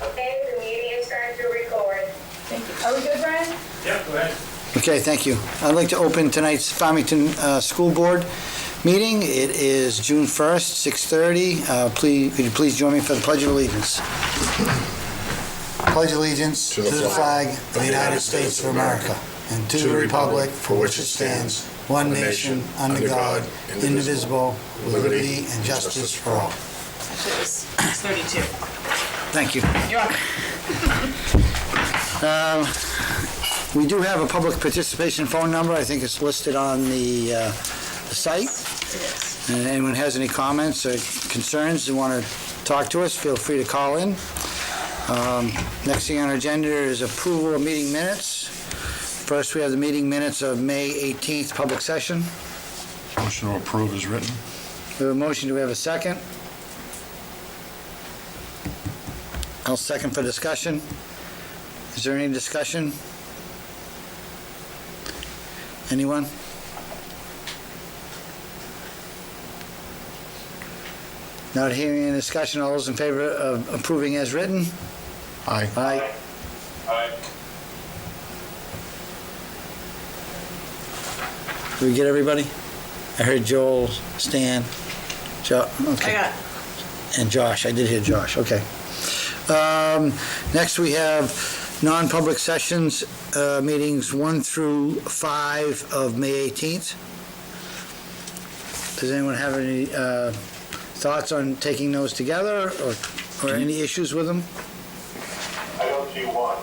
Okay, the meeting is starting to record. Thank you. Are we good, Brian? Yep, go ahead. Okay, thank you. I'd like to open tonight's Farmington School Board meeting. It is June 1st, 6:30. Could you please join me for the Pledge of Allegiance? Pledge allegiance to the flag of the United States of America and to the republic for which it stands, one nation, under God, indivisible, with liberty and justice for all. Actually, it was 6:32. Thank you. You're welcome. We do have a public participation phone number. I think it's listed on the site. It is. And anyone has any comments or concerns and want to talk to us, feel free to call in. Next thing on our agenda is approval of meeting minutes. First, we have the meeting minutes of May 18th, public session. Motion to approve is written. We have a motion. Do we have a second? I'll second for discussion. Is there any discussion? Anyone? Not hearing any discussion. All those in favor of approving as written? Aye. Aye. Aye. Did we get everybody? I heard Joel, Stan, okay. I got it. And Josh. I did hear Josh. Okay. Next, we have non-public sessions, meetings 1 through 5 of May 18th. Does anyone have any thoughts on taking those together or any issues with them? I don't see one.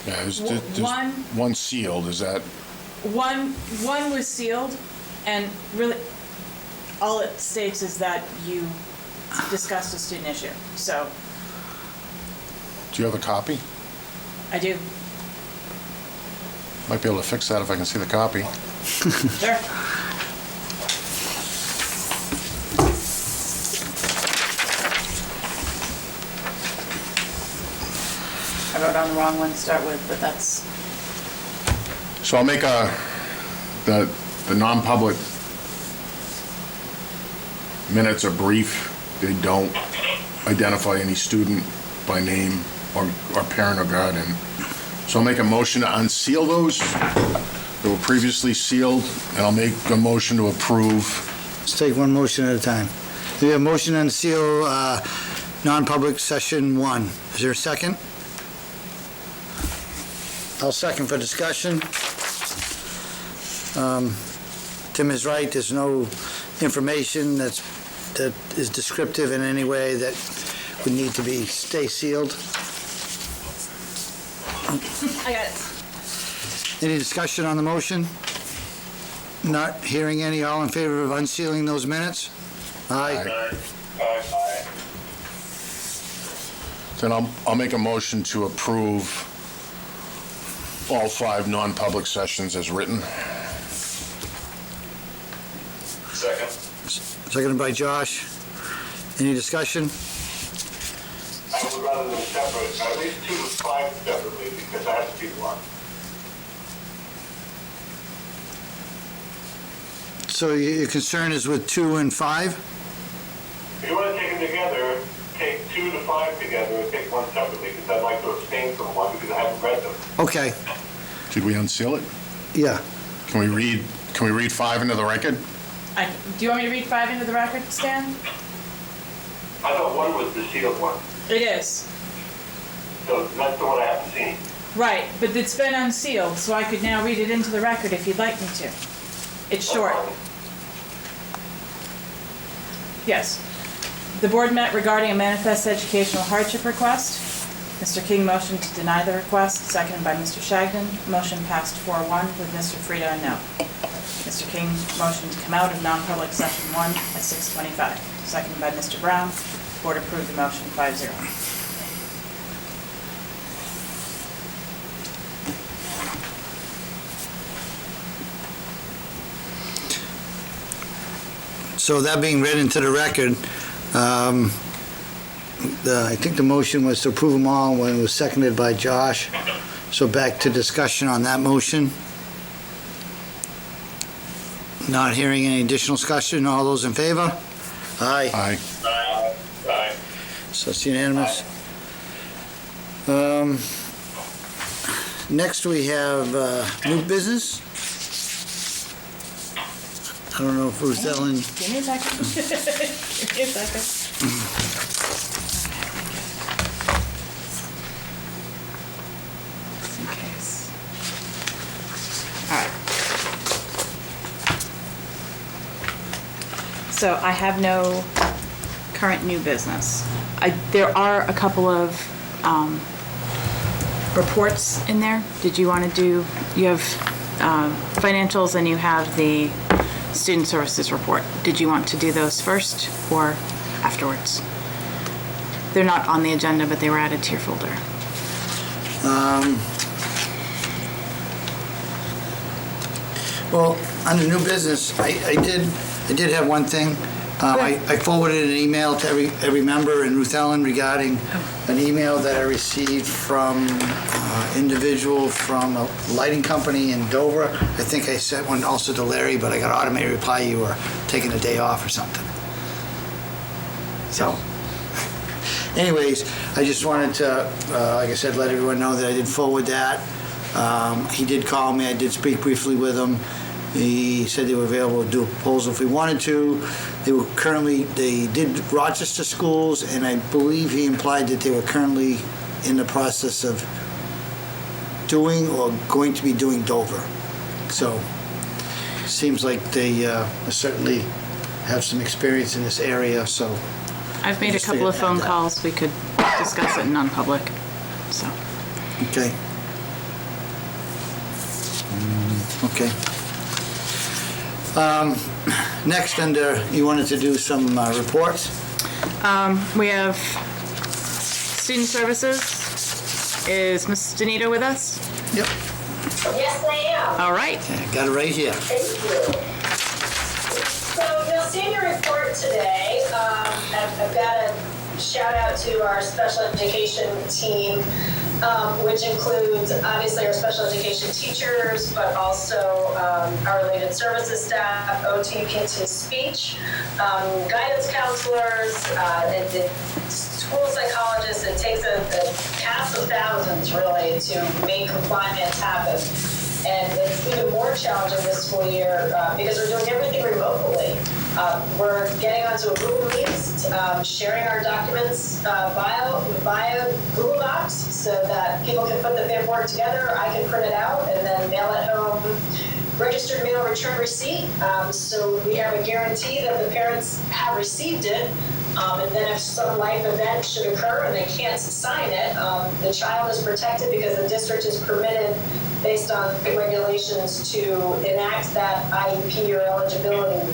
Yeah, there's One- one sealed, is that, One was sealed, and really, all it states is that you discussed a student issue. So, do you have a copy? I do. Might be able to fix that if I can see the copy. Sure. I wrote on the wrong one to start with, but that's, So I'll make the non-public minutes are brief. They don't identify any student by name or parent or guardian. So I'll make a motion to unseal those that were previously sealed, and I'll make a motion to approve. Let's take one motion at a time. We have a motion to unseal non-public session 1. Is there a second? I'll second for discussion. Tim is right, there's no information that is descriptive in any way that would need to stay sealed. I got it. Any discussion on the motion? Not hearing any. All in favor of unsealing those minutes? Aye. Aye. Then I'll make a motion to approve all 5 non-public sessions as written. Second. Seconded by Josh. Any discussion? I would rather than separate, at least 2 to 5 separately, because I have to do one. So your concern is with 2 and 5? If you want to take them together, take 2 to 5 together and take one separately, because I'd like to abstain from one because I haven't read them. Okay, Did we unseal it? yeah. Can we read 5 into the record? Do you want me to read 5 into the record, Stan? I thought 1 was the sealed one, It is. so that's the one I haven't seen. Right, but it's been unsealed, so I could now read it into the record if you'd like me to. It's short. Yes. The board met regarding a manifest educational hardship request. Mr. King motioned to deny the request, seconded by Mr. Shagnon. Motion passed 4-1 with Mr. Frida a no. Mr. King motioned to come out of non-public session 1 at 6:25, seconded by Mr. Brown. Board approved the motion 5-0. So that being read into the record, I think the motion was to approve them all when it was seconded by Josh. So back to discussion on that motion. Not hearing any additional discussion. All those in favor? Aye. Aye. Aye. So it's unanimous. Next, we have new business. I don't know if Ruth Ellen, Give me a second. Give me a second. Just in case. All right. So I have no current new business. There are a couple of reports in there. Did you want to do, you have financials and you have the student services report. Did you want to do those first or afterwards? They're not on the agenda, but they were added to your folder. well, under new business, I did have one thing. I forwarded an email to every member in Ruth Ellen regarding an email that I received from individual from a lighting company in Dover. I think I sent one also to Larry, but I got an automated reply, you were taking a day off or something. So, anyways, I just wanted to, like I said, let everyone know that I did forward that. He did call me, I did speak briefly with him. He said they were available to do a proposal if we wanted to. They did Rochester schools, and I believe he implied that they were currently in the process of doing or going to be doing Dover. So, seems like they certainly have some experience in this area, so. I've made a just couple of figured I'd phone add that. calls. We could discuss it in non-public, so. Okay. Okay. Next, you wanted to do some reports? We have student services. Is Ms. Danita with us? Yep. Yes, I am. All right. Okay, got it right here. Thank you. So you'll see in your report today, I've got a shout out to our special education team, which includes obviously our special education teachers, but also our related services staff, OT, PT, speech, guidance counselors, and school psychologists. It takes a cast of thousands really to make compliance happen. And it's even more challenging this school year because we're doing everything remotely. We're getting onto a Google Meets, sharing our documents via Google Docs so that people can put the paperwork together. I can print it out and then mail it home. Registered mail return receipt. So we have a guarantee that the parents have received it. And then if some life event should occur and they can't sign it, the child is protected because the district is permitted based on regulations to enact that IEP or eligibility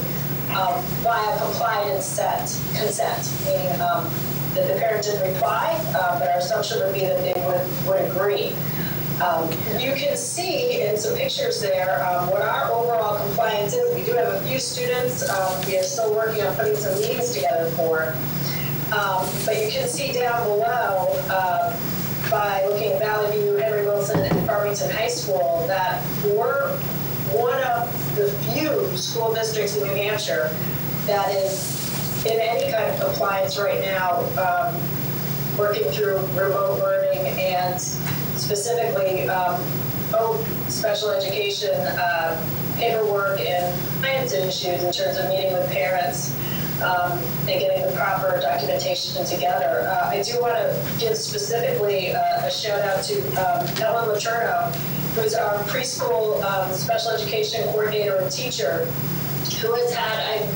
via complied consent, meaning that the parent didn't reply, but our assumption would be that they would agree. You can see in some pictures there what our overall compliance is. We do have a few students we are still working on putting some meetings together for. But you can see down below by looking at Valley View, Henry Wilson, and Farmington High School that we're one of the few school districts in New Hampshire that is in any kind of compliance right now, working through remote learning and specifically special education paperwork and science issues in terms of meeting with parents and getting the proper documentation together. I do want to give specifically a shout out to Ellen Letourneau, who's our preschool special education coordinator and teacher, who has had an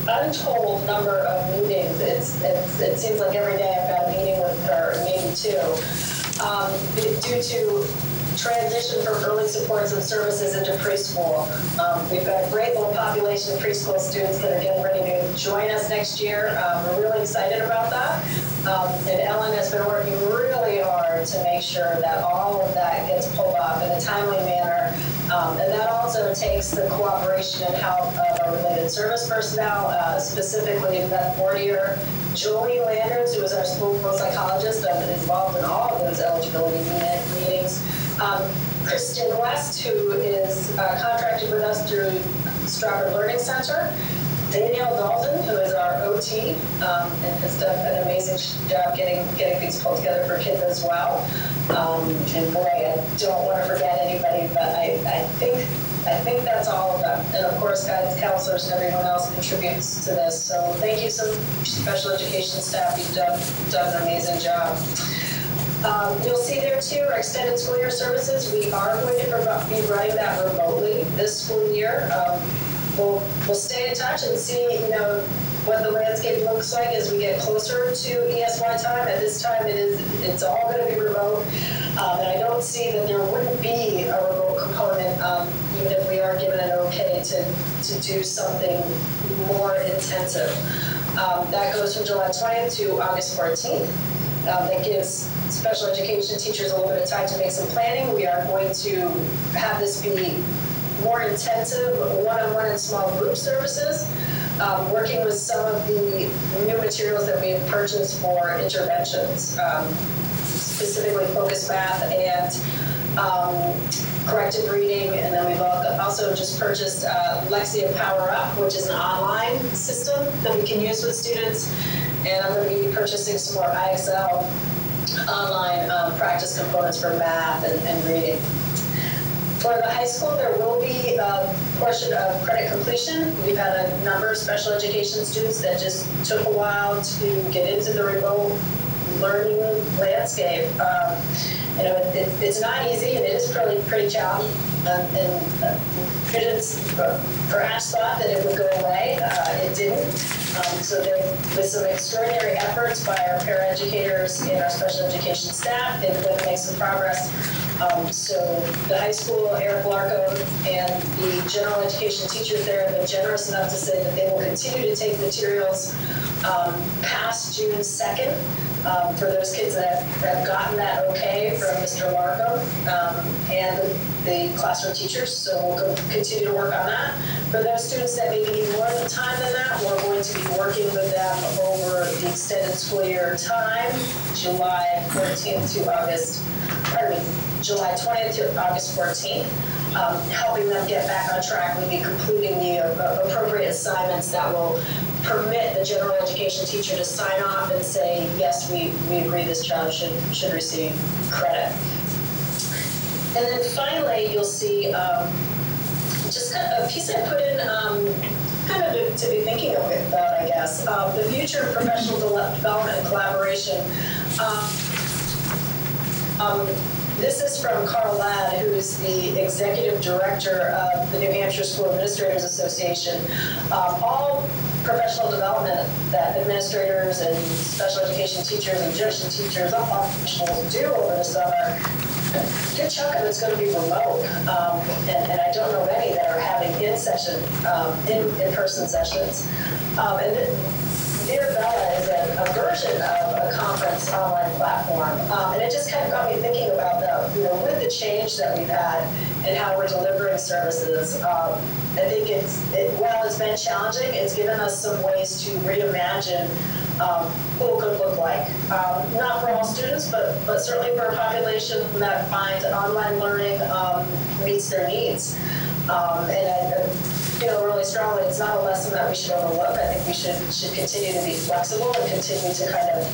untold number of meetings. It seems like every day I've got a meeting with her, maybe two, due to transition from early supports and services into preschool. We've got a great little population of preschool students that are getting ready to join us next year. We're really excited about that. And Ellen has been working really hard to make sure that all of that gets pulled off in a timely manner. And that also takes the cooperation and help of our related service personnel, specifically Beth Fortier, Julie Landers, who is our school psychologist, is involved in all of those eligibility meetings. Kristen West, who is contracted with us through Strawberry Learning Center, Danielle Dalton, who is our OT, and has done an amazing job getting things pulled together for kids as well. And boy, I don't want to forget anybody, but I think that's all of them. And of course, guidance counselors and everyone else contributes to this. So thank you, some special education staff. You've done an amazing job. You'll see there too, our extended school year services. We are going to be running that remotely this school year. We'll stay in touch and see, what the landscape looks like as we get closer to ESY time. At this time, it's all going to be remote, and I don't see that there wouldn't be a remote component, even if we are given an okay to do something more intensive. That goes from July 20th to August 14th. That gives special education teachers a little bit of time to make some planning. We are going to have this be more intensive one-on-one and small group services, working with some of the new materials that we have purchased for interventions, specifically focused math and corrected reading. And then we've also just purchased Lexia Power Up, which is an online system that we can use with students. And I'm going to be purchasing some more IXL online practice components for math and reading. For the high school, there will be a portion of credit completion. We've had a number of special education students that just took a while to get into the remote learning landscape. It's not easy, and it is pretty challenging. And students perhaps thought that it would go away. It didn't. So with some extraordinary efforts by our paraeducators and our special education staff, they've been able to make some progress. So the high school, Eric Larko, and the general education teachers there have been generous enough to say that they will continue to take materials past June 2nd for those kids that have gotten that okay from Mr. Larko and the classroom teachers. So we'll continue to work on that. For those students that maybe need more time than that, we're going to be working with them over the extended school year time, July 14th to July 20th to August 14th, helping them get back on track. We'll be completing the appropriate assignments that will permit the general education teacher to sign off and say, yes, we agree this child should receive credit. And then finally, you'll see just a piece I put in kind of to be thinking about, I guess. The future of professional development and collaboration. This is from Carl Ladd, who is the executive director of the New Hampshire School Administrators Association. All professional development that administrators and special education teachers and adjunction teachers, all professionals do over the summer, a good chunk of it's going to be remote. And I don't know of any that are having in-person sessions. Dear Bella is a version of a conference online platform, and it just kind of got me thinking about with the change that we've had and how we're delivering services. I think while it's been challenging, it's given us some ways to reimagine what it could look like. Not for all students, but certainly for a population that finds online learning meets their needs. And I feel really strongly it's not a lesson that we should overlook. I think we should continue to be flexible and continue to kind of,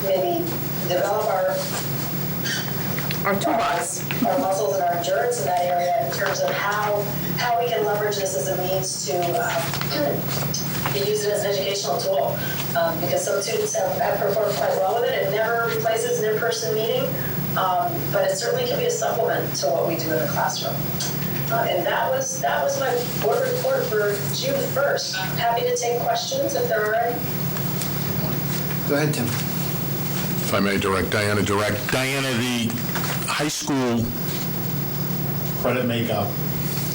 maybe develop our toolbox, our muscles and our endurance in that area in terms of how we can leverage this as a means to use it as an educational tool. Because some students have performed quite well with it. It never replaces an in-person meeting, but it certainly can be a supplement to what we do in the classroom. And that was my board report for June 1st. Happy to take questions if there are any. Go ahead, Tim. If I may direct Diana, the high school credit makeup,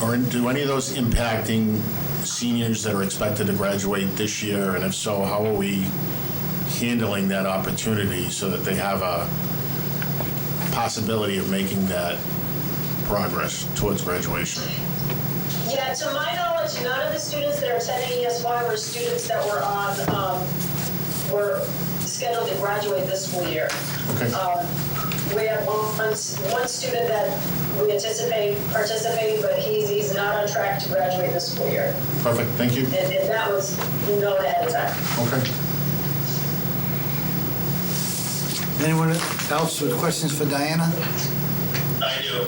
or do any of those impacting seniors that are expected to graduate this year? And if so, how are we handling that opportunity so that they have a possibility of making that progress towards graduation? Yeah, to my knowledge, none of the students that are attending ESY were students that were scheduled to graduate this school year. Okay. We have one student that we anticipate participating, but he's not on track to graduate this school year. Perfect, thank you. And that was known ahead of time. Okay. Anyone else with questions for Diana? I do.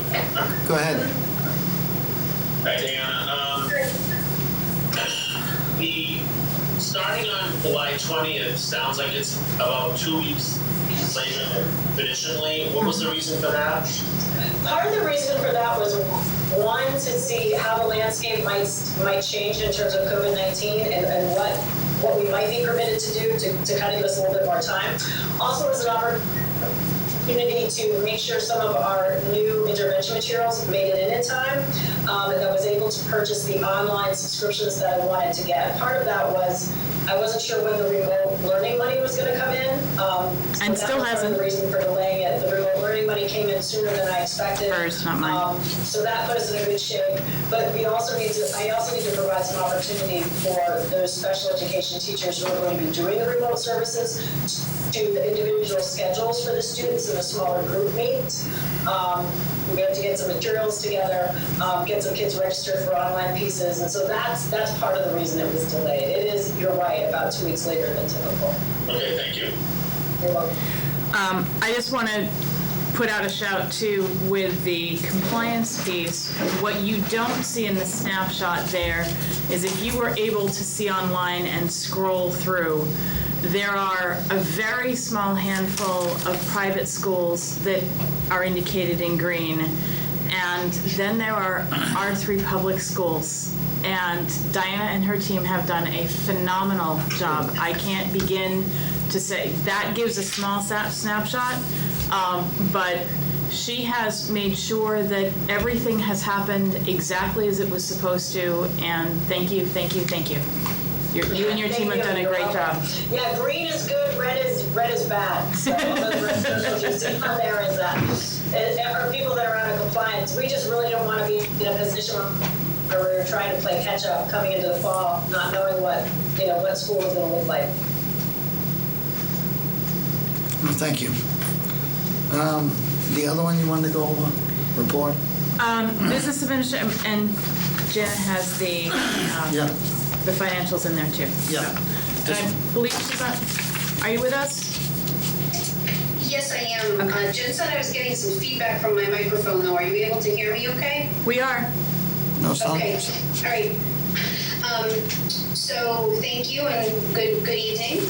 Go ahead. Hi, Diana. The starting on July 20th sounds like it's about 2 weeks later than traditionally. What was the reason for that? Part of the reason for that was, one, to see how the landscape might change in terms of COVID-19 and what we might be permitted to do to kind of give us a little bit more time. Also, as an opportunity to make sure some of our new intervention materials made it in time, and I was able to purchase the online subscriptions that I wanted to get. Part of that was I wasn't sure when the remote learning money was going to come in. And still hasn't. That was part of the reason for delaying it. The remote learning money came in sooner than I expected. Hers, not mine. So that put us in a good shape. But I also need to provide some opportunity for those special education teachers who are going to be doing the remote services to the individual schedules for the students in a smaller group meet. We have to get some materials together, get some kids registered for online pieces, and so that's part of the reason it was delayed. It is, you're right, about 2 weeks later than typical. Okay, thank you. You're welcome. I just want to put out a shout too with the compliance piece. What you don't see in the snapshot there is if you were able to see online and scroll through, there are a very small handful of private schools that are indicated in green, and then there are our 3 public schools. And Diana and her team have done a phenomenal job. I can't begin to say, that gives a small snapshot, but she has made sure that everything has happened exactly as it was supposed to, and thank you, thank you, thank you. You and your team have done a great job. Yeah, green is good, red is bad. So what you see on there is that are people that are out of compliance. We just really don't want to be in a position where we're trying to play catch up coming into the fall, not knowing what school is going to look like. Well, thank you. The other one you wanted to go over? Report? Business administration, and Jenna has the Yeah. the financials in there too. Yeah. So, and I believe she's on. Are you with us? Yes, I am. Jen said I was getting some feedback from my microphone, though. Are you able to hear me okay? We are. No sound? Okay, all right. So thank you and good evening.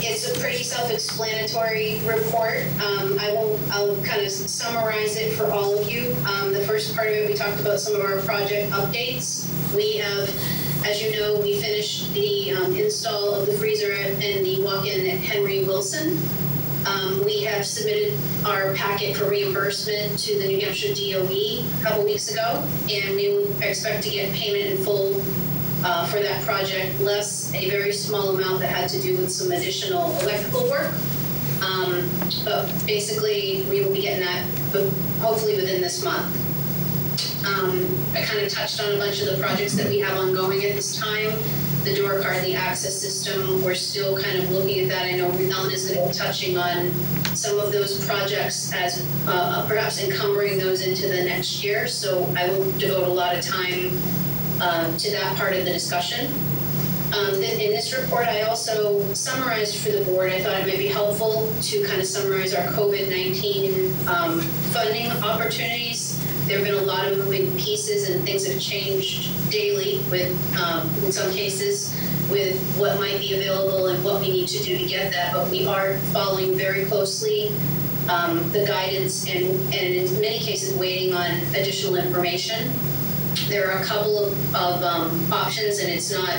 It's a pretty self-explanatory report. I'll kind of summarize it for all of you. The first part of it, we talked about some of our project updates. We have, as you know, we finished the install of the freezer and the walk-in at Henry Wilson. We have submitted our packet for reimbursement to the New Hampshire DOE a couple weeks ago, and we expect to get payment in full for that project, less a very small amount that had to do with some additional electrical work. But basically, we will be getting that hopefully within this month. I kind of touched on a bunch of the projects that we have ongoing at this time. The door card, the access system, we're still kind of looking at that. I know Ellen is going to be touching on some of those projects as perhaps encumbering those into the next year. So I will devote a lot of time to that part of the discussion. In this report, I also summarized for the board, I thought it might be helpful to kind of summarize our COVID-19 funding opportunities. There have been a lot of moving pieces and things have changed daily with, in some cases, with what might be available and what we need to do to get that. But we are following very closely the guidance and in many cases waiting on additional information. There are a couple of options, and it's not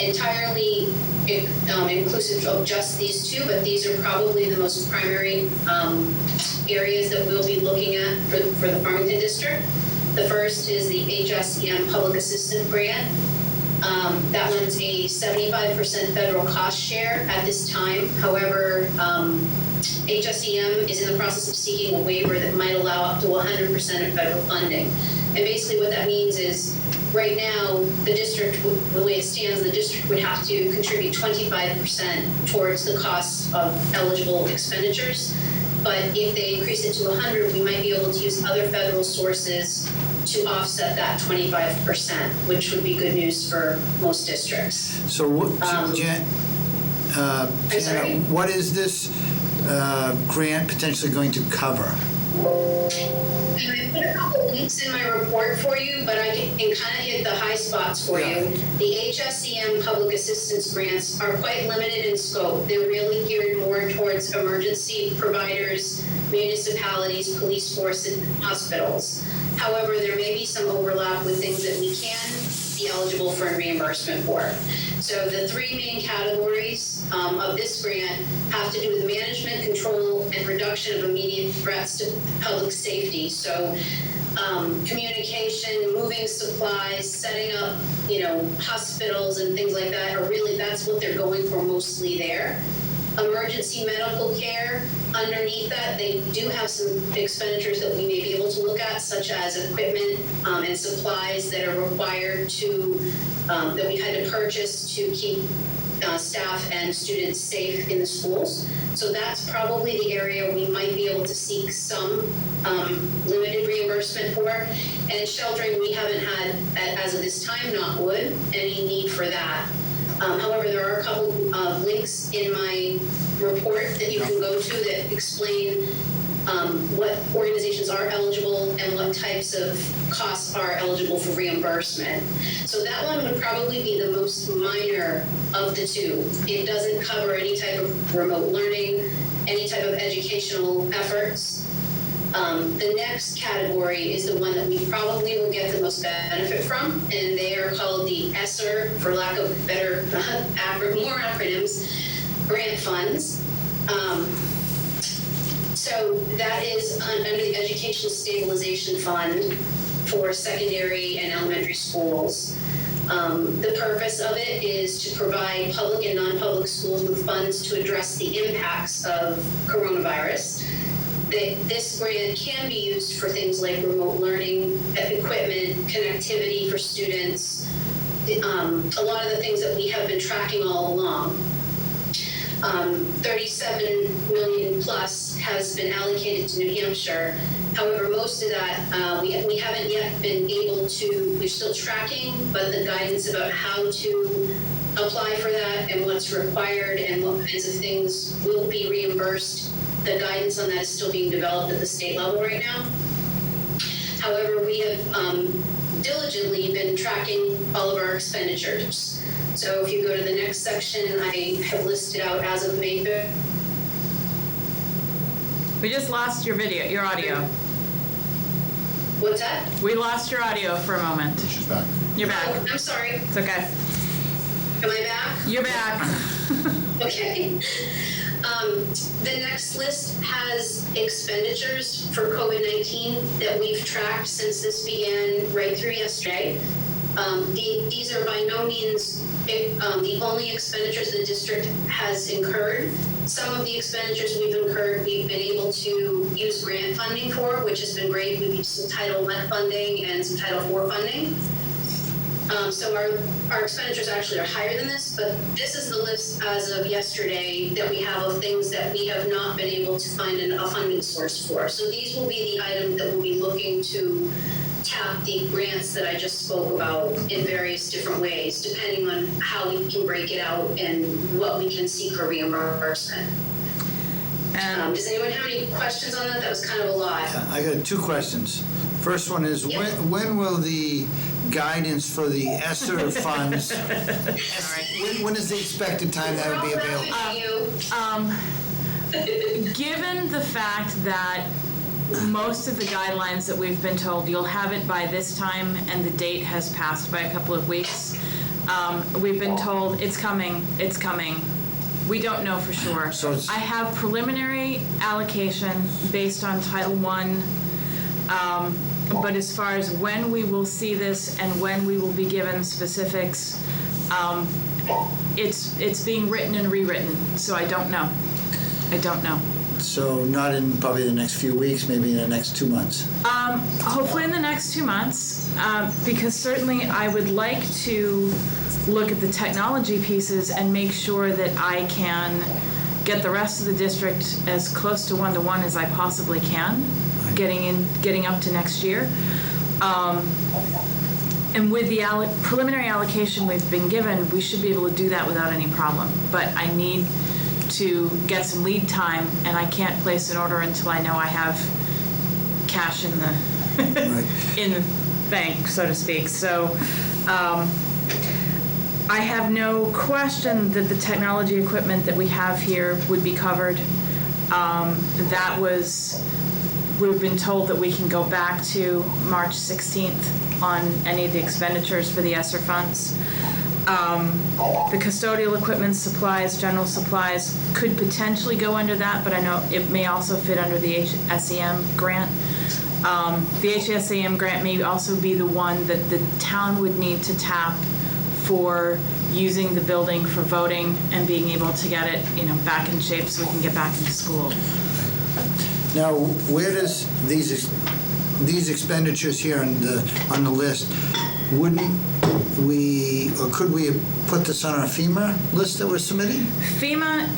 entirely inclusive of just these two, but these are probably the most primary areas that we'll be looking at for the Farmington district. The first is the HSEM Public Assistant Grant. That one's a 75% federal cost share at this time. However, HSEM is in the process of seeking a waiver that might allow up to 100% of federal funding. And basically what that means is right now, the district, the way it stands, the district would have to contribute 25% towards the cost of eligible expenditures. but if they increase it to 100, we might be able to use other federal sources to offset that 25%, which would be good news for most districts. So what, Jan, I'm sorry? what is this grant potentially going to cover? And I put a couple links in my report for you, but I can kind of hit the high spots for you. The HSEM public assistance grants are quite limited in scope. They're really geared more towards emergency providers, municipalities, police forces, and hospitals. However, there may be some overlap with things that we can be eligible for reimbursement for. So the three main categories of this grant have to do with management, control, and reduction of immediate threats to public safety. So communication, moving supplies, setting up, hospitals and things like that are really, that's what they're going for mostly there. Emergency medical care, underneath that, they do have some expenditures that we may be able to look at, such as equipment and supplies that are required to, that we've had to purchase to keep staff and students safe in the schools. So that's probably the area we might be able to seek some limited reimbursement for. And in sheltering, we haven't had, as of this time, knock wood, any need for that. However, there are a couple of links in my report that you can go to that explain what organizations are eligible and what types of costs are eligible for reimbursement. So that one would probably be the most minor of the two. It doesn't cover any type of remote learning, any type of educational efforts. The next category is the one that we probably will get the most benefit from, and they are called the ESSER, for lack of better, more acronyms, grant funds. So that is under the Education Stabilization Fund for secondary and elementary schools. The purpose of it is to provide public and non-public schools with funds to address the impacts of coronavirus. This grant can be used for things like remote learning, equipment, connectivity for students, a lot of the things that we have been tracking all along. 37 million plus has been allocated to New Hampshire. However, most of that, we haven't yet been able to, we're still tracking, but the guidance about how to apply for that and what's required and what kinds of things will be reimbursed, the guidance on that is still being developed at the state level right now. However, we have diligently been tracking all of our expenditures. So if you go to the next section, I have listed out as of May 5th. We just lost your video, your audio. What's that? We lost your audio for a moment. She's back. You're back. Oh, I'm sorry. It's okay. Am I back? You're back. Okay. The next list has expenditures for COVID-19 that we've tracked since this began right through yesterday. These are by no means the only expenditures the district has incurred. Some of the expenditures we've incurred, we've been able to use grant funding for, which has been great. We've used some Title I funding and some Title IV funding. So our expenditures actually are higher than this, but this is the list as of yesterday that we have of things that we have not been able to find a funding source for. So these will be the items that we'll be looking to tap the grants that I just spoke about in various different ways, depending on how we can break it out and what we can seek for reimbursement. Does anyone have any questions on that? That was kind of a lot. I got two questions. First one is, Yep. when will the guidance for the ESSER funds, when is the expected time that would be available? Given the fact that most of the guidelines that we've been told, you'll have it by this time, and the date has passed by a couple of weeks. We've been told it's coming, it's coming. We don't know for sure. So it's- I have preliminary allocation based on Title I, but as far as when we will see this and when we will be given specifics, it's being written and rewritten, so I don't know. I don't know. So not in probably the next few weeks, maybe in the next 2 months. Hopefully in the next 2 months, because certainly I would like to look at the technology pieces and make sure that I can get the rest of the district as close to 1-to-1 as I possibly can, getting up to next year. And with the preliminary allocation we've been given, we should be able to do that without any problem. But I need to get some lead time, and I can't place an order until I know I have cash in the in the bank, so to speak. So I have no question that the technology equipment that we have here would be covered. We've been told that we can go back to March 16th on any of the expenditures for the ESSER funds. The custodial equipment, supplies, general supplies could potentially go under that, but I know it may also fit under the HSEM grant. The HSEM grant may also be the one that the town would need to tap for using the building for voting and being able to get it, back in shape so we can get back into school. Now, where does these expenditures here on the list, wouldn't we, or could we put this on our FEMA list that we're submitting? FEMA,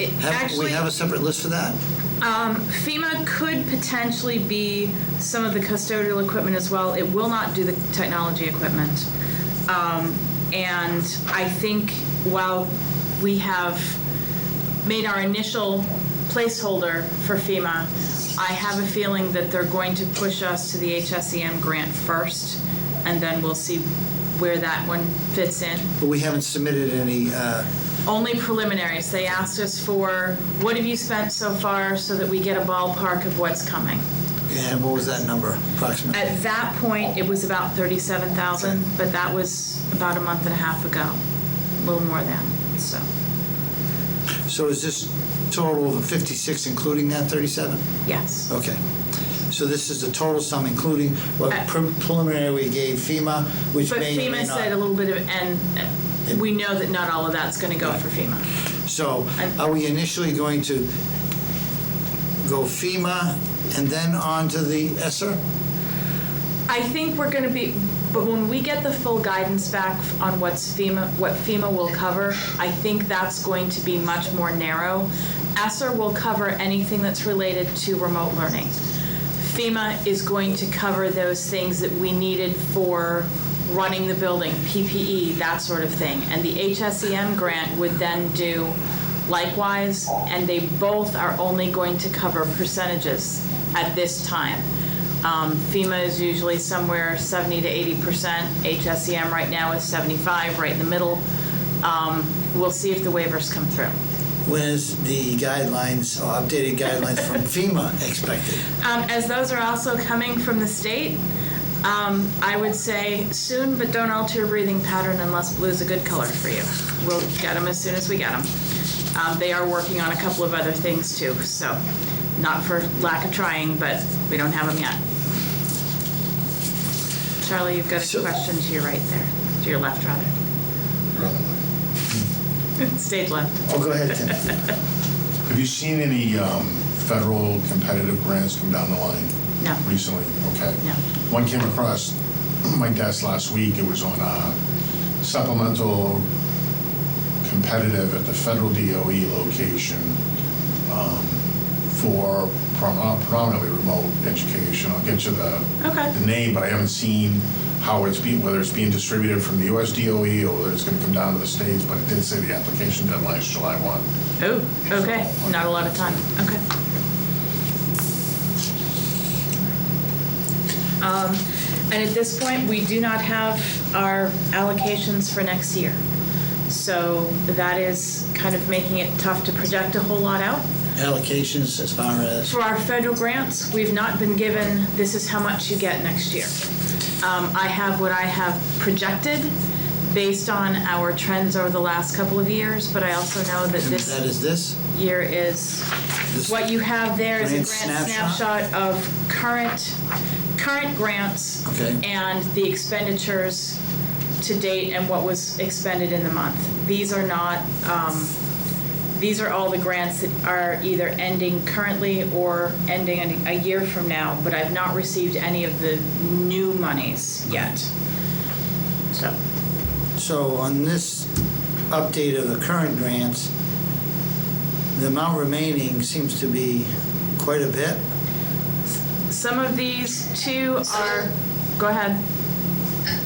We have a separate list for that? FEMA could potentially be some of the custodial equipment as well. It will not do the technology equipment. And I think while we have made our initial placeholder for FEMA, I have a feeling that they're going to push us to the HSEM grant first, and then we'll see where that one fits in. But we haven't submitted any... Only preliminaries. They asked us for, what have you spent so far, so that we get a ballpark of what's coming. And what was that number, approximately? At that point, it was about $37,000, but that was about a month and a half ago, a little more than, so. So is this total of 56 including that 37? Yes. Okay. So this is the total sum including what preliminary we gave FEMA, which But may or may FEMA not... said a little bit of, and we know that not all of that's going to go for FEMA. So are we initially going to go FEMA and then on to the ESSER? I think we're going to be, but when we get the full guidance back on what FEMA will cover, I think that's going to be much more narrow. ESSER will cover anything that's related to remote learning. FEMA is going to cover those things that we needed for running the building, PPE, that sort of thing. And the HSEM grant would then do likewise, and they both are only going to cover percentages at this time. FEMA is usually somewhere 70 to 80%. HSEM right now is 75, right in the middle. We'll see if the waivers come through. When is the guidelines, or updated guidelines from FEMA expected? As those are also coming from the state, I would say soon, but don't alter your breathing pattern unless blue's a good color for you. We'll get them as soon as we get them. They are working on a couple of other things too, so not for lack of trying, but we don't have them yet. Charlie, you've got a question to your right there, to your left rather. Stage left. Oh, go ahead, Tim. Have you seen any federal competitive grants come down the line? No. Recently? Okay. No. One came across my desk last week. It was on a supplemental competitive at the federal DOE location for predominantly remote education. I'll get you the name, but I haven't seen how it's being, whether it's being distributed from the US DOE or whether it's going to come down to the states, but it did say the application deadline is July 1. Oh, okay. Not a lot of time. Okay. And at this point, we do not have our allocations for next year. So that is kind of making it tough to project a whole lot out. Allocations as far as? For our federal grants, we've not been given, this is how much you get next year. I have what I have projected based on our trends over the last couple of years, but I also know that That is this? year is, what you have there is a grant snapshot of current grants and the expenditures to date and what was expended in the month. These are not, these are all the grants that are either ending currently or ending a year from now, but I've not received any of the new monies yet. So on this update of the current grants, the amount remaining seems to be quite a bit. Some of these too are, go ahead.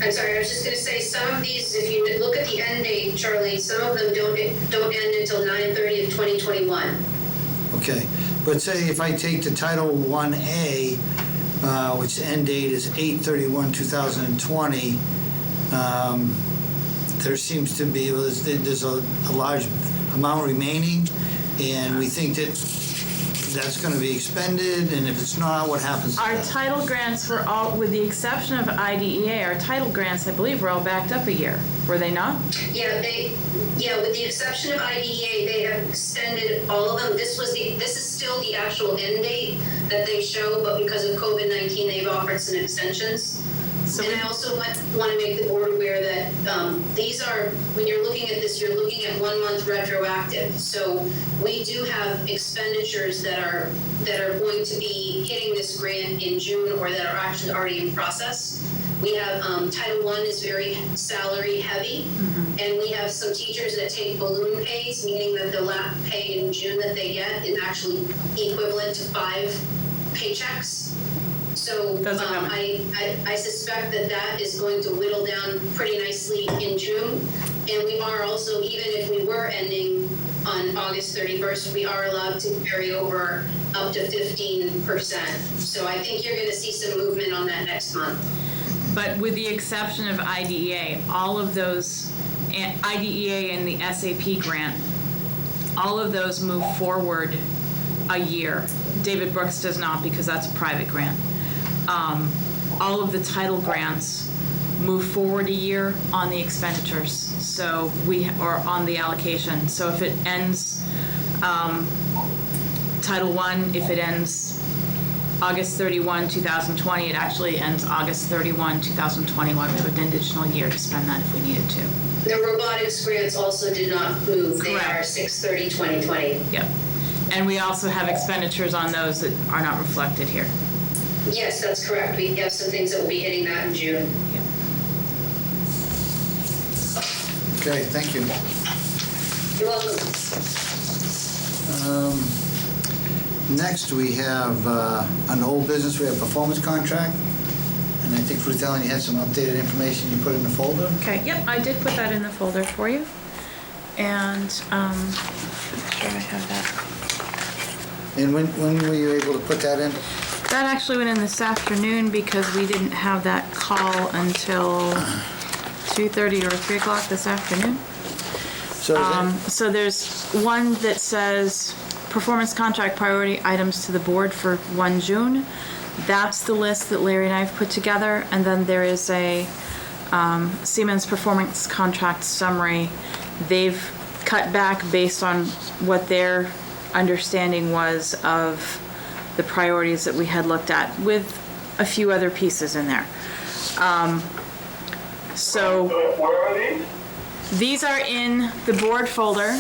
I'm sorry, I was just gonna say, some of these, if you look at the end date, Charlie, some of them don't end until 9/30 of 2021. Okay, but say if I take the Title 1A, which the end date is 8/31/2020, there seems to be, there's a large amount remaining, and we think that that's going to be expended, and if it's not, what happens to Our that? title grants were all, with the exception of IDEA, our title grants, I believe, were all backed up a year. Were they not? Yeah, with the exception of IDEA, they have extended all of them. This is still the actual end date that they show, but because of COVID-19, they've offered some extensions. So And I also want to make the board aware that these are, when you're looking at this, you're looking at 1 month retroactive. So we do have expenditures that are going to be hitting this grant in June, or that are actually already in process. We have Title I is very salary heavy, and we have some teachers that take balloon pays, meaning that the last pay in June that they get is actually equivalent to 5 paychecks. So Those are coming. I suspect that is going to whittle down pretty nicely in June. And we are also, even if we were ending on August 31st, we are allowed to carry over up to 15%. So I think you're going to see some movement on that next month. But with the exception of IDEA, all of those, IDEA and the SAP grant, all of those move forward a year. David Brooks does not, because that's a private grant. All of the title grants move forward a year on the expenditures, so or on the allocation. So if it ends, Title I, if it ends August 31, 2020, it actually ends August 31, 2021, with an additional year to spend that if we needed to. The robotics grants also did not move. They Correct. are 6/30/2020. Yep. And we also have expenditures on those that are not reflected here. Yes, that's correct. We have some things that will be hitting that in June. Yep. Okay, thank you. You're welcome. Next, we have an old business, we have performance contract, and I think Ruth Ellen, you had some updated information you put in the folder? Okay, yep, I did put that in the folder for you. And, make sure I have that. And when were you able to put that in? That actually went in this afternoon because we didn't have that call until 2:30 or 3 o'clock this afternoon. So is it- So there's one that says performance contract priority items to the board for 1 June. That's the list that Larry and I have put together. And then there is a Siemens performance contract summary. They've cut back based on what their understanding was of the priorities that we had looked at, with a few other pieces in there. So Where are these? these are in the board folder.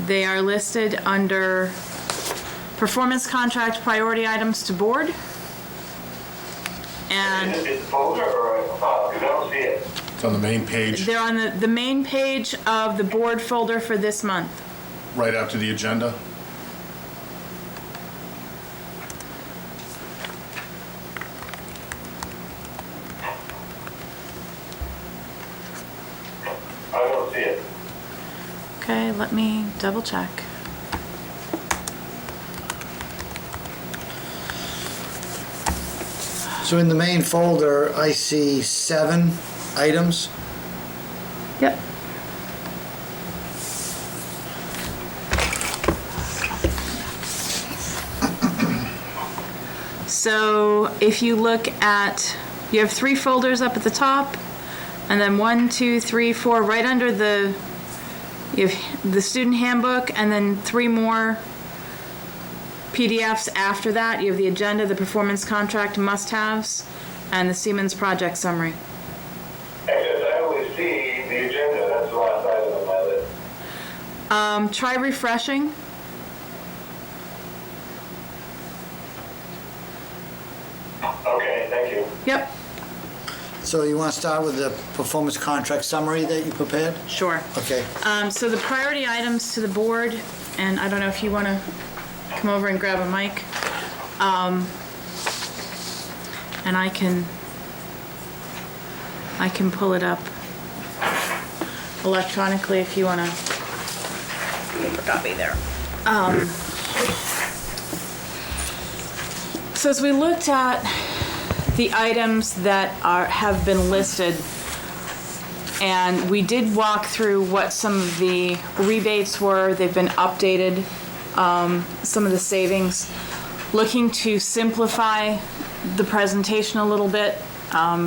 They are listed under performance contract priority items to board. And It's folder or, because I don't see it. It's on the main page, they're on the main page of the board folder for this month. right after the agenda. I don't see it. Okay, let me double check. So in the main folder, I see 7 items. Yep. So if you look at, you have 3 folders up at the top, and then 1, 2, 3, 4 right under you have the student handbook, and then 3 more PDFs after that. You have the agenda, the performance contract must-haves, and the Siemens project summary. I only see the agenda, that's the last item on my list. Try refreshing. Okay, thank you. Yep, So you want to start with the performance contract summary that you prepared? sure. Okay. So the priority items to the board and I don't know if you want to come over and grab a mic. And I can pull it up electronically if you want to. Paper copy there. So as we looked at the items that have been listed, and we did walk through what some of the rebates were. They've been updated, some of the savings, looking to simplify the presentation a little bit,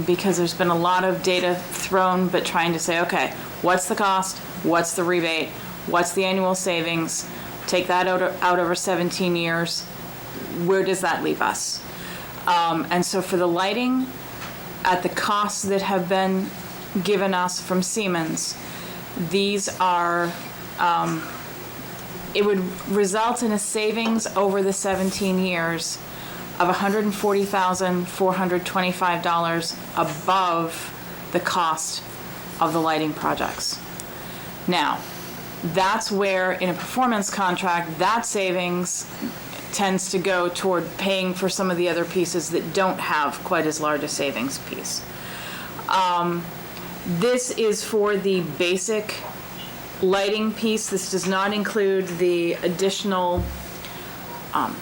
because there's been a lot of data thrown, but trying to say, okay, what's the cost? What's the rebate? What's the annual savings? Take that out over 17 years. Where does that leave us? And so for the lighting, at the costs that have been given us from Siemens, these are, it would result in a savings over the 17 years of $140,425 above the cost of the lighting projects. Now, that's where in a performance contract, that savings tends to go toward paying for some of the other pieces that don't have quite as large a savings piece. This is for the basic lighting piece. This does not include the additional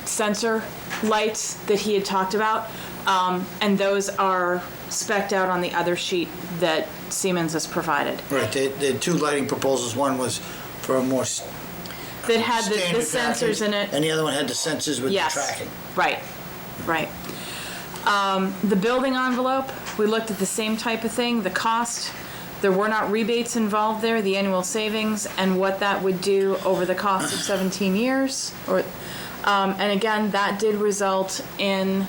sensor lights that he had talked about, and those are spec'd out on the other sheet that Siemens has provided. Right, the two lighting proposals, one was for a more That had the standard sensors package, in it. and the other one had the sensors with the Yes. tracking. Right. The building envelope, we looked at the same type of thing, the cost. There were not rebates involved there, the annual savings, and what that would do over the cost of 17 years. And again, that did result in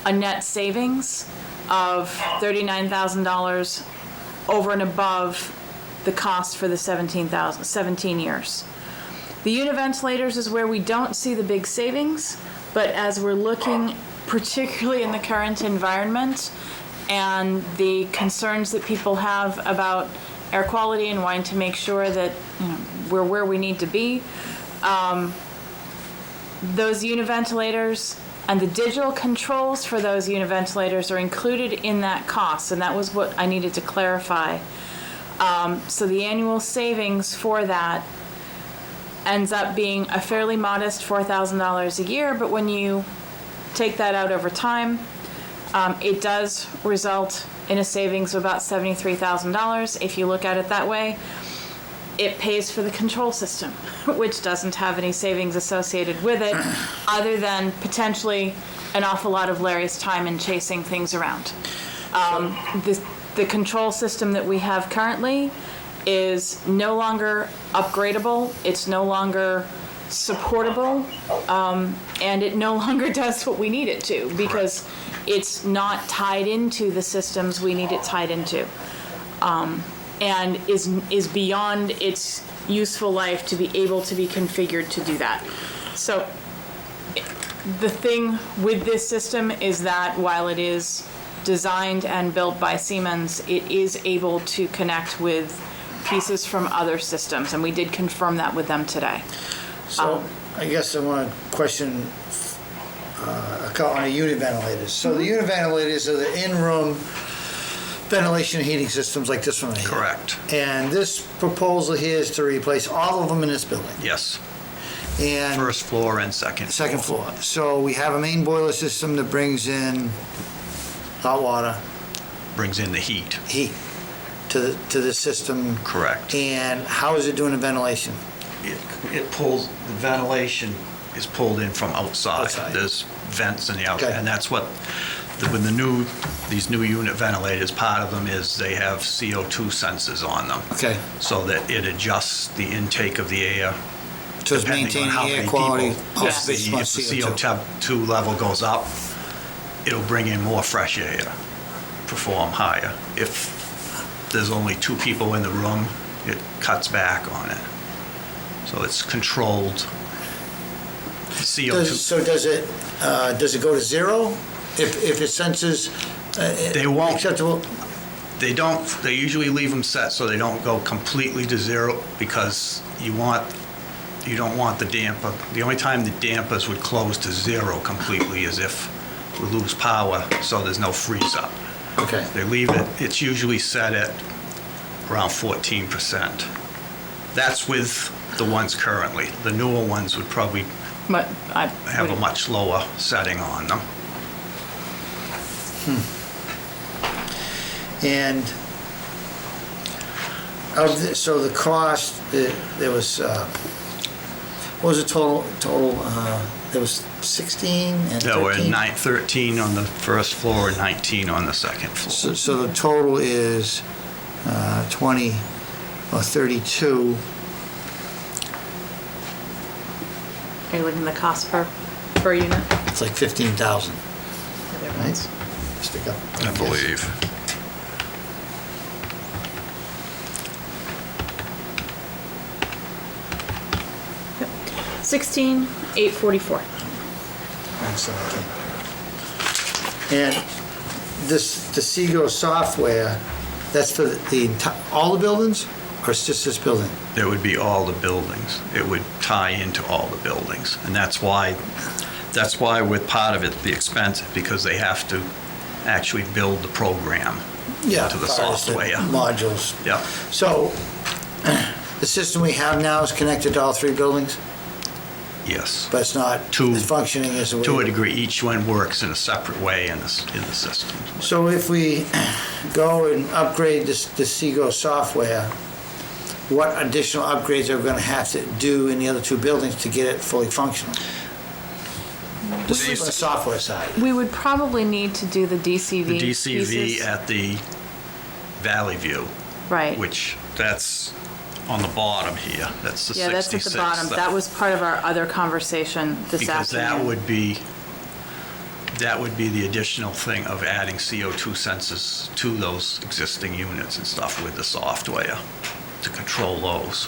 a net savings of $39,000 over and above the cost for the 17 years. The unit ventilators is where we don't see the big savings, but as we're looking, particularly in the current environment, and the concerns that people have about air quality and wanting to make sure that we're where we need to be, those unit ventilators and the digital controls for those unit ventilators are included in that cost, and that was what I needed to clarify. So the annual savings for that ends up being a fairly modest $4,000 a year, but when you take that out over time, it does result in a savings of about $73,000. If you look at it that way, it pays for the control system, which doesn't have any savings associated with it, other than potentially an awful lot of Larry's time in chasing things around. The control system that we have currently is no longer upgradable, it's no longer supportable, and it no longer does what we need it to, because it's not tied into the systems we need it tied into, and is beyond its useful life to be able to be configured to do that. So the thing with this system is that while it is designed and built by Siemens, it is able to connect with pieces from other systems, and we did confirm that with them today. So I guess I want to question on the unit ventilators. So the unit ventilators are the in-room ventilation and heating systems like this one right here. Correct. And this proposal here is to replace all of them in this building. Yes. And First floor and second floor. So we have a main boiler system that brings in hot water, brings in the heat. to the system. Correct. And how is it doing the ventilation? It pulls, the ventilation is pulled in from outside. There's vents in the outside, Okay. and that's what, with these new unit ventilators, part of them is they have CO2 sensors on them. Okay. So that it adjusts the intake of the air. So it's depending on maintaining how the air many quality people. of Yes, this if month's the CO2. CO2 level goes up, it'll bring in more fresh air, perform higher. If there's only 2 people in the room, it cuts back on it. So it's controlled. CO2. So does it go to zero if it senses They won't. acceptable? They don't, they usually leave them set so they don't go completely to zero, because you want you don't want the damper. The only time the dampers would close to zero completely is if we lose power, so there's no freeze up. Okay. They leave it, it's usually set at around 14%. That's with the ones currently. The newer ones would probably But I have a would- much lower setting on them. And so the cost, there was, what was the total, there was 16 and 13? There were 13 on the first floor and 19 on the second floor. So the total is 20, or 32. Are you looking at the cost per unit? It's like 15,000, Other right? ones. Stick up. I believe. Yep. 16,844. Excellent. And this, the Seago software, that's for the all the buildings, or it's just this building? It would be all the buildings. It would tie into all the buildings. And that's why with part of it, the expense, because they have to actually build the program Yeah. to the as far as the software. Modules. Yeah, So, the system we have now is connected to all three buildings, yes. but it's not To- as functioning as it would. To a degree, each one works in a separate way in the system. So if we go and upgrade this Seago software, what additional upgrades are we gonna have to do in the other two buildings to get it fully functional? Just on the software side. We would probably need to do the DCV The DCV pieces. at the Valley View, Right. which that's on the bottom here. That's the 66. Yeah, that's at the bottom. That was part of our other conversation this Because afternoon. that would be the additional thing of adding CO2 sensors to those existing units and stuff with the software to control those.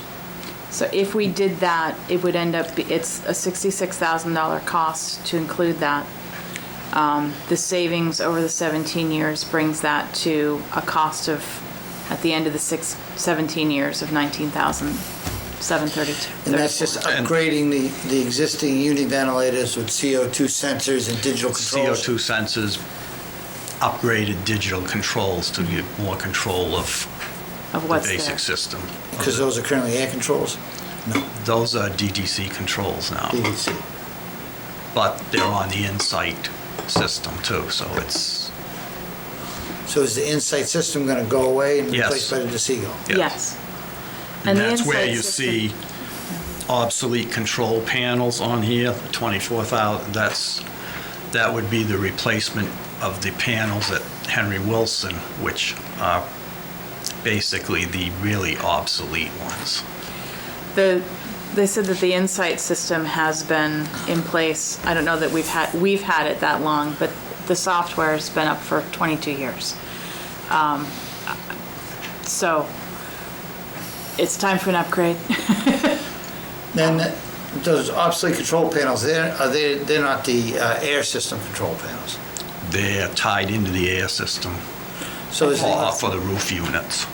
So if we did that, it would end up, it's a $66,000 cost to include that. The savings over the 17 years brings that to a cost of, at the end of the 17 years, of $19,732. And that's just upgrading the existing unit ventilators with CO2 sensors and digital controls. CO2 sensors, upgraded digital controls to get more control of Of the what's basic there. system. Because those are currently air controls? No, Those are DDC controls now, DVC. but they're on the Insight system too, so it's, So is the Insight system gonna go away and Yes. replaced by the DeSigo? Yes. and the that's where Insight you system- see obsolete control panels on here, the 24,000, that would be the replacement of the panels at Henry Wilson, which are basically the really obsolete ones. They said that the Insight system has been in place. I don't know that we've had it that long, but the software's been up for 22 years. So it's time for an upgrade. Then those obsolete control panels, they're not the air system control panels. They're tied into the air system So is for the roof units,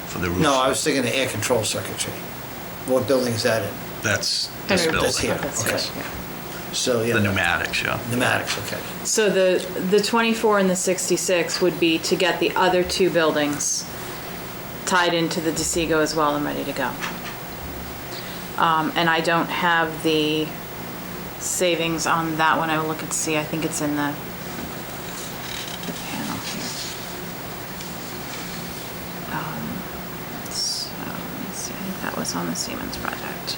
for the roof. No, I was thinking the air control circuitry. What building is that in? That's this Henry- That's building. here, That's okay. right, yeah. So, yeah. The pneumatics, yeah. Pneumatics, okay. So the 24 and the 66 would be to get the other two buildings tied into the DeSigo as well and ready to go. And I don't have the savings on that one. I will look and see. I think it's in the panel here. So let me see. I think that was on the Siemens project.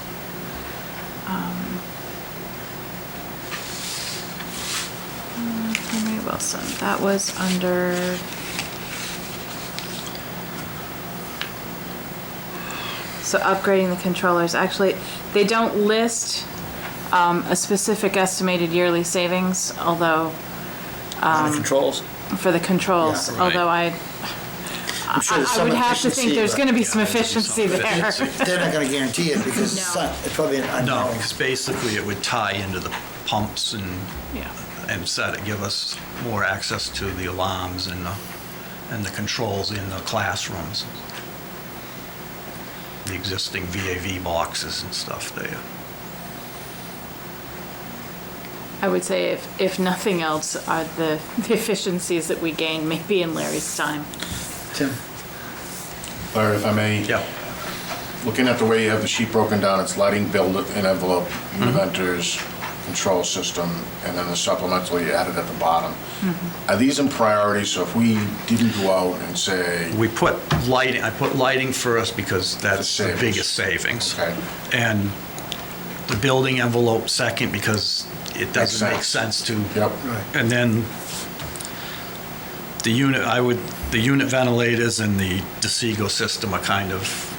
Henry Wilson, that was under, so upgrading the controllers, actually, they don't list a specific estimated yearly savings, although, On the controls? for the controls, Yeah, right. although I'm sure there's I some would have to think efficiency, there's but gonna be Yeah, some there'd be efficiency some there. efficiency. They're not gonna guarantee it because it's No. not- it's probably an No, unknown. because basically it would tie into the pumps Yeah. and give us more access to the alarms and the controls in the classrooms. The existing VAV boxes and stuff there. I would say if nothing else, the efficiencies that we gain may be in Larry's time. Tim? Larry, if I may? Yeah. Looking at the way you have the sheet broken down, it's lighting, build and envelope, univentors, control system, and then the supplemental you added at the bottom. Are these in priority? So if we didn't go out and say, We put lighting, I put lighting first because that's the savings. biggest savings. okay, And the building envelope second because it doesn't make sense. sense to. yep, And then the unit ventilators and the DeSigo system are kind of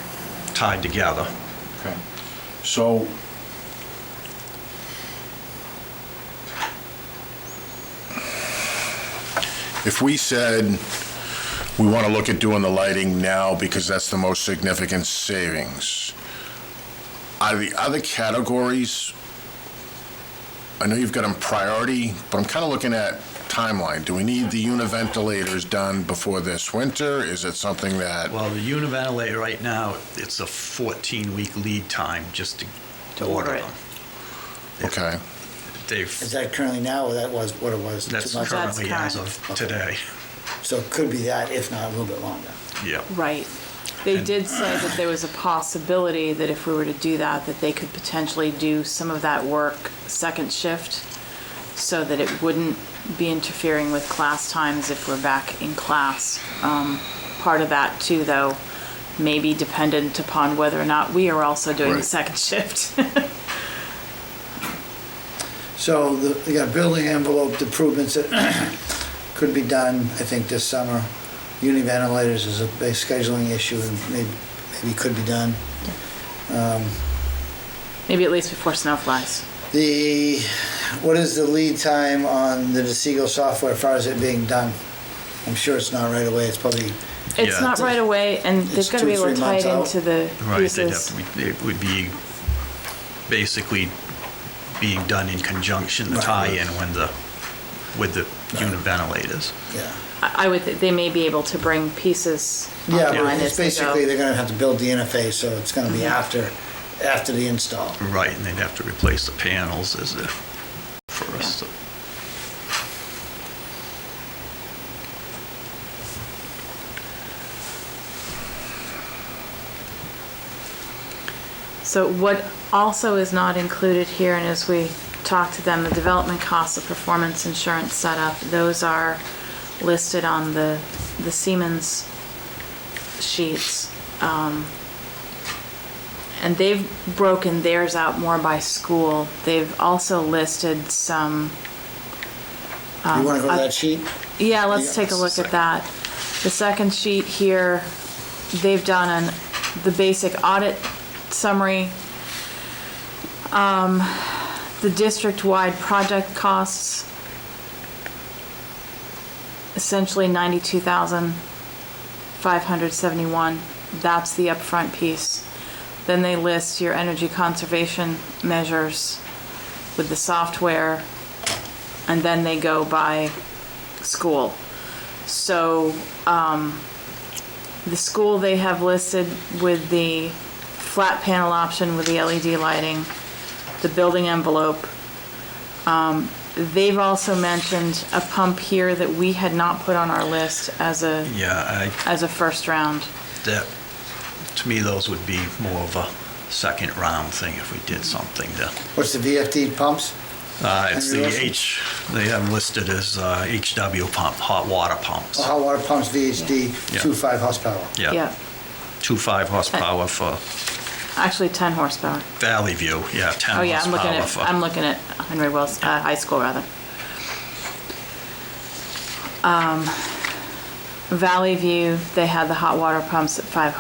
tied together. okay. So if we said we want to look at doing the lighting now because that's the most significant savings, are the other categories, I know you've got them priority, but I'm kind of looking at timeline. Do we need the univentilators done before this winter? Is it something that, Well, the univentilator right now, it's a 14-week lead time just to order it. them. okay, Is that currently now, or that was what it was 2 That's months ago? currently as current. of today. So it could be that, if not a little bit longer. Yeah. Right. They And- did say that there was a possibility that if we were to do that, that they could potentially do some of that work second shift so that it wouldn't be interfering with class times if we're back in class. Part of that too, though, may be dependent upon whether or not we are also doing the Right. second shift. So you got building envelope improvements that could be done, I think, this summer. Univentilators is a big scheduling issue and maybe could be done. Maybe at least before snow flies. What is the lead time on the DeSigo software as far as it being done? I'm sure it's not right away, it's probably, It's Yeah. not right away, and they've It's got to be 2 able or to 3 tie it months into the Right, they'd have pieces. to be, it would be basically being done in conjunction, the Right. tie-in with the univentilators. yeah. I would, they may be able to bring pieces Yeah, online but as it's they basically, go. they're gonna have to build the interface, so it's gonna be after the install. Right, and they'd have to replace the panels as if for us to. So what also is not included here, and as we talk to them, the development costs of performance insurance setup, those are listed on the Siemens sheets. And they've broken theirs out more by school. They've also listed some, You wanna go to that sheet? yeah, let's Yeah, take a look at that. The second sheet here, they've done the basic audit summary. The district-wide project costs, essentially $92,571. That's the upfront piece. Then they list your energy conservation measures with the software, and then they go by school. So, the school they have listed with the flat panel option with the LED lighting, the building envelope. They've also mentioned a pump here that we had not put on our list as a first round. That, to me, those would be more of a second round thing if we did something to. What's the VFD pumps? It's the they have listed as HW pump, hot water pumps. Hot water pumps, VHD, Yeah. 2.5 horsepower. Yeah, 2.5 horsepower for actually 10 horsepower. Valley View, 10 Oh yeah, horsepower I'm looking at Henry Wells High School rather. Valley View, they had the hot water pumps at 5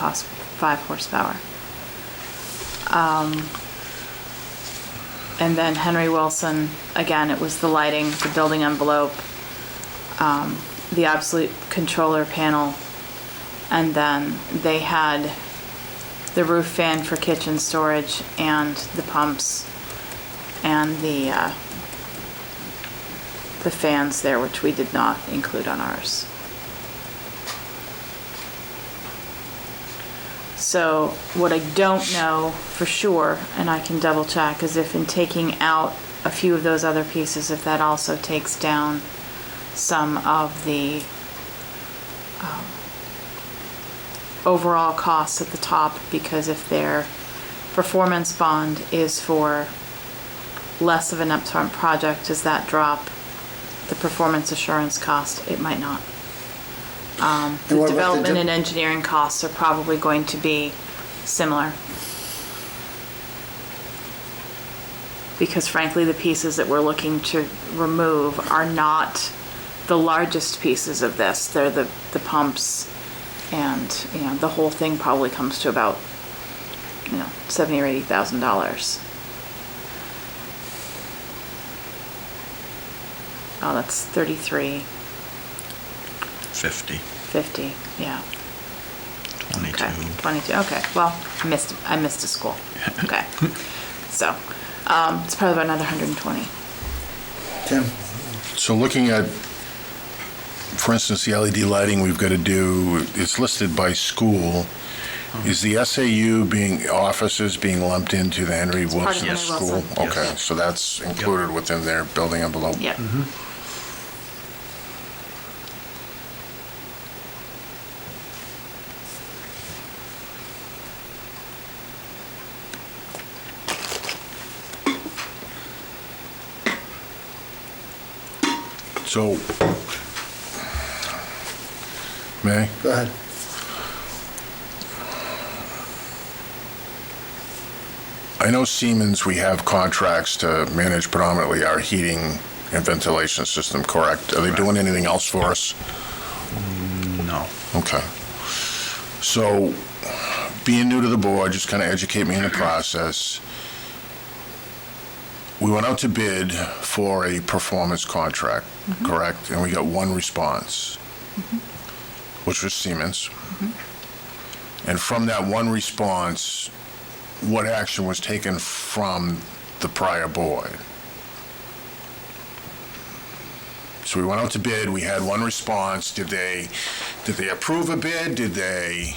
horsepower. And then Henry Wilson, again, it was the lighting, the building envelope, the absolute controller panel, and then they had the roof fan for kitchen storage and the pumps and the fans there, which we did not include on ours. So what I don't know for sure, and I can double check, is if in taking out a few of those other pieces, if that also takes down some of the overall costs at the top, because if their performance bond is for less of an upfront project, does that drop the performance assurance cost? It might not. The And what about the development and engineering costs are probably going to be similar. Because frankly, the pieces that we're looking to remove are not the largest pieces of this. They're the pumps, and, the whole thing probably comes to about, $70,000 or $80,000. Oh, that's 33, 50, 50, yeah. 22. Okay, 22, okay, well, I missed a school, okay. So, it's probably about another 120. Tim? So looking at, for instance, the LED lighting we've got to do, it's listed by school. Is the SAU offices being lumped into the Henry part of Wilson Henry School? Wilson. Okay, Yes. so that's included within their building envelope? Yep. So, May? Go ahead. I know Siemens, we have contracts to manage predominantly our heating and ventilation system, correct? Are they doing anything else for us? No. Okay. So, being new to the board, just kind of educate me in the process. We went out to bid for a performance contract, correct? And we got one response, which was Siemens. And from that one response, what action was taken from the prior board? So we went out to bid, we had one response. Did they approve a bid? Did they?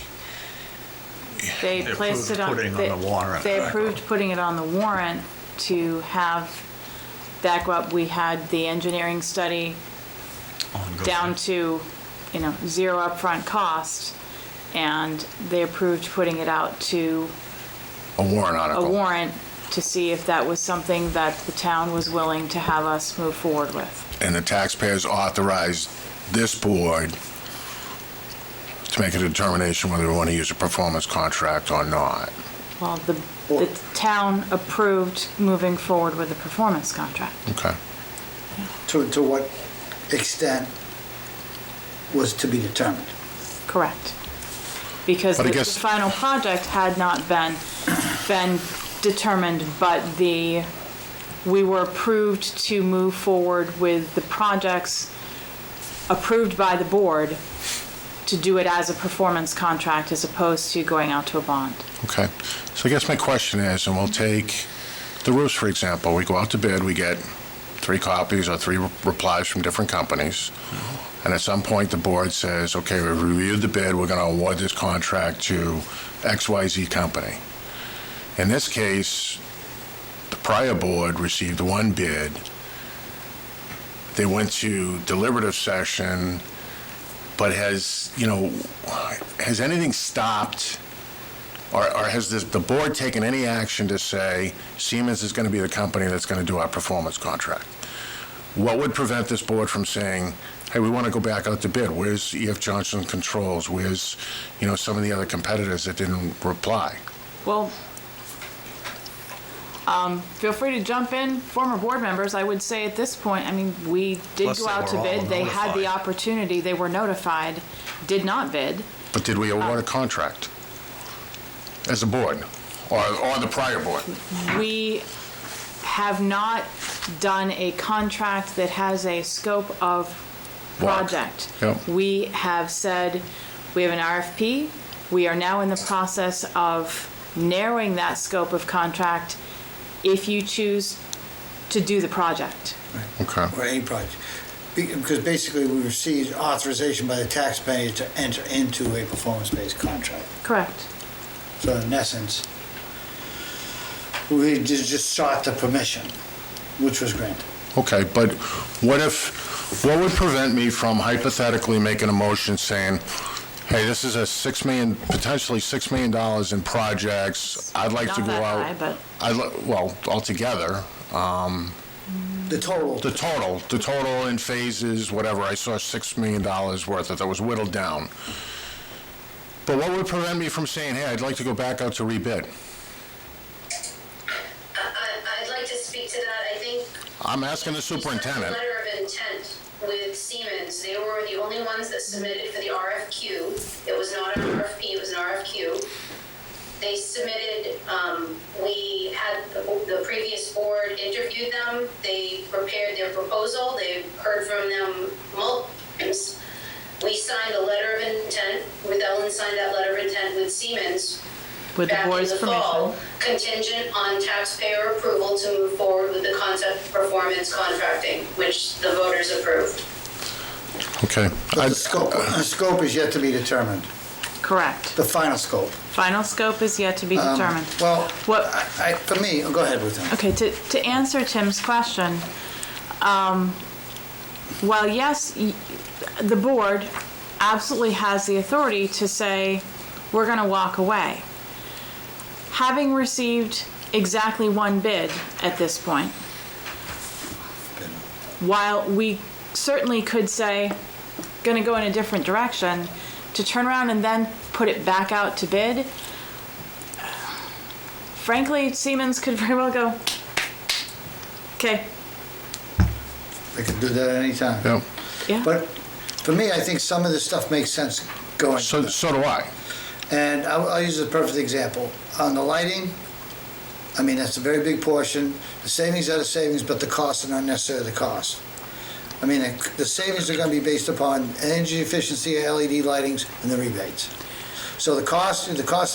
They They placed it approved on. putting on the warrant. They approved putting it on the warrant to have that go up. We had the engineering study Ongoing. down to, zero upfront cost, and they approved putting it out to A warrant a article? warrant to see if that was something that the town was willing to have us move forward with. And the taxpayers authorized this board to make a determination whether we want to use a performance contract or not. Well, the town approved moving forward with the performance contract. Okay. To what extent was to be determined? Correct. Because But I the guess- final project had not been determined, but we were approved to move forward with the projects approved by the board to do it as a performance contract as opposed to going out to a bond. Okay. So I guess my question is, and we'll take the roofs, for example. We go out to bid, we get 3 copies or 3 replies from different companies. And at some point, the board says, okay, we've reviewed the bid, we're going to award this contract to XYZ company. In this case, the prior board received 1 bid. They went to deliberative session, but has anything stopped, or has the board taken any action to say Siemens is going to be the company that's going to do our performance contract? What would prevent this board from saying, hey, we want to go back out to bid? Where's E.F. Johnson Controls? Where's, some of the other competitors that didn't reply? Well, feel free to jump in, former board members. I would say at this point, we did Plus go they out to were all bid. They had the notified. opportunity. They were notified, did not bid. But did we award a contract as a board, or the prior board? We have not done a contract that has a scope of Work. project. Yep. We have said, we have an RFP. We are now in the process of narrowing that scope of contract if you choose to do the project. Okay. Or any project? Because basically we received authorization by the taxpayer to enter into a performance-based contract. Correct. So in essence, we just sought the permission. which was granted. Okay, but what would prevent me from hypothetically making a motion saying, hey, this is potentially $6 million in projects, I'd like to Not go that out. high, but- Well, altogether, The total. the total in phases, whatever, I saw $6 million worth of that was whittled down. But what would prevent me from saying, hey, I'd like to go back out to rebid? I'd like to speak to that. I think I'm asking the we sent a superintendent. letter of intent with Siemens. They were the only ones that submitted for the RFQ. It was not an RFP, it was an RFQ. They submitted, we had the previous board interviewed them. They prepared their proposal. They heard from them multiple times. We signed a letter of intent, Ellen signed that letter of intent with Siemens With the back in board's the fall, permission. contingent on taxpayer approval to move forward with the concept performance contracting, which the voters approved. Okay. But the scope is yet to be determined, Correct. the final scope. Final scope is yet to be determined. Well, What- for me, go ahead with that. Okay, to answer Tim's question, while yes, the board absolutely has the authority to say, we're going to walk away. Having received exactly one bid at this point, while we certainly could say, going to go in a different direction, to turn around and then put it back out to bid, frankly, Siemens could very well go, okay, They can do that at any time. Yeah. yeah. But for me, I think some of this stuff makes sense going. So do I. And I'll use a perfect example. On the lighting, I mean, that's a very big portion. The savings are the savings, but the costs are not necessarily the cost. I mean, the savings are going to be based upon energy efficiency, LED lightings, and the rebates. So the cost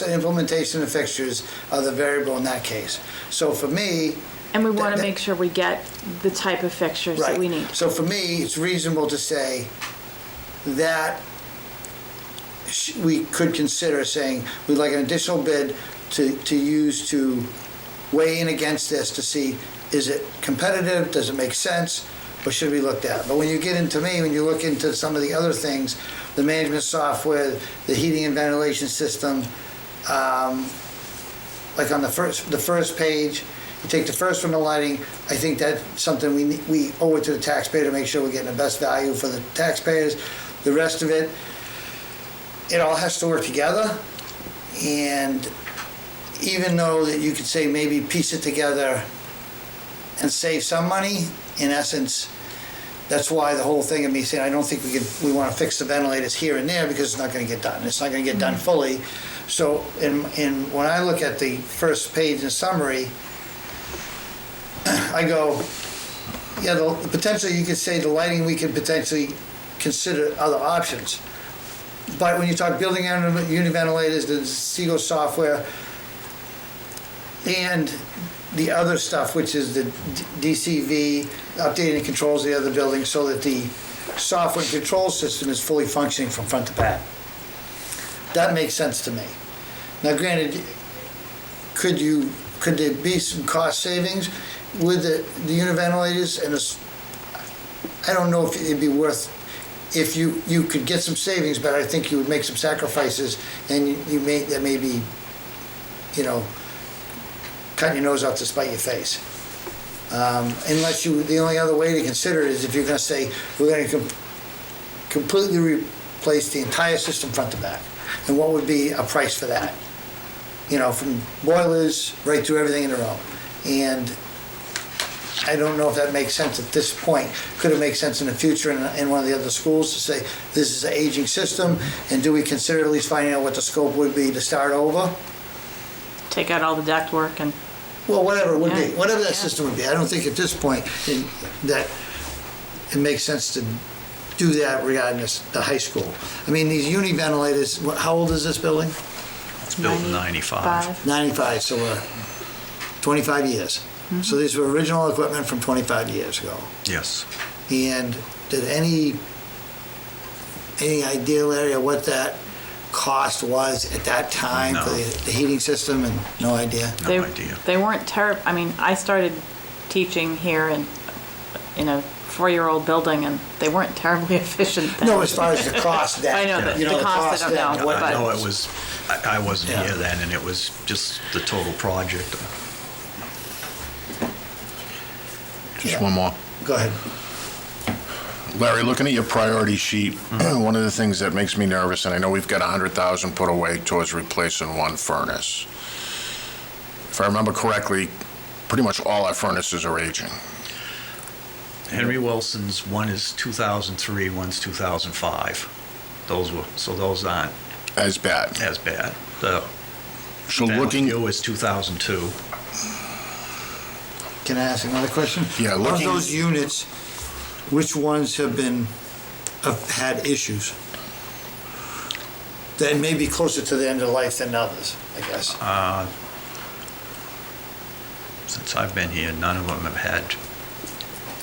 of implementation of fixtures are the variable in that case. So for me, And we want to make sure we get the type of fixtures that we need. so for me, it's reasonable to say that we could consider saying, we'd like an additional bid to use to weigh in against this to see, is it competitive, does it make sense, or should we look at? But when you get into when you look into some of the other things, the management software, the heating and ventilation system, like on the first page, you take the first one, the lighting, I think that's something we owe it to the taxpayer to make sure we're getting the best value for the taxpayers. The rest of it, it all has to work together. And even though that you could say maybe piece it together and save some money, in essence, that's why the whole thing of me saying, I don't think we want to fix the ventilators here and there because it's not going to get done. It's not going to get done fully. So when I look at the first page in summary, I go, yeah, potentially you could say the lighting, we could potentially consider other options. But when you talk building unit ventilators, the Seago software, and the other stuff, which is the DCV, updating the controls of the other buildings so that the software and control system is fully functioning from front to back. That makes sense to me. Now granted, could there be some cost savings with the unit ventilators? And I don't know if it'd be worth, if you could get some savings, but I think you would make some sacrifices, and that may be, cutting your nose off to spite your face. Unless the only other way to consider it is if you're going to say, we're going to completely replace the entire system front to back. And what would be a price for that? From boilers right through everything in the room. And I don't know if that makes sense at this point. Could it make sense in the future in one of the other schools to say, this is an aging system, and do we consider at least finding out what the scope would be to start over? Take out all the duct work and, Well, whatever it would be, Yeah. whatever that system would be. I don't think at this point that it makes sense to do that regarding the high school. I mean, these uni ventilators, how old is this building? It's built in 95. 95, so 25 years. So these were original equipment from 25 years ago. Yes. And did any idea, Larry, of what that cost was at that time for No. the heating system? And no idea? No idea. they weren't terrible. I mean, I started teaching here in a 4-year-old building, and they weren't terribly efficient then. No, as far as the cost then. I know that you the cost, I don't then, know, what- but- I know it was, I wasn't Yeah. here then, and it was just the total project. Just Yeah. one more. Go ahead. Larry, looking at your priority sheet, one of the things that makes me nervous, and I know we've got 100,000 put away towards replacing one furnace. If I remember correctly, pretty much all our furnaces are aging. Henry Wilson's, one is 2003, one's 2005. Those aren't As bad. as bad. The So looking, View is 2002. Can I ask another question? Yeah, Of looking- those units, which ones have had issues? That may be closer to the end of life than others, I guess. Since I've been here, none of them have had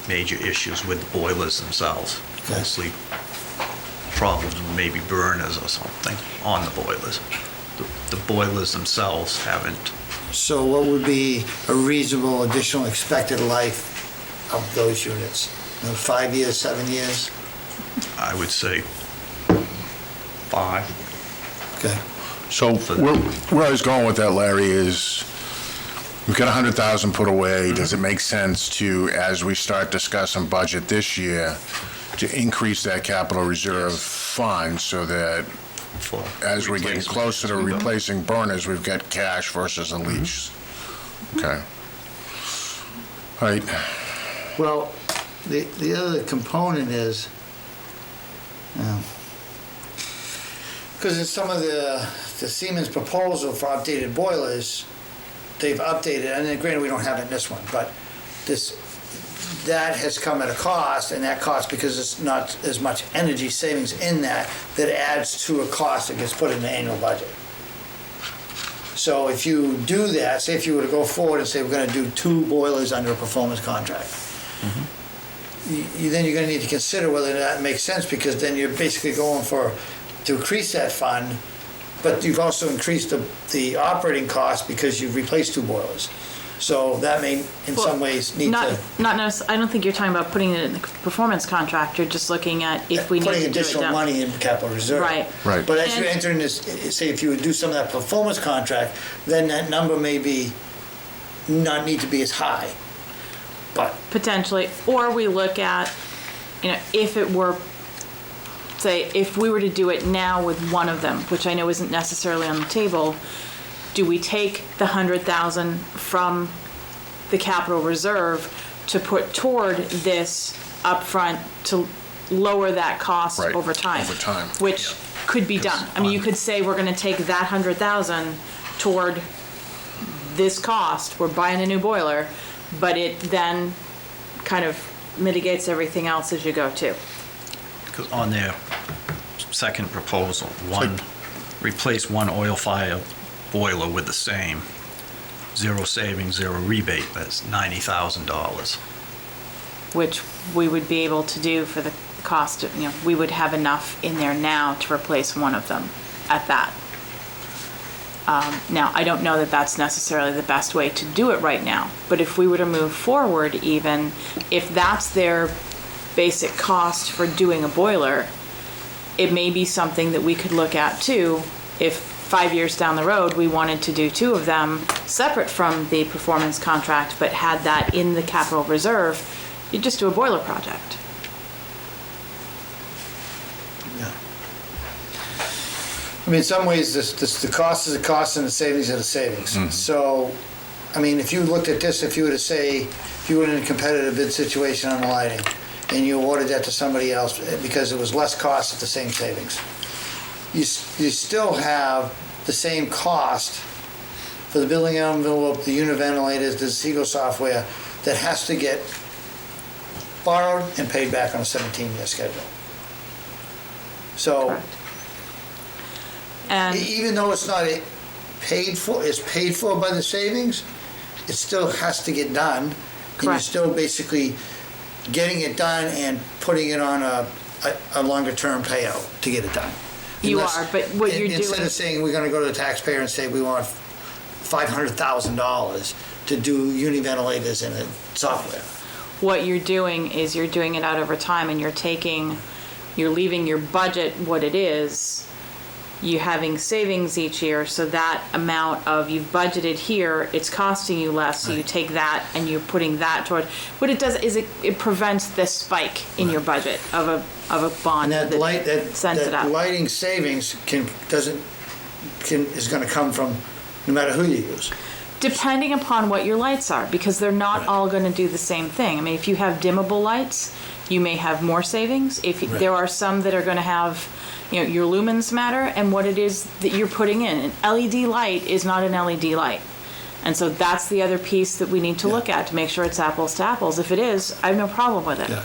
major issues with the boilers themselves. Okay. Mostly problems with maybe burners or something on the boilers. The boilers themselves haven't. So what would be a reasonable additional expected life of those units? 5 years, 7 years? I would say 5. Okay. so where I was going with that, Larry, is we've got 100,000 put away. Does it make sense to, as we start discussing budget this year, to increase that capital reserve fund so that For as we're getting replacement. closer to replacing burners, we've got cash versus a lease? Okay. All right. Well, the other component is, because in some of the Siemens proposal for updated boilers, they've updated, and then granted, we don't have it in this one, but that has come at a cost, and that cost, because it's not as much energy savings in that adds to a cost that gets put in the annual budget. So if you do that, say if you were to go forward and say we're gonna do 2 boilers under a performance contract, then you're gonna need to consider whether that makes sense, because then you're basically going to increase that fund, but you've also increased the operating cost because you've replaced 2 boilers. So that may, in some ways, need Not to. necessarily, I don't think you're talking about putting it in the performance contract, you're just looking at if we need to do Putting it additional down. money in capital reserve. Right. Right. But as you And- enter in this, say if you would do some of that performance contract, then that number may not need to be as high. But, Potentially, or we look at, if it were, say, if we were to do it now with one of them, which I know isn't necessarily on the table, do we take the 100,000 from the capital reserve to put toward this upfront to lower that cost Right, over time? over time. Which could be done. I mean, you could say we're gonna take that 100,000 toward this cost, we're buying a new boiler, but it then kind of mitigates everything else as you go too. Because on their second proposal, replace one oil-fired boiler with the same, 0 savings, 0 rebate, that's $90,000. Which we would be able to do for the cost of, we would have enough in there now to replace one of them at that. Now, I don't know that that's necessarily the best way to do it right now, but if we were to move forward even, if that's their basic cost for doing a boiler, it may be something that we could look at too, if 5 years down the road, we wanted to do 2 of them separate from the performance contract, but had that in the capital reserve, you just do a boiler project. yeah. I mean, in some ways, the cost is a cost and the savings are the savings. So, I mean, if you looked at this, if you were to say, if you were in a competitive bid situation on the lighting, and you awarded that to somebody else because it was less cost at the same savings, you still have the same cost for the building envelope, the unit ventilators, the Seagull software, that has to get borrowed and paid back on a 17-year schedule. So, Correct. And even though it's not paid for, it's paid for by the savings, it still has to get done. And you're Correct. still basically getting it done and putting it on a longer-term payout to get it done. You Unless- are, but what you're Instead doing- of saying we're gonna go to the taxpayer and say we want $500,000 to do univentilators in the software. What you're doing is you're doing it out over time, and you're leaving your budget what it is. You're having savings each year, so that amount of you've budgeted here, it's costing you less, so you take that and you're putting that toward. What it does is it prevents this spike in your budget of a bond And that sends it that up. lighting savings is gonna come from no matter who you use. Depending upon what your lights are, because they're not all going to do the same thing. I mean, if you have dimmable lights, you may have more savings. If there are some that are going to have, your lumens matter and what it is that you're putting in. An LED light is not an LED light. And so that's the other piece that we need to look at to make sure it's apples to apples. If it is, I have no problem with it. Yeah.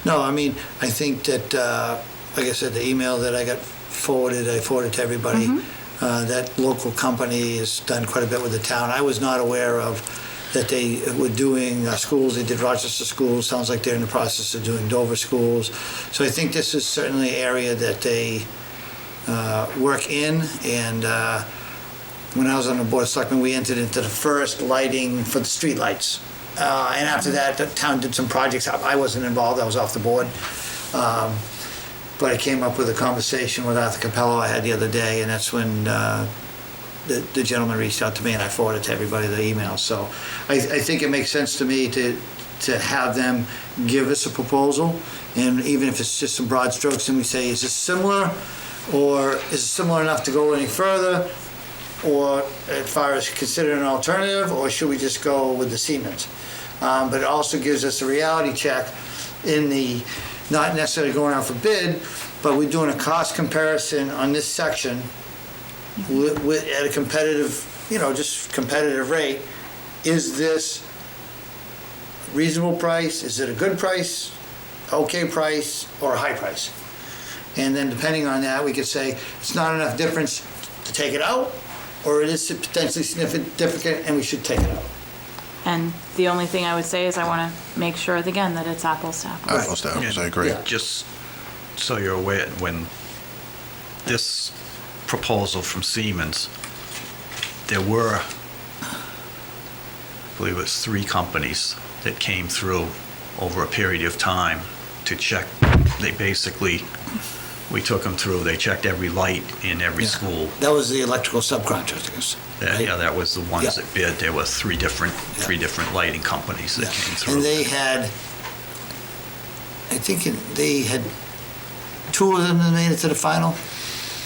No, I mean, I think that, like I said, the email that I got forwarded, I forwarded to everybody. That local company has done quite a bit with the town. I was not aware of that they were doing schools. They did Rochester schools. Sounds like they're in the process of doing Dover schools. So I think this is certainly an area that they work in. And when I was on the Board of Selectmen, we entered into the first lighting for the street lights. And after that, the town did some projects. I wasn't involved. I was off the board. But I came up with a conversation with Arthur Capello I had the other day, and that's when the gentleman reached out to me, and I forwarded to everybody the email. So I think it makes sense to me to have them give us a proposal, and even if it's just some broad strokes, and we say, is this similar, or is it similar enough to go any further, or as far as consider an alternative, or should we just go with the Siemens? But it also gives us a reality check in the, not necessarily going out for bid, but we're doing a cost comparison on this section at a competitive, just competitive rate. Is this reasonable price? Is it a good price, okay price, or a high price? And then depending on that, we could say it's not enough difference to take it out, or it is potentially significant and we should take it out. And the only thing I would say is I want to make sure, again, that it's apples to apples. Apples to apples, I agree. Yeah. Just so you're aware, when this proposal from Siemens, there were, I believe it was 3 companies that came through over a period of time to check. They basically, we took them through, they checked every light in every school. That was the electrical subcontractors. Right? Yeah, that was the ones Yeah. that bid. There were three different lighting companies that came through. And they had, I think they had 2 of them that made it to the final?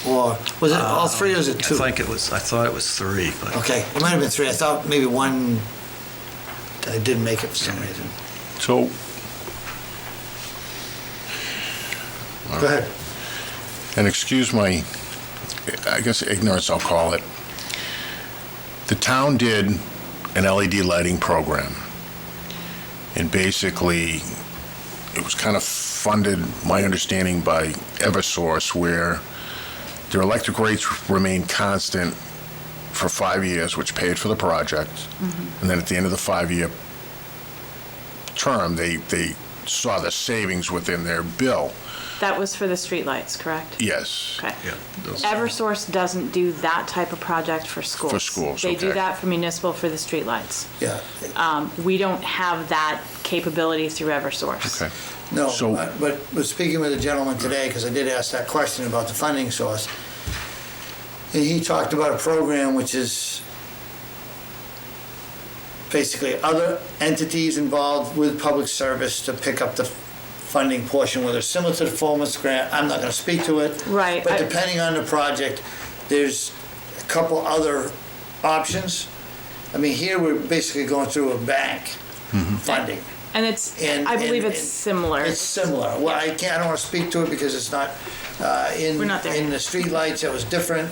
Or was it all 3 or was it 2? I thought it was 3, but. Okay, it might have been 3. I thought maybe 1 didn't make it for some reason. So, Go ahead. and excuse my, I guess ignorance, I'll call it. The town did an LED lighting program. And basically, it was kind of funded, my understanding, by Eversource, where their electric rates remained constant for 5 years, which paid for the project. And then at the end of the 5-year term, they saw the savings within their bill. That was for the streetlights, correct? Yes. Okay. Yeah, those- Eversource doesn't do that type of project for schools. For schools, They do okay. that for municipal for the streetlights. Yeah. We don't have that capability through Eversource. Okay. No, So- but speaking with a gentleman today, because I did ask that question about the funding source, and he talked about a program which is basically other entities involved with public service to pick up the funding portion, whether it's similar to the performance grant. I'm not going to speak to it. Right. But depending on the project, there's a couple other options. I mean, here we're basically going through a bank funding. And it's, And- I believe and- it's similar. It's similar. Well, I don't want to speak to it because it's not, We're not there. in the streetlights, it was different.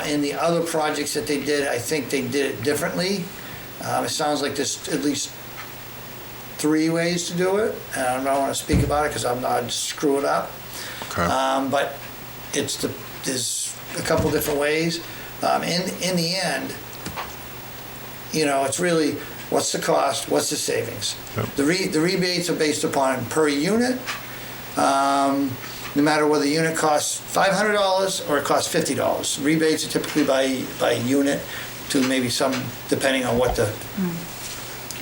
In the other projects that they did, I think they did it differently. It sounds like there's at least 3 ways to do it, and I don't want to speak about it because I'm not screw it up. Okay. But there's a couple different ways. In the end, it's really, what's the cost, what's the savings? Yep. The rebates are based upon per unit, no matter whether the unit costs $500 or it costs $50. Rebates are typically by unit to maybe some, depending on what the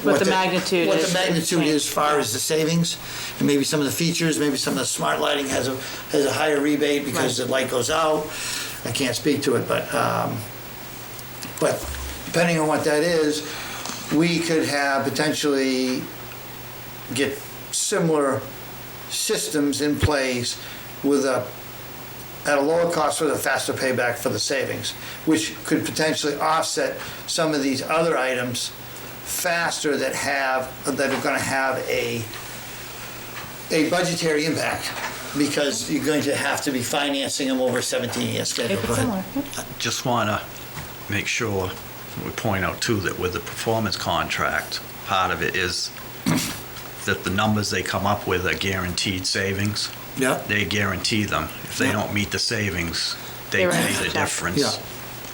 What the magnitude What is. the magnitude is as far as the savings, and maybe some of the features, maybe some of the smart lighting has a higher rebate because the light goes out. I can't speak to it, but depending on what that is, we could have potentially get similar systems in place with at a lower cost with a faster payback for the savings, which could potentially offset some of these other items faster that are going to have a budgetary impact, because you're going to have to be financing them over a 17-year schedule. Make it Go ahead. similar. Just want to make sure we point out too that with the performance contract, part of it is that the numbers they come up with are guaranteed savings. Yeah. They guarantee them. If they don't meet the savings, they They pay write the a check. difference. Yeah.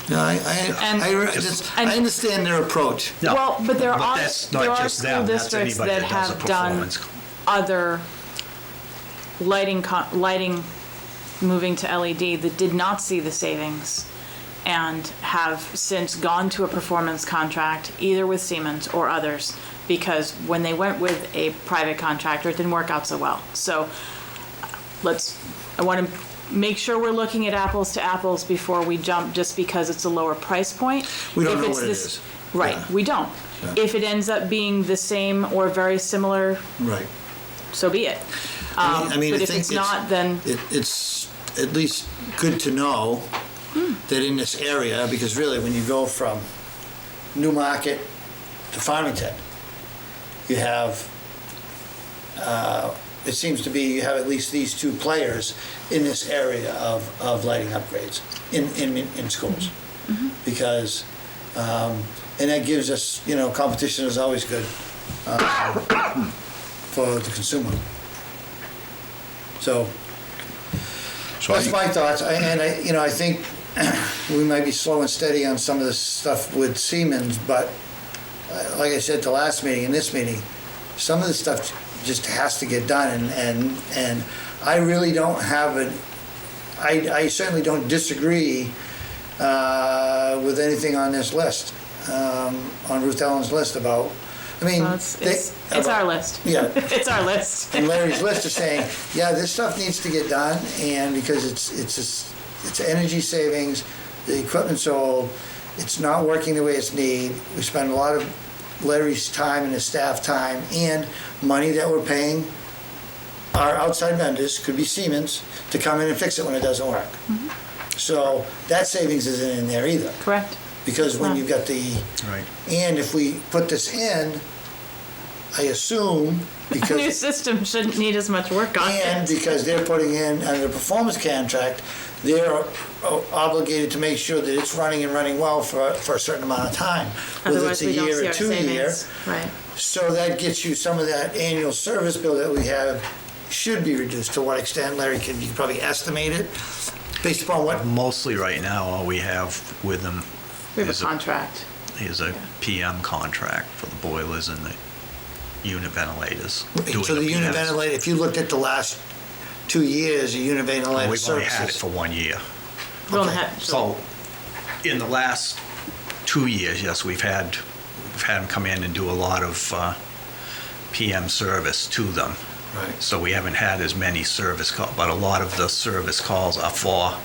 No, And- I understand their approach. No, Well, but there are that's not there are just school them, that's districts anybody that does a have done performance. other lighting moving to LED that did not see the savings and have since gone to a performance contract either with Siemens or others, because when they went with a private contractor, it didn't work out so well. So I want to make sure we're looking at apples to apples before we jump just because it's a lower price point. We don't If know it's what it this- is. Right, Yeah. we don't. Yeah. If it ends up being the same or very similar, Right. so be it. I mean, But I if think it's not, then it's at least good to know that in this area, because really, when you go from Newmarket to Farmington, you have, it seems to be, you have at least these two players in this area of lighting upgrades in schools. Because, and that gives us, competition is always good for the consumer. So that's my thoughts, I think we might be slow and steady on some of this stuff with Siemens, but like I said, the last meeting and this meeting, some of this stuff just has to get done, and I really don't have I certainly don't disagree with anything on this list, on Ruth Ellen's list about, well, it's our list. Yeah. It's our list. And Larry's list is saying, yeah, this stuff needs to get done, and because it's energy savings, the equipment's old, it's not working the way it's needed. We spend a lot of Larry's time and his staff time and money that we're paying our outside vendors, could be Siemens, to come in and fix it when it doesn't work. So that savings isn't in there either. Correct. Because when you've got Right. and if we put this in, I assume, A new because, system shouldn't need as much work on and it. because they're putting in, under the performance contract, they're obligated to make sure that it's running and running well for a certain amount of time. Whether Otherwise, it's a we don't year see or our 2 year. savings. Right. So that gets you some of that annual service bill that we have should be reduced. To what extent, Larry, can you probably estimate it based upon what? Mostly right now, all we have with them We have is a contract. is a PM contract for the boilers and the unit ventilators. doing So the unit PMs. ventilator, if you looked at the last 2 years, the unit ventilator We've only had it services. for 1 year. We don't Okay. have- So, in the last 2 years, yes, we've had them come in and do a lot of PM service to them. Right. So we haven't had as many service calls, but a lot of the service calls are for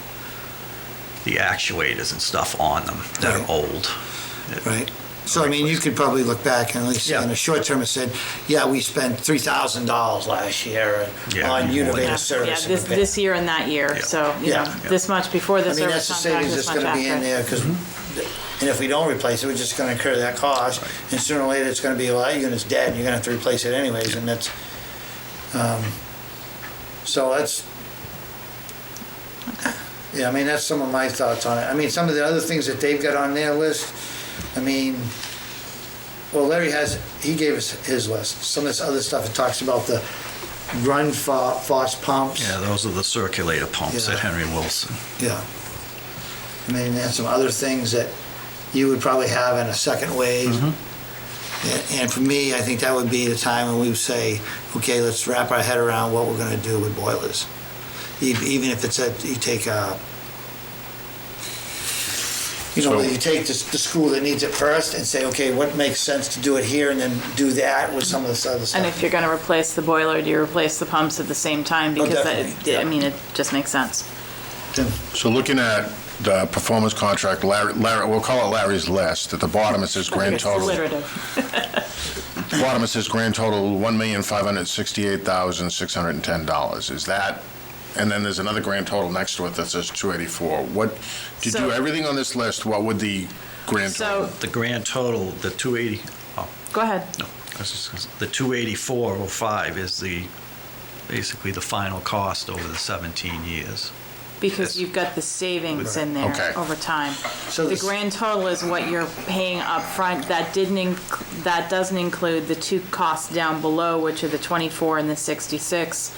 the actuators and stuff on them that Right. are old. Right. So, I mean, you could probably look back and at least Yeah. in the short term and said, yeah, we spent $3,000 last year Yeah, on more unit than Yeah, that. service. yeah, this year and that year, Yeah. so, Yeah. this much before the I mean, that's service the contract, savings this that's much gonna be in after. there, because, and if we don't replace it, we're just gonna incur that cost, and sooner or later, it's gonna be, well, that unit's dead, and you're gonna have to replace it anyways, and that's, so that's, yeah, I mean, that's some of my thoughts on it. I mean, some of the other things that they've got on their list, I mean, well, Larry he gave us his list. Some of this other stuff, it talks about the run force pumps. Yeah, those are the circulator pumps Yeah. at Henry Wilson. Yeah. I mean, and some other things that you would probably have in a second wave. And for me, I think that would be the time when we would say, okay, let's wrap our head around what we're gonna do with boilers. Even if it's you take You know, So- you take the school that needs it first and say, okay, what makes sense to do it here, and then do that with some of this other stuff. And if you're gonna replace the boiler, do you replace the pumps at the same time? Because definitely, that, I yeah. mean, it just makes sense. So looking at the performance contract, Larry, we'll call it Larry's list. At the bottom, it says I think grand it's total. alliterative. Bottom, it says grand total, $1,568,610. Is that, and then there's another grand total next to it that says 284. What, to So- do everything on this list, what would the grand total? So, The grand total, the 280, go ahead. no, the 284.05 is basically the final cost over the 17 years. Because you've got the savings in there Okay. over time. So The this- grand total is what you're paying up front. That doesn't include the two costs down below, which are the 24 and the 66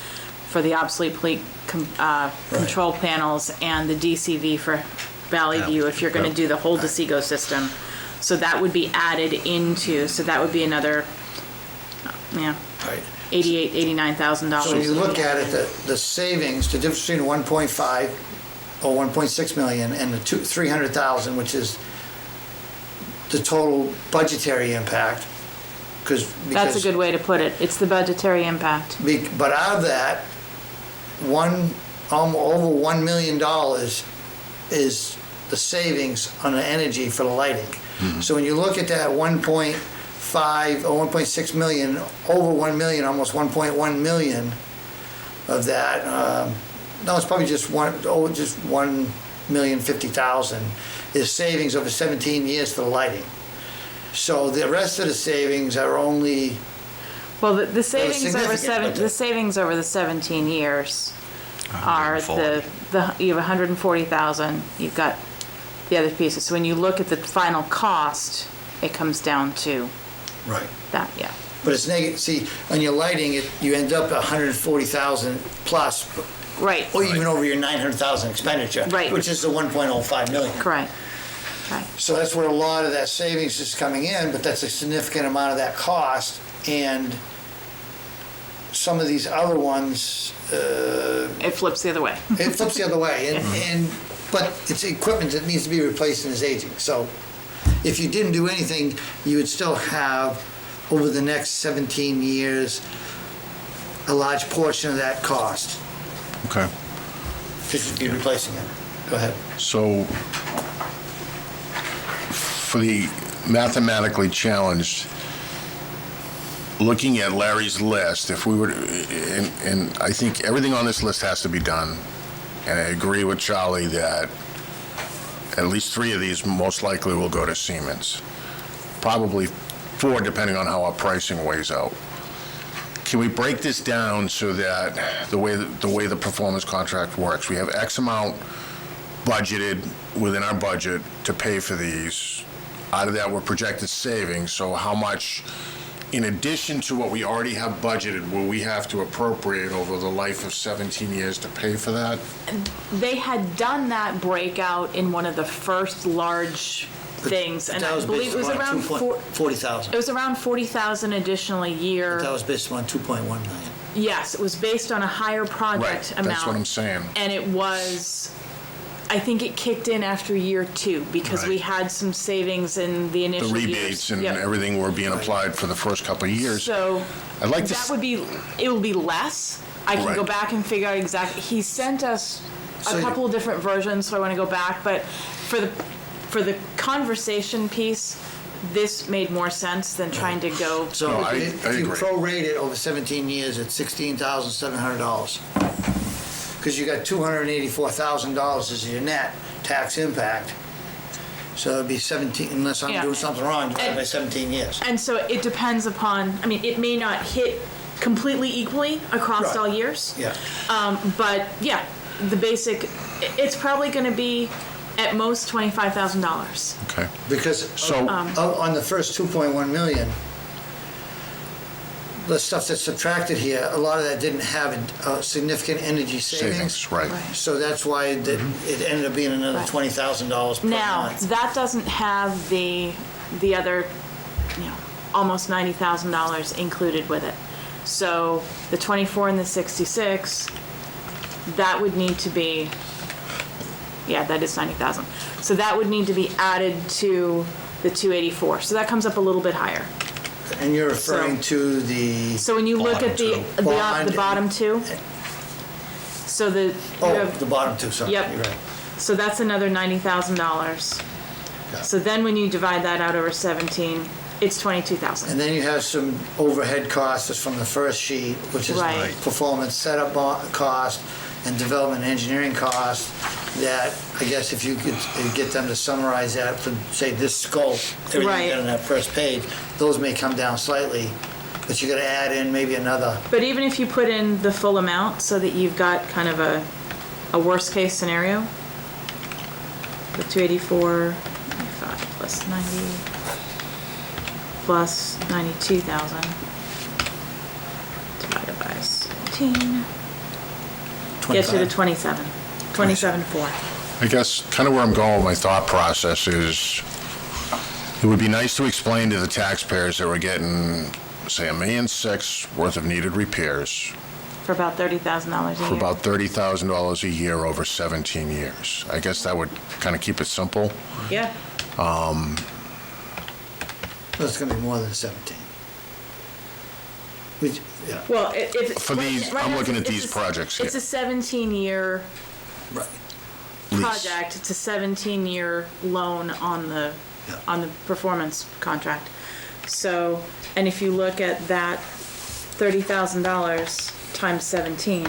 for the obsolete control panels and the DCV for Valley View if you're gonna do the whole DeSigo system. So that would be added into, so that would be another, Right. $89,000. So you look at it, the savings, the difference between 1.5 or 1.6 million and the 300,000, which is the total budgetary impact, because. That's a good way to put it. It's the budgetary impact. But out of that, over $1 million is the savings on the energy for the lighting. So when you look at that 1.5 or 1.6 million, over 1 million, almost 1.1 million of that, no, it's probably just 1,050,000 is savings over 17 years for the lighting. So the rest of the savings are only, Well, the savings over significant, but the savings over the 17 years are you have 140,000, you've got the other pieces. So when you look at the final cost, it comes down to right. that, yeah. But it's negative, see, on your lighting, you end up at 140,000 plus, Right, or even over your 900,000 expenditure. Right. Which is the 1.05 million. correct. Right. So that's where a lot of that savings is coming in, but that's a significant amount of that cost. And some of these other ones, It flips the other way. it flips the other way. But it's equipment that needs to be replaced and is aging. So if you didn't do anything, you would still have, over the next 17 years, a large portion of that cost, Okay. because you'd be replacing it. Go ahead. So for the mathematically challenged, looking at Larry's list, if we were, and I think everything on this list has to be done, and I agree with Charlie that at least 3 of these most likely will go to Siemens. Probably 4, depending on how our pricing weighs out. Can we break this down so that the way the performance contract works, we have X amount budgeted within our budget to pay for these. Out of that, we're projected savings, so how much, in addition to what we already have budgeted, will we have to appropriate over the life of 17 years to pay for that? They had done that breakout in one of the first large things, and I believe it was around 40,000. It was around 40,000 additional a year. That was based on 2.1 million. Yes, it was based on a higher project amount. That's what I'm saying. And it was, I think it kicked in after year 2 because we Right. had some savings in the The initial years. rebates and Yep. everything were being applied for the first couple of years. So I'd like to that would be, it will be less. I can go Right. back and figure out exactly, he sent us So a you- couple of different versions, so I want to go back, but for the conversation piece, this made more sense than trying to go. So No, I if you agree. prorate it over 17 years, it's $16,700. Because you got $284,000 as your net tax impact. So it'd be 17, unless I'm Yeah. doing something wrong, divided by And- 17 years. And so it depends upon, I mean, it may not hit completely equally across Right. all years. Yeah. But yeah, the basic, it's probably going to be at most $25,000. Okay. Because So- on the first 2.1 million, the stuff that's subtracted here, a lot of that didn't have a significant energy savings. Savings, right. Right. So that's why it ended up being another Right. $20,000 per Now, month. that doesn't have the other, almost $90,000 included with it. So the 24 and the 66, that would need to be, yeah, that is 90,000. So that would need to be added to the 284. So that comes up a little bit higher. And you're referring to the, So when you look at the Bond. bottom two, so the, you oh, have, the bottom two, sorry. Yep. You're right. so that's another $90,000. Yeah. So then when you divide that out over 17, it's 22,000. And then you have some overhead costs that's from the first sheet, which is Right. performance setup cost and development engineering cost, that I guess if you could get them to summarize that for, say, this scope, everything Right. you got on that first page, those may come down slightly, but you gotta add in maybe another, But even if you put in the full amount so that you've got kind of a worst case scenario, the 284, 95 plus 90 plus 92,000 divided by 17 gets you to 25. 27.4. I guess kind of where I'm going with my thought process is, it would be nice to explain to the taxpayers that we're getting, say, $1.6 million worth of needed repairs For about $30,000 a year. for about $30,000 a year over 17 years. I guess that would kind of keep it simple. Yeah, that's gonna be more than 17. Which, yeah, well, if. For these, right I'm now looking at it's these projects here. It's a 17-year right. Lease. project, it's a 17-year loan on the, Yeah. on the performance contract. So, and if you look at that $30,000 times 17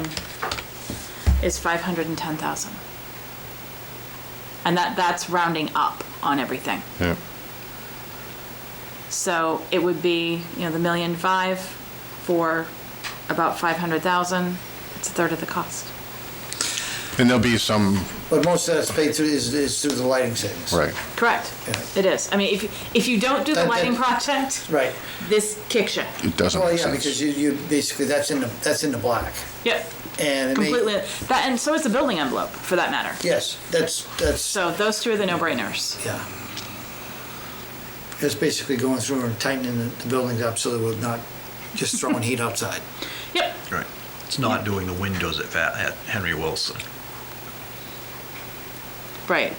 is 510,000. And that's rounding up on everything. Yeah. So it would be, the $1.5 million for about 500,000. It's a third of the cost. And there'll be some, But most of that's paid through, is through the lighting savings. right. Correct. Yeah. It is. I mean, if you don't do the That- lighting project, Right. this kicks you. It doesn't Well, make yeah, sense. because you basically, that's in the black. Yep. And it may, Completely. That, and so is the building envelope, for that matter. yes, that's, So those two are the no-brainers. yeah. It's basically going through and tightening the buildings up so that we're not just throwing heat outside. Yep. Right. It's not doing the windows at Henry Wilson. Right.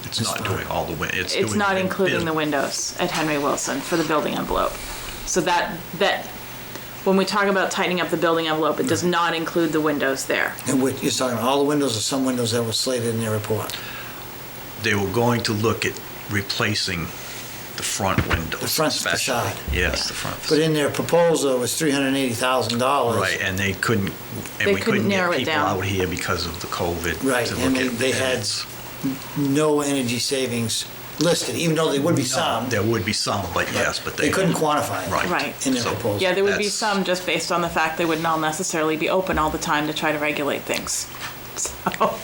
It's It's not fine. doing all the It's doing not the including the build- windows at Henry Wilson for the building envelope. So that, when we talk about tightening up the building envelope, it does not include the windows there. And what, you're talking about all the windows or some windows that were slated in their report? They were going to look at replacing the front windows. The front especially. facade. Yes, the front But facade. in their proposal, it was $380,000. Right, and they couldn't, They and we couldn't couldn't narrow get it people down. out here because of the COVID. Right, to and look at they had bids. no energy savings listed, even though there would be some. There would be some, but yes, but They couldn't quantify it. Right. Right. In their So- proposal. Yeah, there would be That's- some just based on the fact they would not necessarily be open all the time to try to regulate things. So,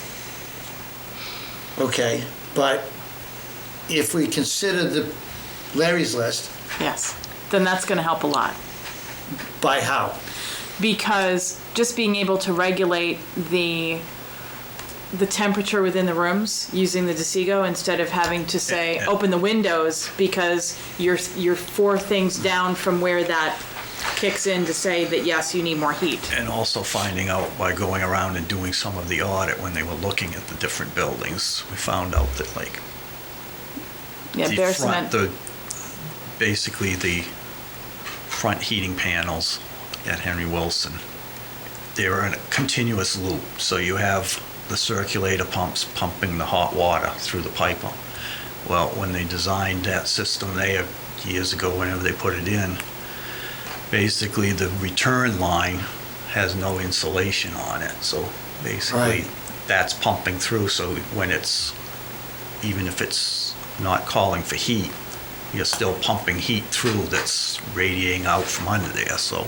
Okay, but if we consider the Larry's list, yes, then that's gonna help a lot. by how? Because just being able to regulate the temperature within the rooms using the Desigo instead of having to say, Yeah. open the windows because you're 4 things down from where that kicks in to say that, yes, you need more heat. And also finding out by going around and doing some of the audit when they were looking at the different buildings, we found out that like Yeah, the bare front, cement. basically the front heating panels at Henry Wilson, they're in a continuous loop. So you have the circulator pumps pumping the hot water through the pipe. Well, when they designed that system there years ago, whenever they put it in, basically the return line has no insulation on it. So basically Right. that's pumping through. So when it's, even if it's not calling for heat, you're still pumping heat through that's radiating out from under there. So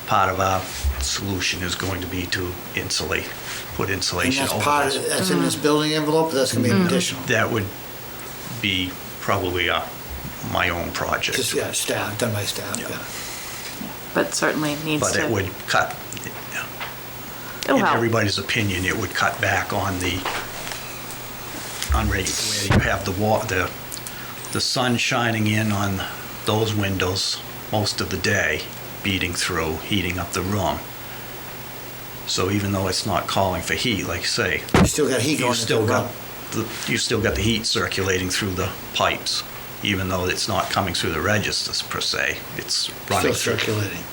part of our solution is going to be to insulate, put And insulation that's over part of, this. that's in this building envelope, that's gonna be an additional. That would be probably my own project. Just, yeah, staff, done by staff, Yeah. yeah. But certainly needs But it to, would cut, it'll in help. everybody's opinion, it would cut back on the, where you have the sun shining in on those windows most of the day, beating through, heating up the room. So even though it's not calling for heat, like you say, You still got heat you going into the still got room. you still got the heat circulating through the pipes, even though it's not coming through the registers per se. It's running Still through, circulating.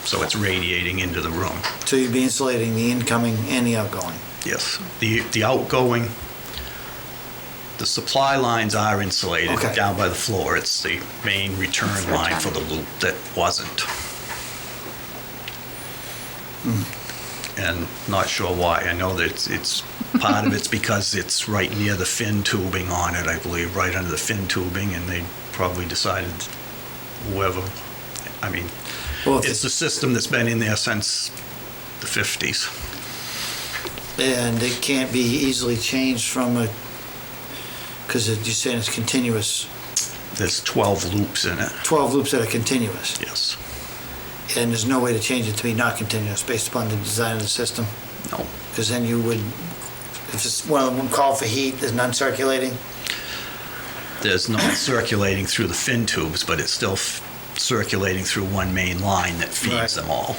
so it's radiating into the room. So you'd be insulating the incoming and the outgoing. Yes, the outgoing, the supply lines are insulated Okay. down by the floor. It's the main return line for the loop that wasn't. And not sure why. I know that it's part of it's because it's right near the fin tubing on it, I believe, right under the fin tubing, and they probably decided whoever, I mean, Well, if it's a system that's been in there since the 50s. And it can't be easily changed from a, because you're saying it's continuous, There's 12 loops in it, 12 loops that are continuous. yes. And there's no way to change it to be not continuous based upon the design of the system? No. Because then you would, if it's one of them called for heat, there's none circulating? There's not circulating through the fin tubes, but it's still circulating through one main line that feeds Right. them all.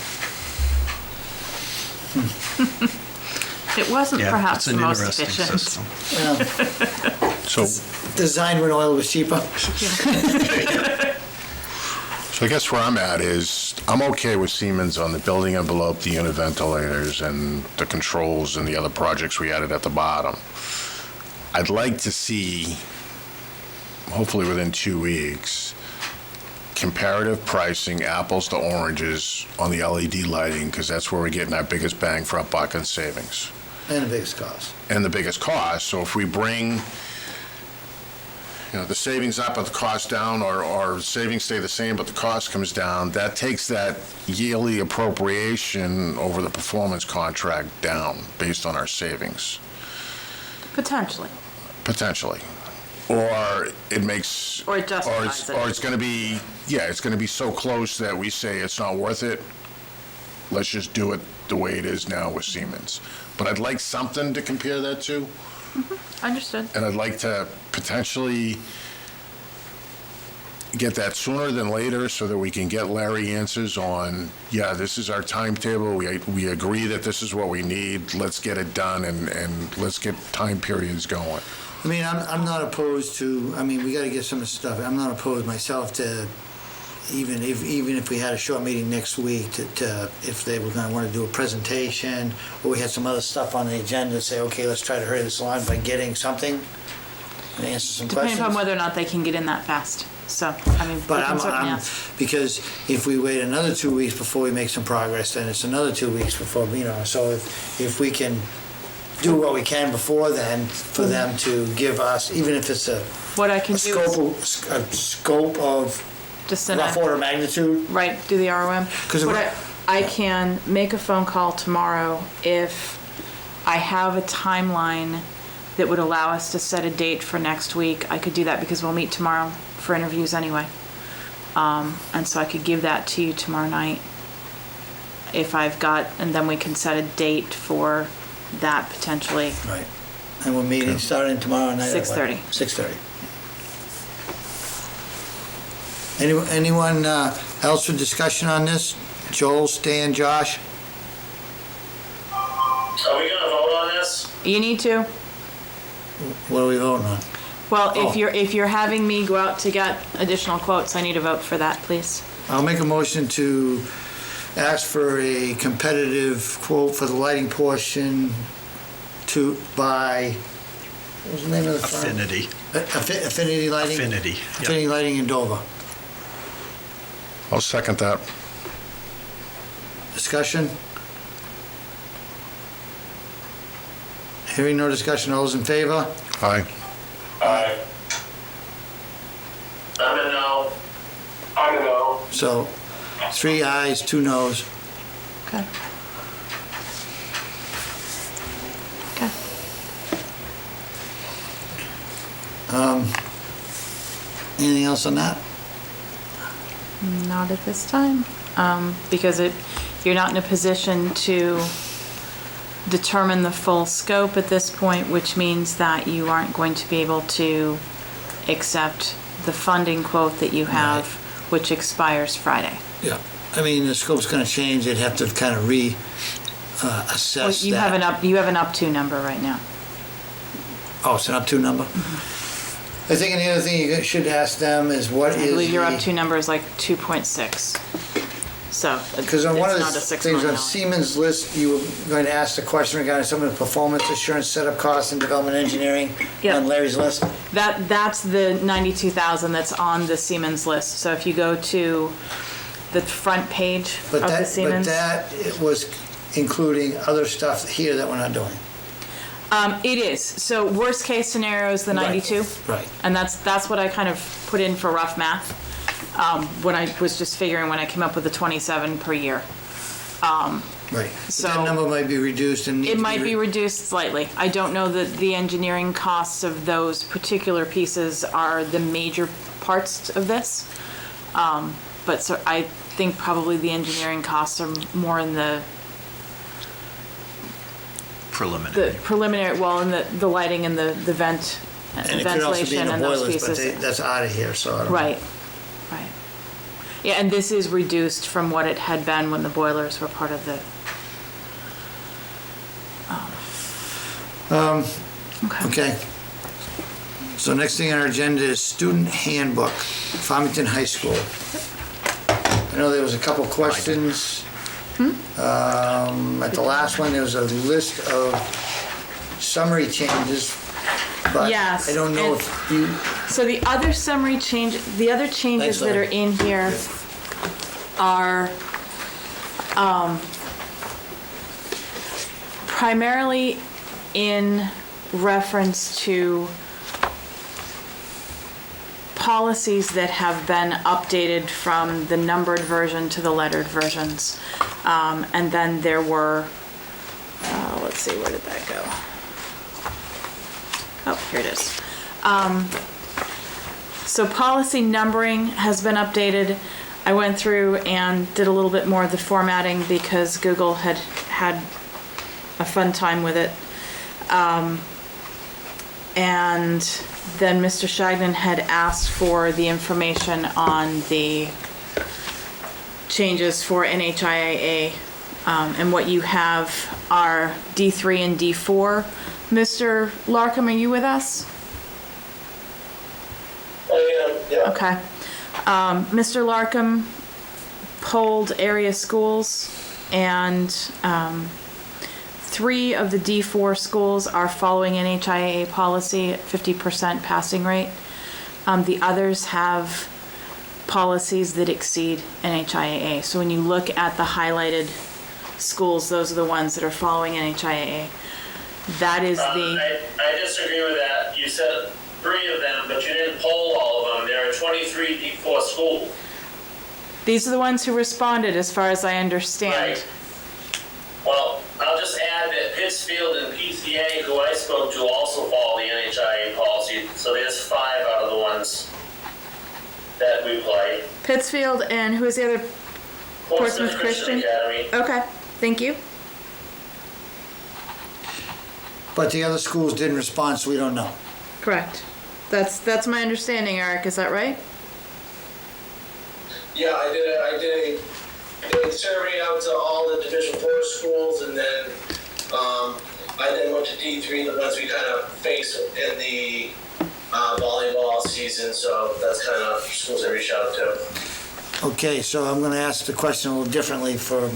It wasn't Yeah, perhaps it's the an most interesting efficient. system. Well, So, designed when oil was cheaper? so I guess where I'm at is, I'm okay with Siemens on the building envelope, the unit ventilators, and the controls and the other projects we added at the bottom. I'd like to see, hopefully within 2 weeks, comparative pricing, apples to oranges, on the LED lighting, because that's where we're getting our biggest bang for our buck in savings. And the biggest cost. And the biggest cost. So if we bring, the savings up but the cost down, or savings stay the same but the cost comes down, that takes that yearly appropriation over the performance contract down based on our savings, Potentially. potentially. Or it makes... Or it justifies it. Or it's going to be, it's going to be so close that we say it's not worth it. Let's just do it the way it is now with Siemens. But I'd like something to compare that to. Understood. And I'd like to potentially get that sooner than later so that we can get Larry answers on, this is our timetable, we agree that this is what we need, let's get it done, and let's get time periods going. I mean, I'm not opposed to, we gotta get some of the stuff, I'm not opposed myself to, even if we had a short meeting next week, to if they were gonna wanna do a presentation, or we had some other stuff on the agenda, say, okay, let's try to hurry this along by getting something, and answer some questions. Depending on whether or not they can get in that fast. So, we But can certainly ask. because if we wait another 2 weeks before we make some progress, then it's another 2 weeks before, so if we can do what we can before then, for them to give us, even if it's a What I can do is scope of just send rough a, order of magnitude. right, do the ROM. 'Cause What it- I can make a phone call tomorrow if I have a timeline that would allow us to set a date for next week. I could do that because we'll meet tomorrow for interviews anyway. And so I could give that to you tomorrow night if I've got, and then we can set a date for that potentially. Right. And we're meeting starting tomorrow night at what? 6:30. 6:30. Anyone else for discussion on this? Joel, Stan, Josh? Are we gonna vote on this? You need to? What are we voting on? Well, Oh. if you're having me go out to get additional quotes, I need a vote for that, please. I'll make a motion to ask for a competitive quote for the lighting portion by, what was the name of the firm? Affinity. Affinity Lighting? Affinity, yeah. Affinity Lighting in Dover. I'll second that. Discussion? Hearing no discussion, all those in favor? Aye. Aye. I'm a no. I'm a no. So, 3 ayes, 2 noes. Okay. Okay. Anything else on that? Not at this time, because you're not in a position to determine the full scope at this point, which means that you aren't going to be able to accept the funding quote that you have, which expires Friday. Yeah. The scope's gonna change, they'd have to kind of assess Well, that. you have an up to number right now. Oh, it's an up to number? I think the other thing you should ask them is what is I believe your the- up to number is like 2.6. So it's Because on one of not the a $6 things million. on Siemens' list, you were going to ask the question regarding some of the performance assurance setup costs and development engineering Yep. on Larry's list. That's the 92,000 that's on the Siemens list. So if you go to the front page But of the that, but Siemens. that it was including other stuff here that we're not doing. It is. So worst case scenario is the 92. Right. And that's what I kind of put in for rough math, when I was just figuring when I came up with the 27 per year. Right. So- That number might be reduced and need It to might be reduced slightly. I don't know that the engineering costs of those particular pieces are the major parts of this. But so I think probably the engineering costs are more in the Preliminary. well, in the lighting and the vent, And it could also be in ventilation the and those boilers, but pieces. that's out of here, so I don't. Right, right. Yeah, and this is reduced from what it had been when the boilers were part of the. Okay. So next thing on our agenda is student handbook, Farmington High School. I know there was a couple questions. At the last one, there was a list of summary changes, but Yes, I don't know and- if you, So the other changes Thanks, that are Larry. in here are primarily in reference to policies that have been updated from the numbered version to the lettered versions. And then there were, let's see, where did that go? Oh, here it is. So policy numbering has been updated. I went through and did a little bit more of the formatting because Google had a fun time with it. And then Mr. Shagnon had asked for the information on the changes for NHIAA. And what you have are D3 and D4. Mr. Larkham, are you with us? I am, yeah. Okay. Mr. Larkham polled area schools, and 3 of the D4 schools are following NHIAA policy at 50% passing rate. The others have policies that exceed NHIAA. So when you look at the highlighted schools, those are the ones that are following NHIAA. That is the, I disagree with that. You said 3 of them, but you didn't poll all of them. There are 23 D4 schools. these are the ones who responded, as far as I understand. Right. Well, I'll just add that Pittsfield and PCA, who I spoke to, also follow the NHIA policy. So there's 5 out of the ones that we play. Pittsfield and who is the other? Portsmouth Christian? Academy. Okay, thank you. but the other schools didn't respond, so we don't know. Correct. That's my understanding, Eric, is that right? Yeah, I did a survey out to all the Division 4 schools, and then I then went to D3, the ones we kind of face in the volleyball season. So that's kind of schools I reached out to. Okay, so I'm gonna ask the question a little differently for,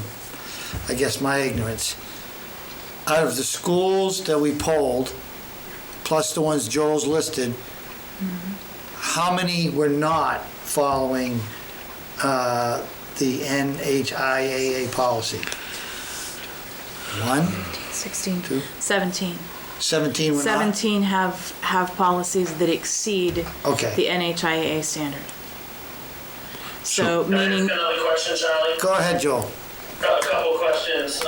I guess, my ignorance. Out of the schools that we polled, plus the ones Joel's listed, how many were not following the NHIAA policy? 1, 16. Two. 17. 17 were not? 17 have policies that exceed Okay. the NHIAA standard. So Can I ask meaning, another question, Charlie? Go ahead, Joel. A couple questions.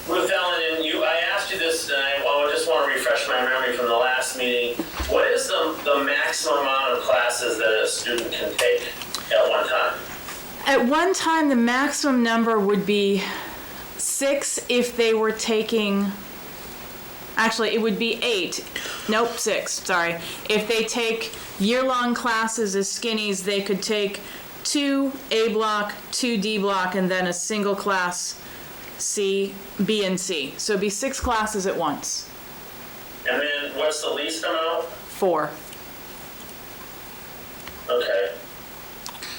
Ruth Ellen, I asked you this, and I just want to refresh my memory from the last meeting. What is the maximum amount of classes that a student can take at one time? at one time, the maximum number would be 6 if they were taking, actually, it would be 8. Nope, 6, sorry. If they take year-long classes as skinnies, they could take 2 A block, 2 D block, and then a single class C, B, and C. So it'd be 6 classes at once. And then what's the least amount? 4. Okay.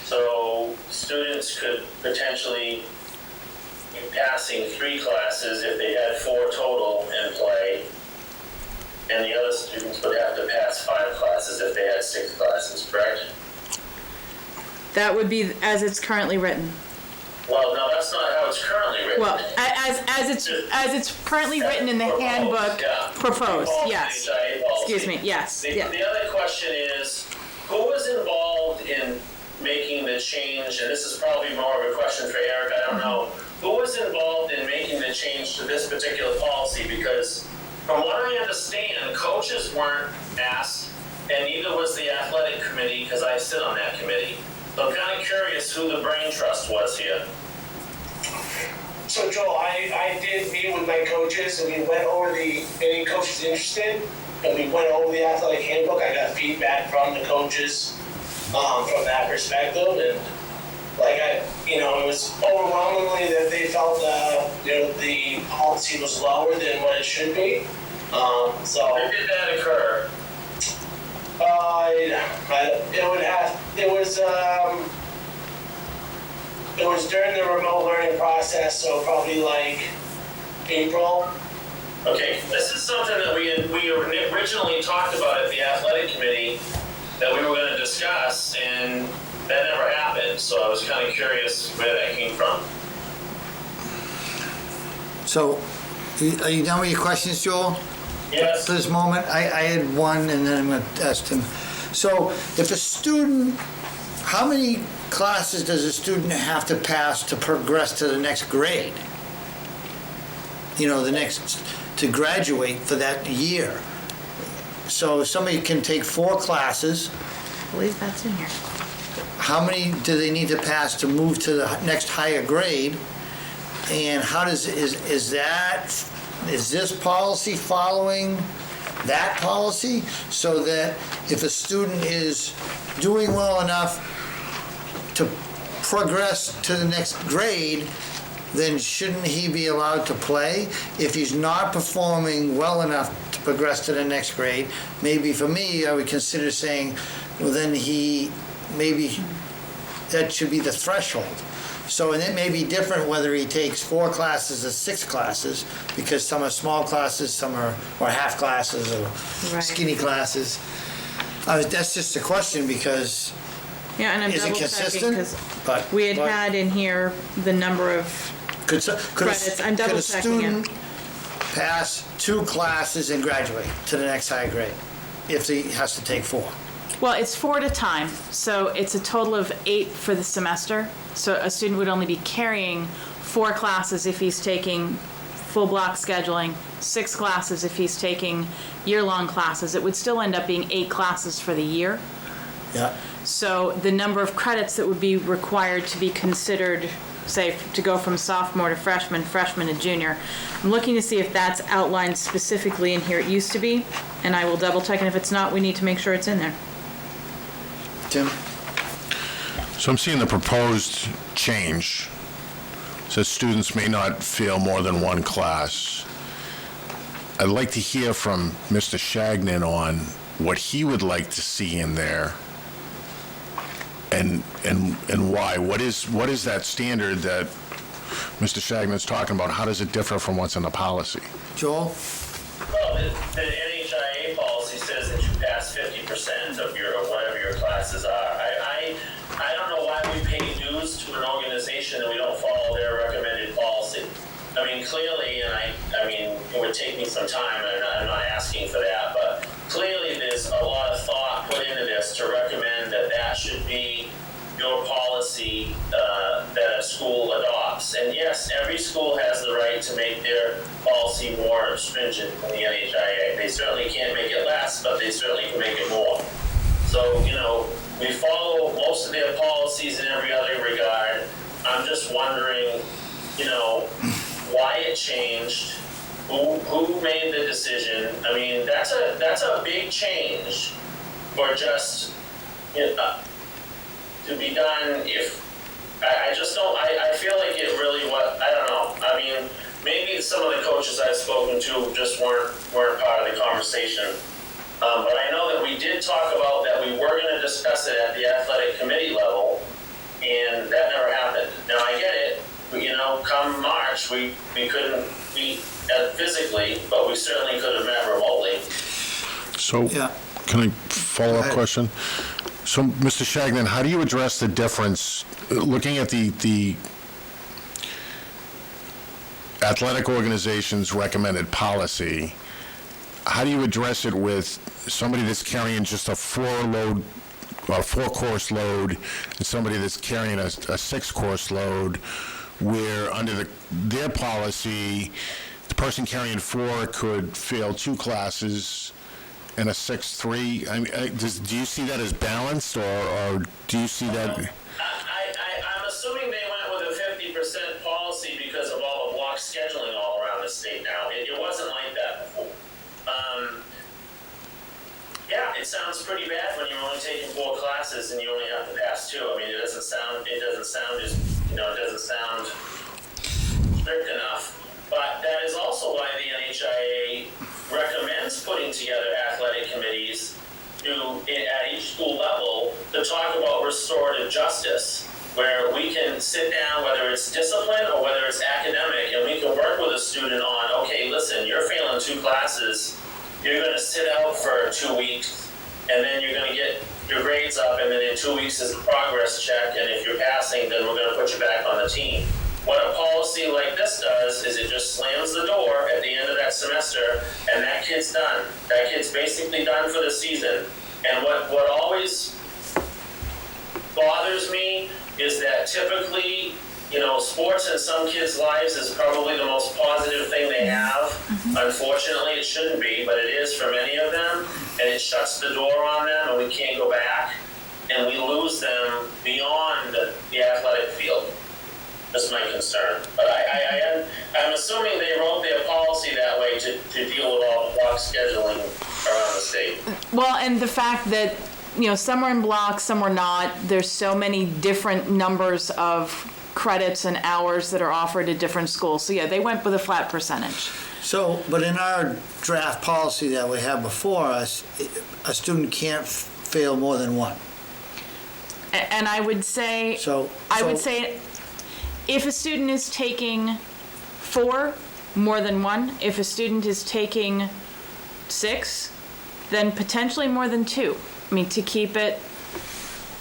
So students could potentially be passing 3 classes if they had 4 total in play, and the other students would have to pass 5 classes if they had 6 classes, correct? That would be as it's currently written. Well, no, that's not how it's currently written. Well, as it's currently written in the handbook, Yeah. proposed, Proposed yes. HIA policy. Excuse me, yes, The yeah. other question is, who was involved in making the change, and this is probably more of a question for Eric, I don't know. Who was involved in making the change to this particular policy? Because from what I understand, coaches weren't asked, and neither was the athletic committee, because I sit on that committee. So I'm kind of curious who the brain trust was here. So Joel, I did meet with my coaches and we went over any coaches interested, and we went over the athletic handbook. I got feedback from the coaches from that perspective, and it was overwhelmingly that they felt the policy was lower than what it should be. So When did that occur? It was during the remote learning process, so probably like April. Okay, this is something that we originally talked about at the athletic committee that we were going to discuss, and that never happened. So I was kind of curious where that came from. So, are you done with your questions, Joel? Yes. For this moment, I had one, and then I'm going to ask him. So, if a student, how many classes does a student have to pass to progress to the next grade? To graduate for that year. So, somebody can take 4 classes. I believe that's in here. How many do they need to pass to move to the next higher grade? And how is this policy following that policy? So that if a student is doing well enough to progress to the next grade, then shouldn't he be allowed to play? If he's not performing well enough to progress to the next grade, maybe for me, I would consider saying, well, then that should be the threshold. So, and it may be different whether he takes 4 classes or 6 classes, because some are small classes, some are or half classes or Right. skinny classes. That's just a question, because Yeah, and I'm is it double checking consistent? because But we had in here the number of could credits. I'm double a checking student pass 2 classes and graduate to the next high grade if he has to take 4? Well, it's 4 at a time, so it's a total of 8 for the semester. So a student would only be carrying 4 classes if he's taking full block scheduling, 6 classes if he's taking year-long classes. It would still end up being 8 classes for the year. Yeah. So the number of credits that would be required to be considered, say, to go from sophomore to freshman, freshman to junior, I'm looking to see if that's outlined specifically in here. It used to be, and I will double check, and if it's not, we need to make sure it's in there. Tim? So I'm seeing the proposed change. Says students may not fail more than 1 class. I'd like to hear from Mr. Shagnon on what he would like to see in there and why. What is that standard that Mr. Shagnon's talking about? How does it differ from what's in the policy? Joel? Well, the NHIA policy says that you pass 50% of whatever your classes are. I don't know why we pay dues to an organization that we don't follow their recommended policy. I mean, clearly, and I mean, it would take me some time, and I'm not asking for that, but clearly there's a lot of thought put into this to recommend that should be your policy that a school adopts. And yes, every school has the right to make their policy more stringent than the NHIA. They certainly can't make it less, but they certainly can make it more. So, we follow most of their policies in every other regard. I'm just wondering, why it changed, who made the decision. I mean, that's a big change for just to be done. If I just don't, I feel like it really I don't know. I mean, maybe some of the coaches I've spoken to just weren't part of the conversation. conversation. But I know that we did talk about that we were going to discuss it at the athletic committee level, and that never happened. Now, I get it. Come March, we couldn't meet physically, but we certainly could have met remotely. So, Yeah. can I follow Go up ahead. question? So, Mr. Shagnon, how do you address the difference, looking at the athletic organization's recommended policy, how do you address it with somebody that's carrying just a four-course load and somebody that's carrying a six-course load, where under their policy, the person carrying 4 could fail 2 classes and a 6-3? I mean, do you see that as balanced, or do you see that? I'm assuming they went with a 50% policy because of all the block scheduling all around the state now. It wasn't like that before. Yeah, it sounds pretty bad when you're only taking 4 classes and you only have to pass 2. I mean, it doesn't sound strict enough. But that is also why the NHIA recommends putting together athletic committees at each school level to talk about restorative justice, where we can sit down, whether it's discipline or whether it's academic, and we can work with a student on, okay, listen, you're failing 2 classes, you're going to sit out for 2 weeks, and then you're going to get your grades up, and then in 2 weeks is a progress check, and if you're passing, then we're going to put you back on the team. What a policy like this does is it just slams the door at the end of that semester, and that kid's done. That kid's basically done for the season. And what always bothers me is that typically, sports in some kids' lives is probably the most positive thing they have. Unfortunately, it shouldn't be, but it is for many of them, and it shuts the door on them, and we can't go back, and we lose them beyond the athletic field. That's my concern. But I'm assuming they wrote their policy that way to deal with all the block scheduling around the state. Well, and the fact that, some are in blocks, some are not. There's so many different numbers of credits and hours that are offered at different schools. So yeah, they went with a flat percentage. So, but in our draft policy that we have before us, a student can't fail more than 1. And I would say, if a student is taking 4, more than 1. If a student is taking 6, then potentially more than 2. I mean, to keep it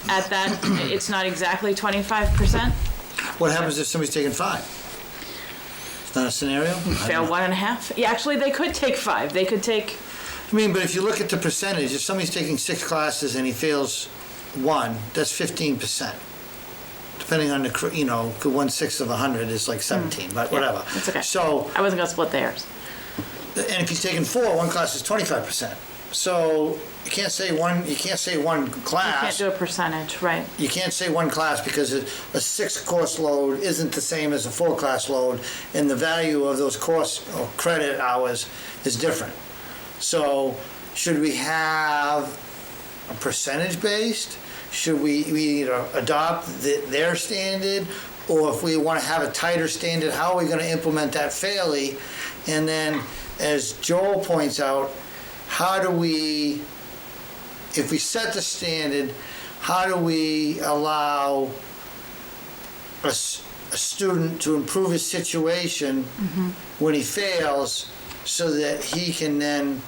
at that, it's not exactly 25%. What happens if somebody's taking 5? It's not a scenario? Fail 1.5. Yeah, actually, they could take 5. They could take. But if you look at the percentage, if somebody's taking 6 classes and he fails 1, that's 15%. Depending on the, 1/6 of 100 is like 17, but whatever. That's okay. So, I wasn't gonna split the hairs. and if he's taking 4, 1 class is 25%. So you can't say one class. You can't do a percentage, right? You can't say 1 class because a 6-course load isn't the same as a 4-class load, and the value of those course or credit hours is different. So should we have a percentage based? Should we either adopt their standard, or if we want to have a tighter standard, how are we going to implement that fairly? And then, as Joel points out, how do we, if we set the standard, how do we allow a student to improve his situation when he fails, so that he can then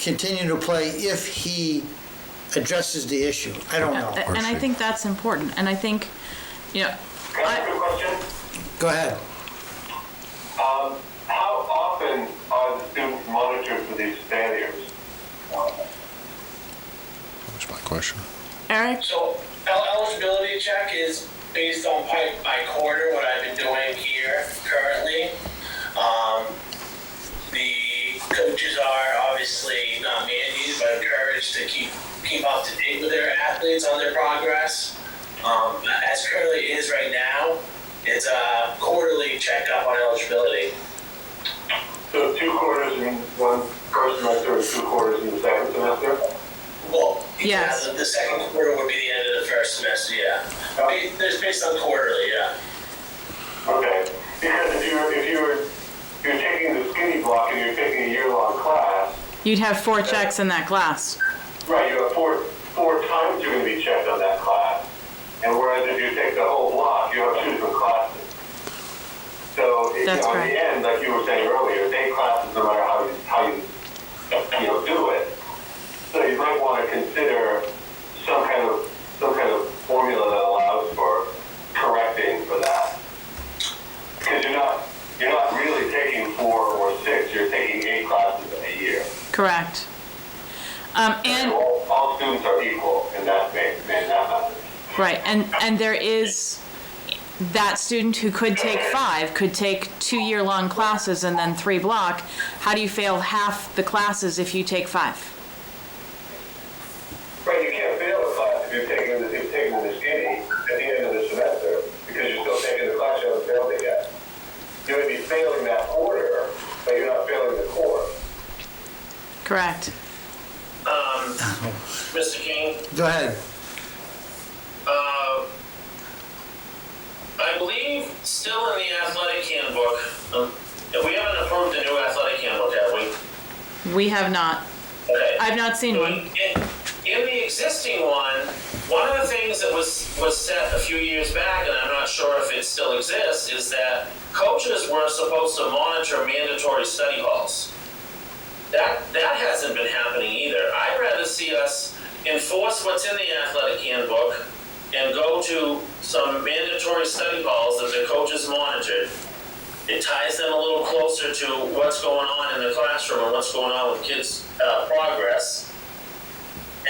continue to play if he addresses the issue? I don't know. And I think that's important. And I think, Can I ask a question? Go ahead. How often are the students monitored for these failures? That's my question. Eric? So eligibility check is based on by quarter, what I've been doing here currently. The coaches are obviously not mandated, but encouraged to keep up to date with their athletes on their progress. As currently is right now, it's a quarterly checkup on eligibility. So 2 quarters in one first semester and 2 quarters in the second semester? Well, Yes. the second quarter would be the end of the first semester, yeah. There's based on quarterly, yeah. Okay. Because if you're taking the skinny block and you're taking a year-long class, You'd have 4 checks in that class. Right, you have four times you're gonna be checked on that class. And whereas if you take the whole block, you have 2 different classes. So, That's in correct. the end, like you were saying earlier, it's 8 classes no matter how you do it. So you might want to consider some kind of formula that allows for correcting for that. Because you're not really taking 4 or 6, you're taking 8 classes a year. Correct. And All students are equal in that method. right, and there is that student who could take 5, could take 2-year-long classes and then 3 block. How do you fail half the classes if you take 5? Right, you can't fail a class if you've taken the skinny at the end of the semester because you're still taking the class you haven't failed it yet. You may be failing that order, but you're not failing the core. Correct. Mr. King, Go ahead. I believe still in the athletic handbook, we haven't approved a new athletic handbook, have we? We have not. Okay. I've not seen one. In the existing one of the things that was set a few years back, and I'm not sure if it still exists, is that coaches were supposed to monitor mandatory study halls. That hasn't been happening either. I'd rather see us enforce what's in the athletic handbook and go to some mandatory study halls that the coaches monitored. It ties them a little closer to what's going on in the classroom and what's going on with kids' progress.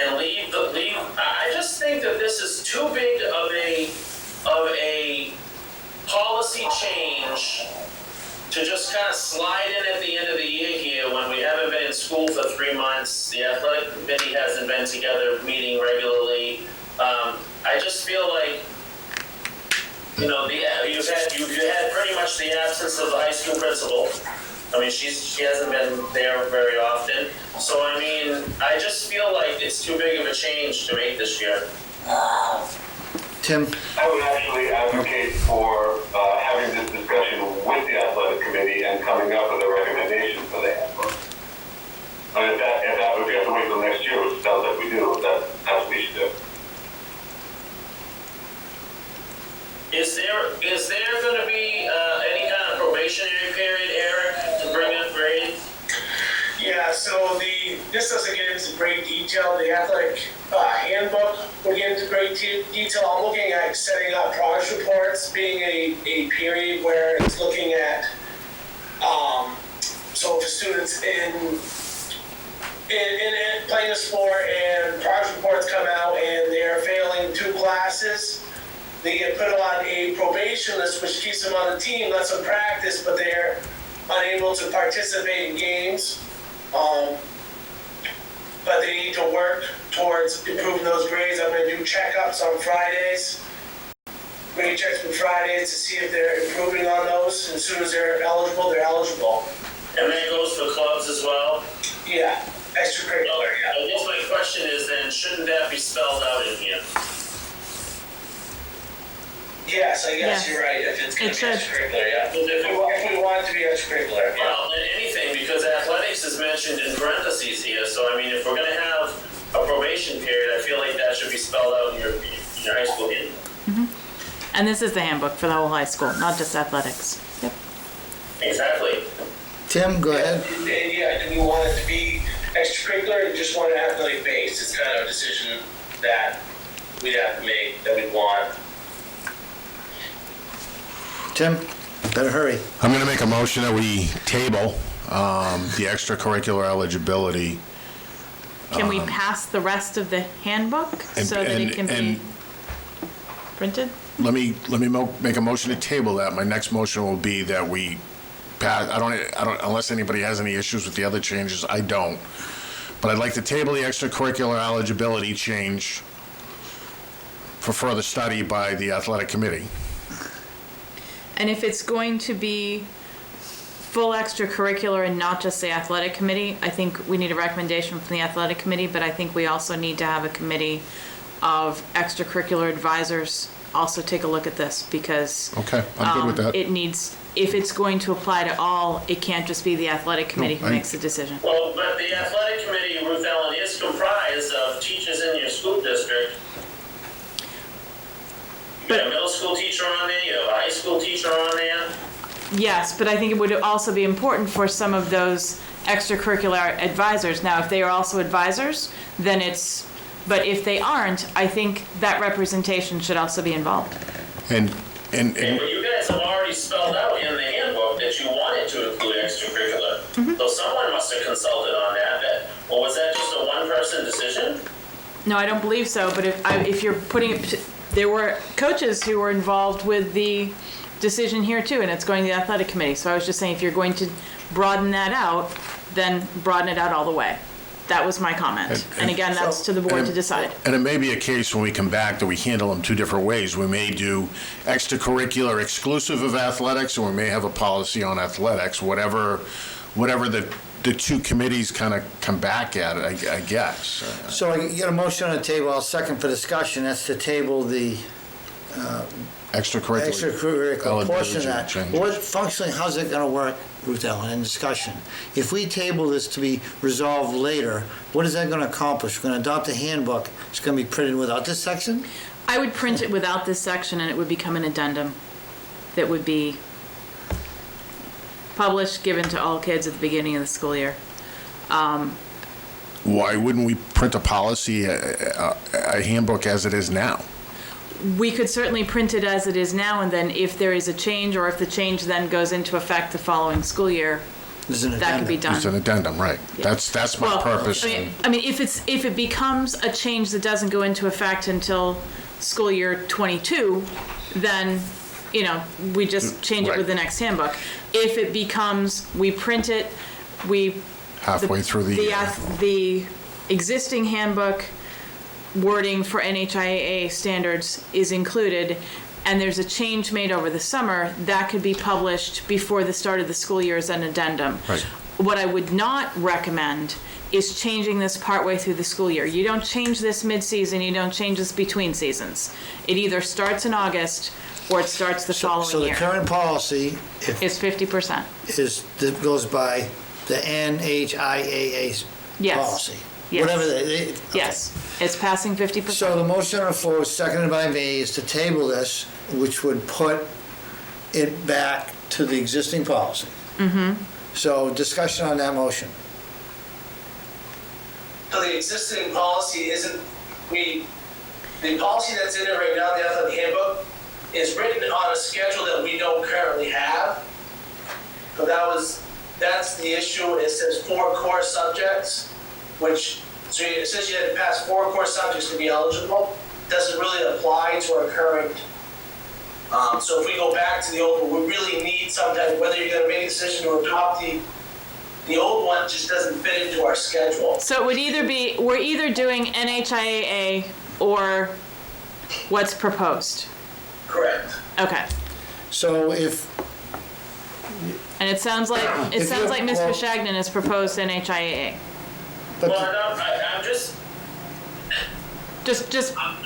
And I just think that this is too big of a policy change to just kind of slide in at the end of the year here when we haven't been in school for 3 months. The athletic committee hasn't been together meeting regularly. I just feel like, you've had pretty much the absence of the high school principal. I mean, she hasn't been there very often. So, I mean, I just feel like it's too big of a change to make this year. Tim? I would actually advocate for having this discussion with the athletic committee and coming up with a recommendation for the handbook. But if we have to wait till next year, which sounds like we do, that's what we should do. Is there going to be any kind of probationary period, Eric, to bring up grades? Yeah, so this doesn't get into great detail. The athletic handbook will get into great detail. I'm looking at setting up progress reports, being a period where it's looking at, so if a student's in playing a sport and progress reports come out and they're failing 2 classes, they get put on a probation list, which keeps them on the team, lets them practice, but they're unable to participate in games. But they need to work towards improving those grades. I'm going to do checkups on Fridays, grade checks on Fridays to see if they're improving on those. And as soon as they're eligible, they're eligible. And that goes for clubs as well? Yeah, extracurricular, yeah. I guess my question is then, shouldn't that be spelled out in here? Yes, I guess Yes. you're right. If it's going It to be should. extracurricular, yeah. If we want it to be extracurricular, yeah. Well, anything, because athletics is mentioned in parentheses here, so I mean, if we're gonna have a probation period, I feel like that should be spelled out in your high school handbook. And this is the handbook for the whole high school, not just athletics. Yep. Exactly. Tim, go ahead. And yeah, do we want it to be extracurricular or just want it athletic based? It's kind of a decision that we'd have to make, that we'd want. Tim, better hurry. I'm going to make a motion that we table the extracurricular eligibility. Can we pass the rest of the handbook so that it can be printed? Let me make a motion to table that. My next motion will be that we pass, I don't, unless anybody has any issues with the other changes, I don't. But I'd like to table the extracurricular eligibility change for further study by the athletic committee. And if it's going to be full extracurricular and not just the athletic committee, I think we need a recommendation from the athletic committee, but I think we also need to have a committee of extracurricular advisors also take a look at this because Okay, I'm good with that. it needs if it's going to apply to all, it can't just be the athletic committee who makes the decision. Well, but the athletic committee, Ruth Ellen, is comprised of teachers in your school district. You got a middle school teacher on there, you have a high school teacher on there. Yes, but I think it would also be important for some of those extracurricular advisors. Now, if they are also advisors, then but if they aren't, I think that representation should also be involved. Okay, but you guys have already spelled out in the handbook that you wanted to include extracurricular. So someone must have consulted on that. Or was that just a one-person decision? No, I don't believe so, but if you're putting it, there were coaches who were involved with the decision here too, and it's going to the athletic committee. So I was just saying, if you're going to broaden that out, then broaden it out all the way. That was my comment. And again, that's to the board to decide. And it may be a case when we come back that we handle them two different ways. We may do extracurricular exclusive of athletics, or we may have a policy on athletics, whatever the two committees kind of come back at it, I guess. So I get a motion on the table, I'll second for discussion, that's to table the extracurricular portion of that. What functionally, how's it gonna work, Ruth Ellen, in discussion? If we table this to be resolved later, what is that gonna accomplish? We're gonna adopt a handbook, it's gonna be printed without this section? I would print it without this section, and it would become an addendum that would be published, given to all kids at the beginning of the school year. Why wouldn't we print a policy, a handbook as it is now? We could certainly print it as it is now, and then if there is a change, or if the change then goes into effect the following school year, that could be done. It's an addendum, right. Yeah. That's my purpose. I mean, if it becomes a change that doesn't go into effect until school year 22, then, we just change it with the next handbook. If it becomes, we print it, Halfway through the year. The existing handbook wording for NHIAA standards is included, and there's a change made over the summer, that could be published before the start of the school year as an addendum. Right. What I would not recommend is changing this partway through the school year. You don't change this mid-season, you don't change this between seasons. It either starts in August or it starts the following So the year. current policy Is 50%. goes by the NHIAA Yes. policy? Yes. Whatever okay. Yes, it's passing 50%. So the motion on the floor, seconded by me, is to table this, which would put it back to the existing policy. So discussion on that motion. So the existing policy isn't, the policy that's in it right now, the athletic handbook, is written on a schedule that we don't currently have. So that's the issue. It says 4 core subjects, so it says you had to pass 4 core subjects to be eligible. Doesn't really apply to our current. So if we go back to the old one, we really need some type, whether you're gonna make a decision to adopt the old one just doesn't fit into our schedule. So it would either be, we're either doing NHIAA or what's proposed. Correct. Okay. So if, And it sounds like If you- Mr. well- Shagnon has proposed NHIAA. but Well, no, I'm just Just I'm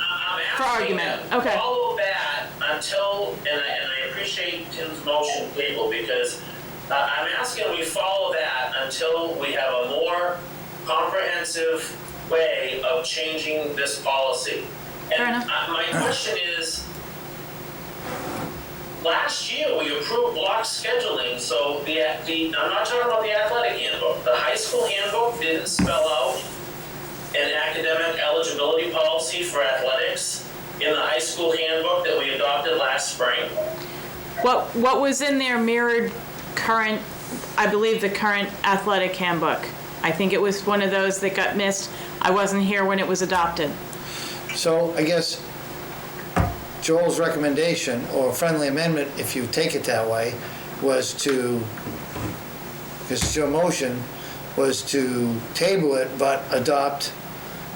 For asking argument, to okay. follow that until, and I appreciate Tim's motion table, because I'm asking we follow that until we have a more comprehensive way of changing this policy. Fair And enough. my question is, last year we approved block scheduling, so I'm not talking about the athletic handbook. The high school handbook didn't spell out an academic eligibility policy for athletics in the high school handbook that we adopted last spring. what was in there mirrored current, I believe, the current athletic handbook. I think it was one of those that got missed. I wasn't here when it was adopted. So I guess Joel's recommendation, or friendly amendment, if you take it that way, was to, because your motion was to table it but adopt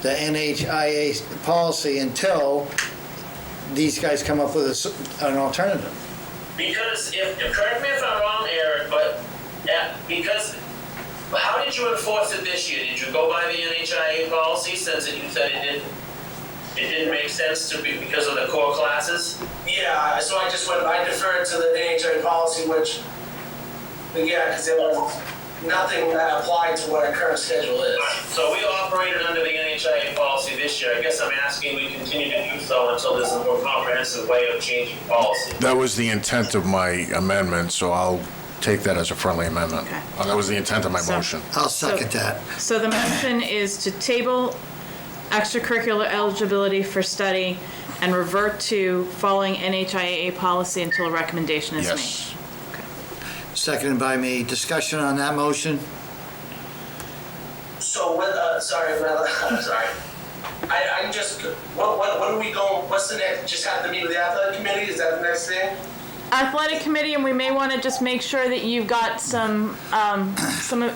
the NHIA policy until these guys come up with an alternative. Because correct me if I'm wrong, Eric, but because how did you enforce it this year? Did you go by the NHIA policy since you said it it didn't make sense to be because of the core classes? Yeah, so I deferred to the NHA policy, which, yeah, because there was nothing that applied to what our current schedule is. So we operated under the NHIA policy this year. I guess I'm asking we continue to do so until there's a more comprehensive way of changing policy. That was the intent of my amendment, so I'll take that as a friendly amendment. Okay. That was the intent of my motion. I'll second that. So the motion is to table extracurricular eligibility for study and revert to following NHIAA policy until a recommendation is made. Yes. Seconded by me. Discussion on that motion? So what, sorry, I'm sorry. I'm just, what are we going, what's the next, just have to meet with the athletic committee, is that the next thing? Athletic committee, and we may want to just make sure that you've got some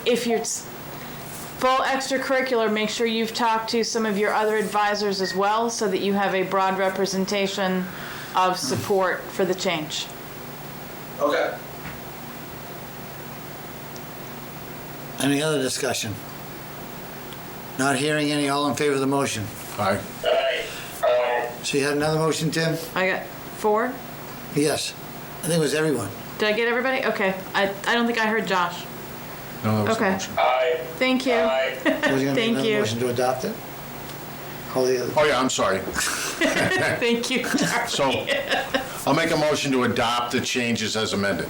if you're full extracurricular, make sure you've talked to some of your other advisors as well, so that you have a broad representation of support for the change. Okay. Any other discussion? Not hearing any, all in favor of the motion? Aye. So you had another motion, Tim? I got 4. Yes. I think it was everyone. Did I get everybody? Okay. I don't think I heard Josh. No, that was the Okay. motion. Thank you. Was you gonna make Thank another you. motion to adopt it? All the other. Oh, yeah, I'm sorry. Thank you, Charlie. So I'll make a motion to adopt the changes as amended.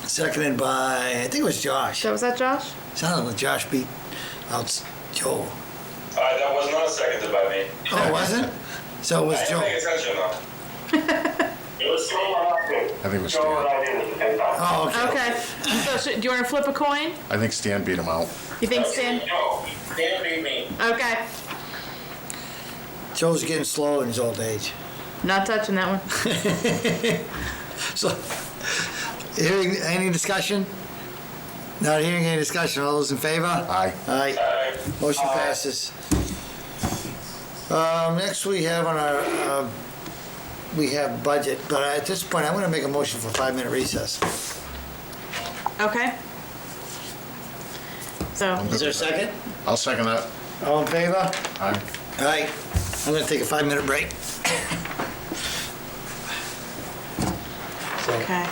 Seconded by, I think it was Josh. So was that Josh? Sounded like Josh beat out Joel. That was not seconded by me. Oh, it wasn't? So it was Joel. attention though. It was Joel I think it was Joel and Stan. I did it at the same time. Oh, okay. Okay. So do you want to flip a coin? I think Stan beat him out. You think Stan? No. Dan beat me. Okay. Joel's getting slow in his old age. Not touching that one. So, hearing any discussion? Not hearing any discussion. All those in favor? Aye. Aye. Motion passes. Next we have on our, we have budget, but at this point, I'm gonna make a motion for 5-minute recess. Okay. So, Is there a second? I'll second that. All in favor? Aye. Aye. I'm gonna take a 5-minute break. So, okay.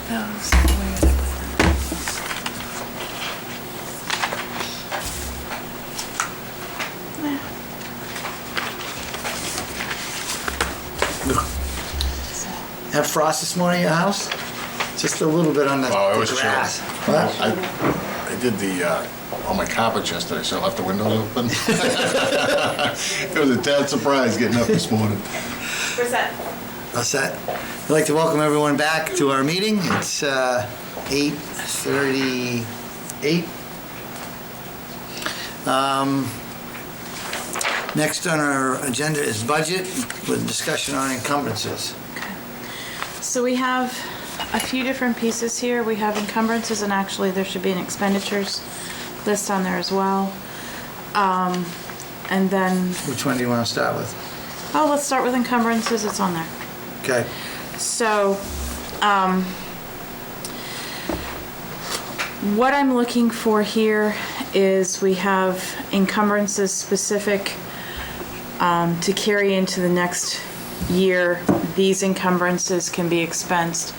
those. Where did I put them? Have frost this morning at your house? Just a little bit on the Oh, it the was chilly. grass. What? I did all my carpets yesterday, so I left the windows open. It was a tad surprise getting up this morning. Where's that? All set? I'd like to welcome everyone back to our meeting. It's 8:38. Next on our agenda is budget with discussion on encumbrances. So we have a few different pieces here. We have encumbrances, and actually there should be an expenditures list on there as well. And then, Which one do you want to start with? oh, let's start with encumbrances. It's on there. Okay. So, what I'm looking for here is we have encumbrances specific to carry into the next year. These encumbrances can be expensed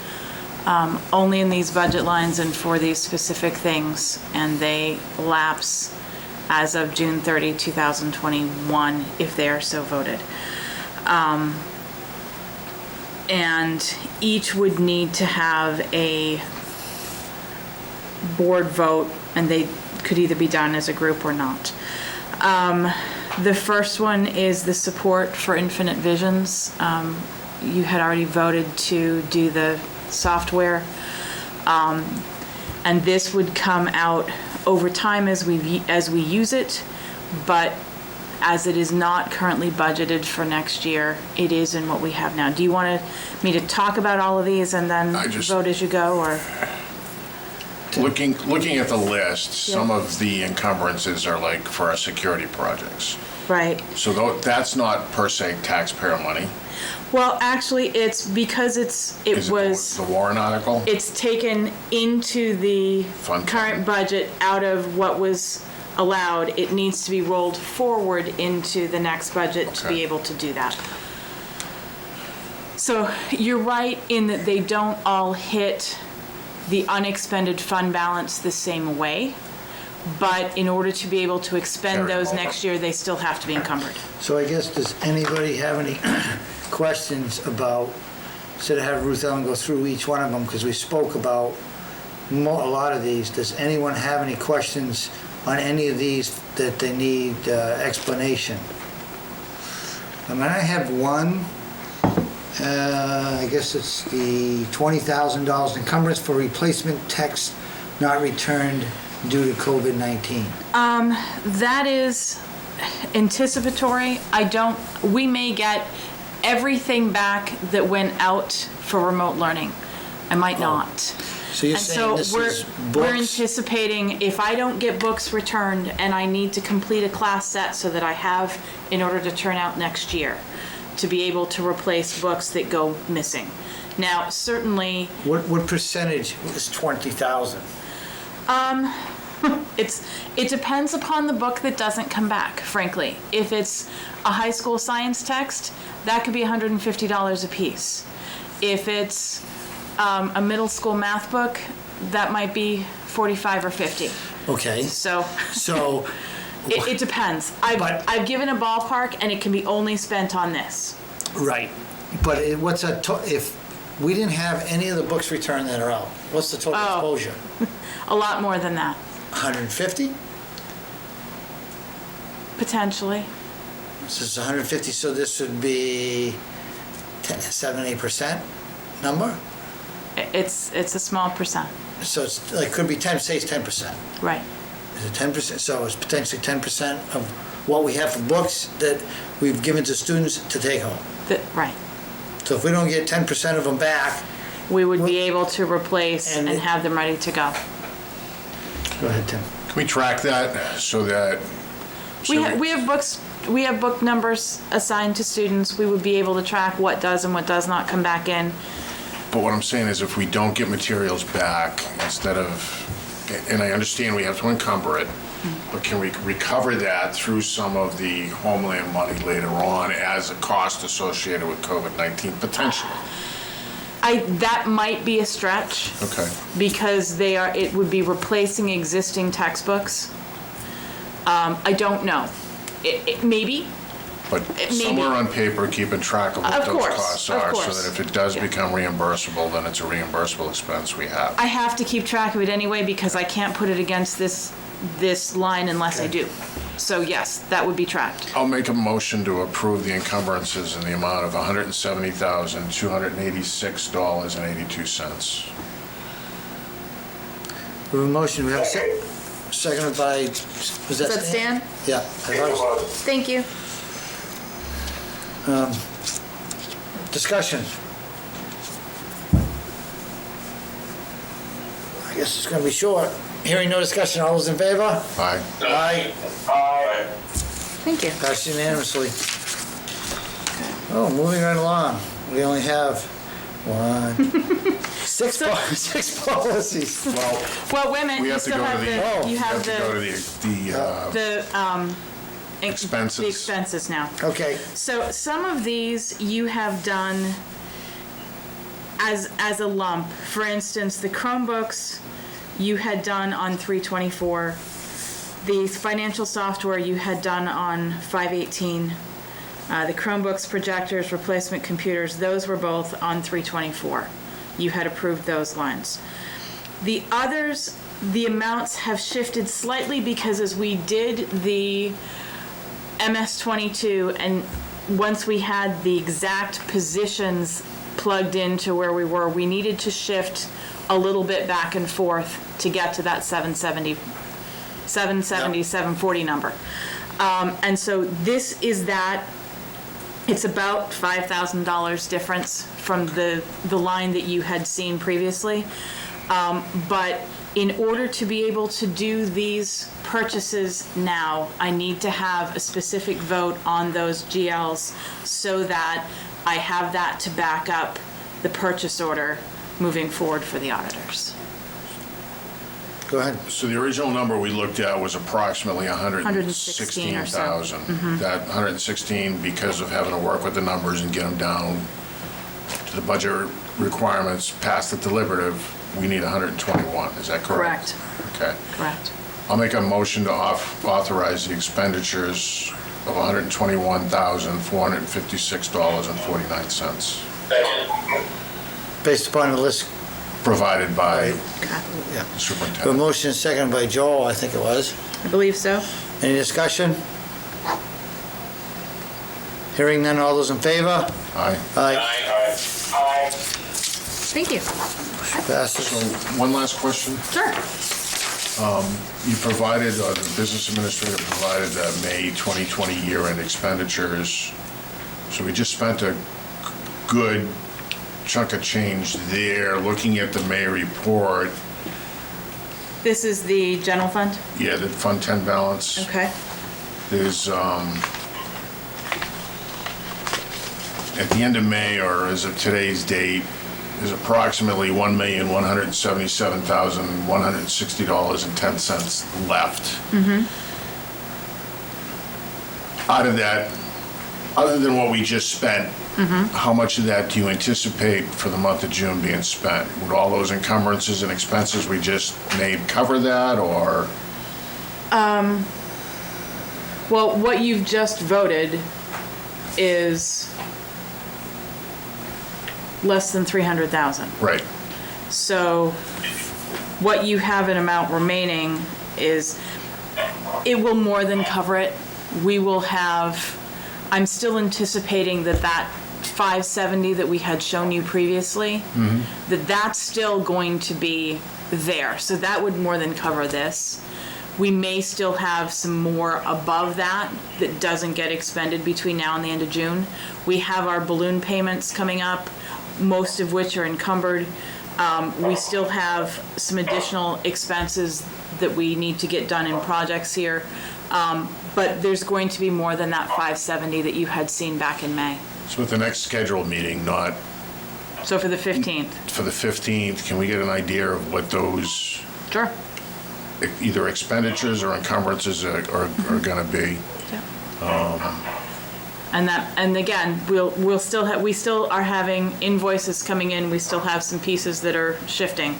only in these budget lines and for these specific things, and they lapse as of June 30, 2021, if they are so voted. And each would need to have a board vote, and they could either be done as a group or not. The first one is the support for Infinite Visions. You had already voted to do the software. And this would come out over time as we use it, but as it is not currently budgeted for next year, it is in what we have now. Do you want me to talk about all of these and then vote as you go, or? Looking at the list, some of the encumbrances are like for our security projects. Right. So that's not per se taxpayer money. Well, actually, it's because it was the warrant article? It's taken into the Fund. current budget out of what was allowed. It needs to be rolled forward into the next budget to be Okay. able to do that. So you're right in that they don't all hit the unexpended fund balance the same way, but in order to be able to expend Carry those over. next year, they still have to be encumbered. So I guess, does anybody have any questions about, instead of have Ruth Ellen go through each one of them, because we spoke about a lot of these, does anyone have any questions on any of these that they need explanation? I mean, I have one, I guess it's the $20,000 encumbrance for replacement text not returned due to COVID-19. That is anticipatory. We may get everything back that went out for remote learning. I might not. So you're And saying so this is we're books? anticipating if I don't get books returned and I need to complete a class set so that I have in order to turn out next year, to be able to replace books that go missing. Now, certainly, What percentage is 20,000? it depends upon the book that doesn't come back, frankly. If it's a high school science text, that could be $150 a piece. If it's a middle school math book, that might be $45 or $50. Okay, So so, it depends. But- I've given a ballpark, and it can be only spent on this. right, but what's if we didn't have any of the books returned that are out, what's the total Oh. exposure? A lot more than that, 150? potentially. This is 150, so this would be 7, 8% number? It's a small percent, So it's like, could be 10, say it's 10%. right? Is it 10%? So it's potentially 10% of what we have for books that we've given to students to take home. Right. So if we don't get 10% of them back, We would be able to replace And and it- have them ready to go. go ahead, Tim. Can we track that so that? We have book numbers assigned to students. We would be able to track what does and what does not come back in. But what I'm saying is if we don't get materials back, instead of, and I understand we have to encumber it, but can we recover that through some of the Homeland money later on as a cost associated with COVID-19, potentially? That might be a stretch. Okay. Because it would be replacing existing textbooks. I don't know. Maybe. But Maybe. somewhere on paper, keeping track of what Of those course, costs of are, so course. that if it does Yeah. become reimbursable, then it's a reimbursable expense we have. I have to keep track of it anyway because I can't put it against this line unless I do. So yes, that would be tracked. I'll make a motion to approve the encumbrances in the amount of $170,286.82. We have a motion, we have a seconded by, was that Does that Stan? stand? Yeah. Thank you. Discussion. I guess it's gonna be short. Hearing no discussion, all those in favor? Aye. Aye. Thank you. Passed unanimously. Oh, moving right along. We only have six policies. Well, wait a minute. We You have to still go to have the- the. Oh. You We have have to go to the expenses. The expenses now. Okay, So some of these you have done as a lump. For instance, the Chromebooks you had done on 3/24. The financial software you had done on 5/18. The Chromebooks, projectors, replacement computers, those were both on 3/24. You had approved those lines. The others, the amounts have shifted slightly because as we did the MS-22 and once we had the exact positions plugged into where we were, we needed to shift a little bit back and forth to get to that 770, 740 number. And so this is that. It's about $5,000 difference from the line that you had seen previously. But in order to be able to do these purchases now, I need to have a specific vote on those GLs so that I have that to back up the purchase order moving forward for the auditors. go ahead. So the original number we looked at was approximately 116 or so. $116,000. That 116, because of having to work with the numbers and get them down to the budget requirements past the deliberative, we need 121. Is that correct? Okay. Correct. I'll make a motion to authorize the expenditures of $121,456.49, Based upon the list, provided by yeah. the A superintendent. motion seconded by Joel, I think it was. I believe so. Any discussion? Hearing none, all those in favor? Aye. Aye. Thank you. Passes. So one last question. Sure. You provided, the business administrator provided the May 2020 year-end expenditures. So we just spent a good chunk of change there. Looking at the May report, This is the general fund? yeah, the Fund 10 balance. Okay. There's, at the end of May, or as of today's date, there's approximately $1,177,160.10 left. Out of that, other than what we just spent, how much of that do you anticipate for the month of June being spent? Would all those encumbrances and expenses we just made cover that, or? Well, what you've just voted is less than 300,000. Right. So what you have in amount remaining is, it will more than cover it. We will have, I'm still anticipating that 570 that we had shown you previously, that's still going to be there. So that would more than cover this. We may still have some more above that doesn't get expended between now and the end of June. We have our balloon payments coming up, most of which are encumbered. We still have some additional expenses that we need to get done in projects here. But there's going to be more than that 570 that you had seen back in May. So at the next scheduled meeting, not So for the 15th. for the 15th, can we get an idea of what those Sure. either expenditures or encumbrances are going to be? Yeah. And again, we still are having invoices coming in, we still have some pieces that are shifting.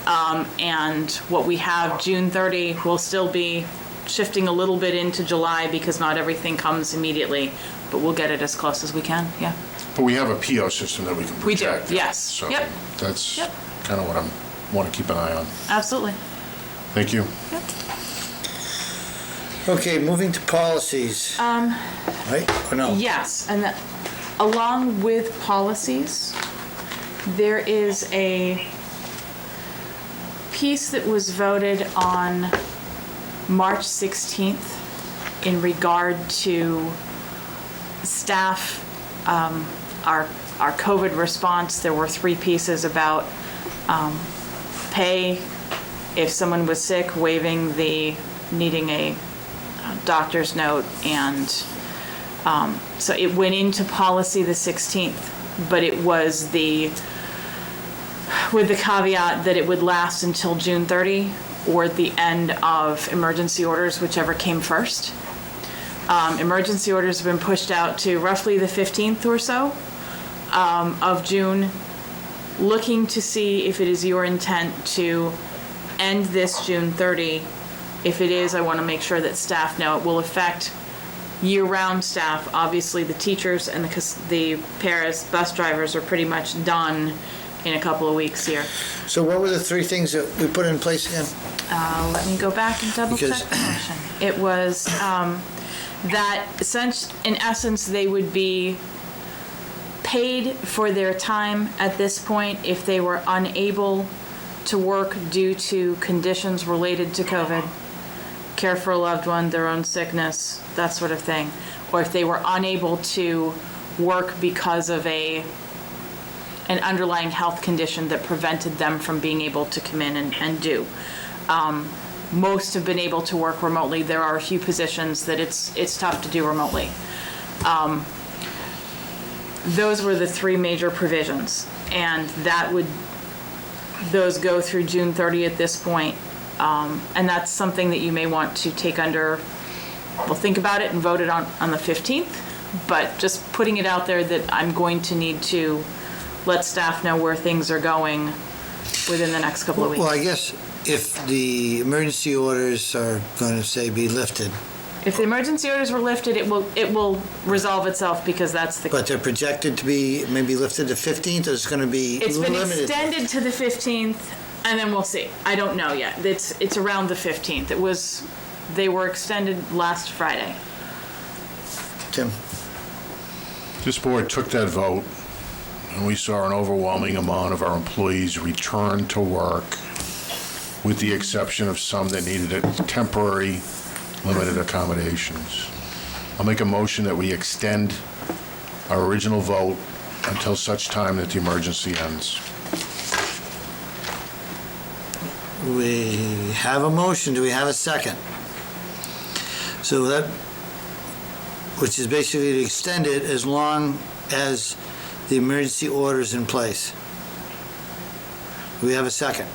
And what we have June 30 will still be shifting a little bit into July because not everything comes immediately, but we'll get it as close as we can, yeah. But we have a PO system that we can We do, protect. yes. So Yep. that's Yep. kind of what I want to keep an eye on. Absolutely. Thank you. Okay, moving to policies. Right, or no? Yes, and along with policies, there is a piece that was voted on March 16th in regard to staff, our COVID response. There were 3 pieces about pay if someone was sick, waiving the needing a doctor's note, and so it went into policy the 16th, but it was with the caveat that it would last until June 30 or the end of emergency orders, whichever came first. Emergency orders have been pushed out to roughly the 15th or so of June, looking to see if it is your intent to end this June 30. If it is, I want to make sure that staff know it will affect year-round staff. Obviously, the teachers and the paras, bus drivers are pretty much done in a couple of weeks here. So what were the 3 things that we put in place again? Let me go back and double check Because- the motion. It was that in essence, they would be paid for their time at this point if they were unable to work due to conditions related to COVID, care for a loved one, their own sickness, that sort of thing, or if they were unable to work because of an underlying health condition that prevented them from being able to come in and do. Most have been able to work remotely. There are a few positions that it's tough to do remotely. Those were the 3 major provisions, and those go through June 30 at this point. And that's something that you may want to take under, we'll think about it and vote it on the 15th, but just putting it out there that I'm going to need to let staff know where things are going within the next couple of weeks. Well, I guess if the emergency orders are going to say be lifted, If the emergency orders were lifted, it will resolve itself because that's the. but they're projected to be maybe lifted to 15th, or it's going to be It's been limited? extended to the 15th, and then we'll see. I don't know yet. It's around the 15th. They were extended last Friday. Tim? This board took that vote, and we saw an overwhelming amount of our employees return to work, with the exception of some that needed a temporary limited accommodations. I'll make a motion that we extend our original vote until such time that the emergency ends. We have a motion. Do we have a second? So that, which is basically to extend it as long as the emergency order is in place. Do we have a second?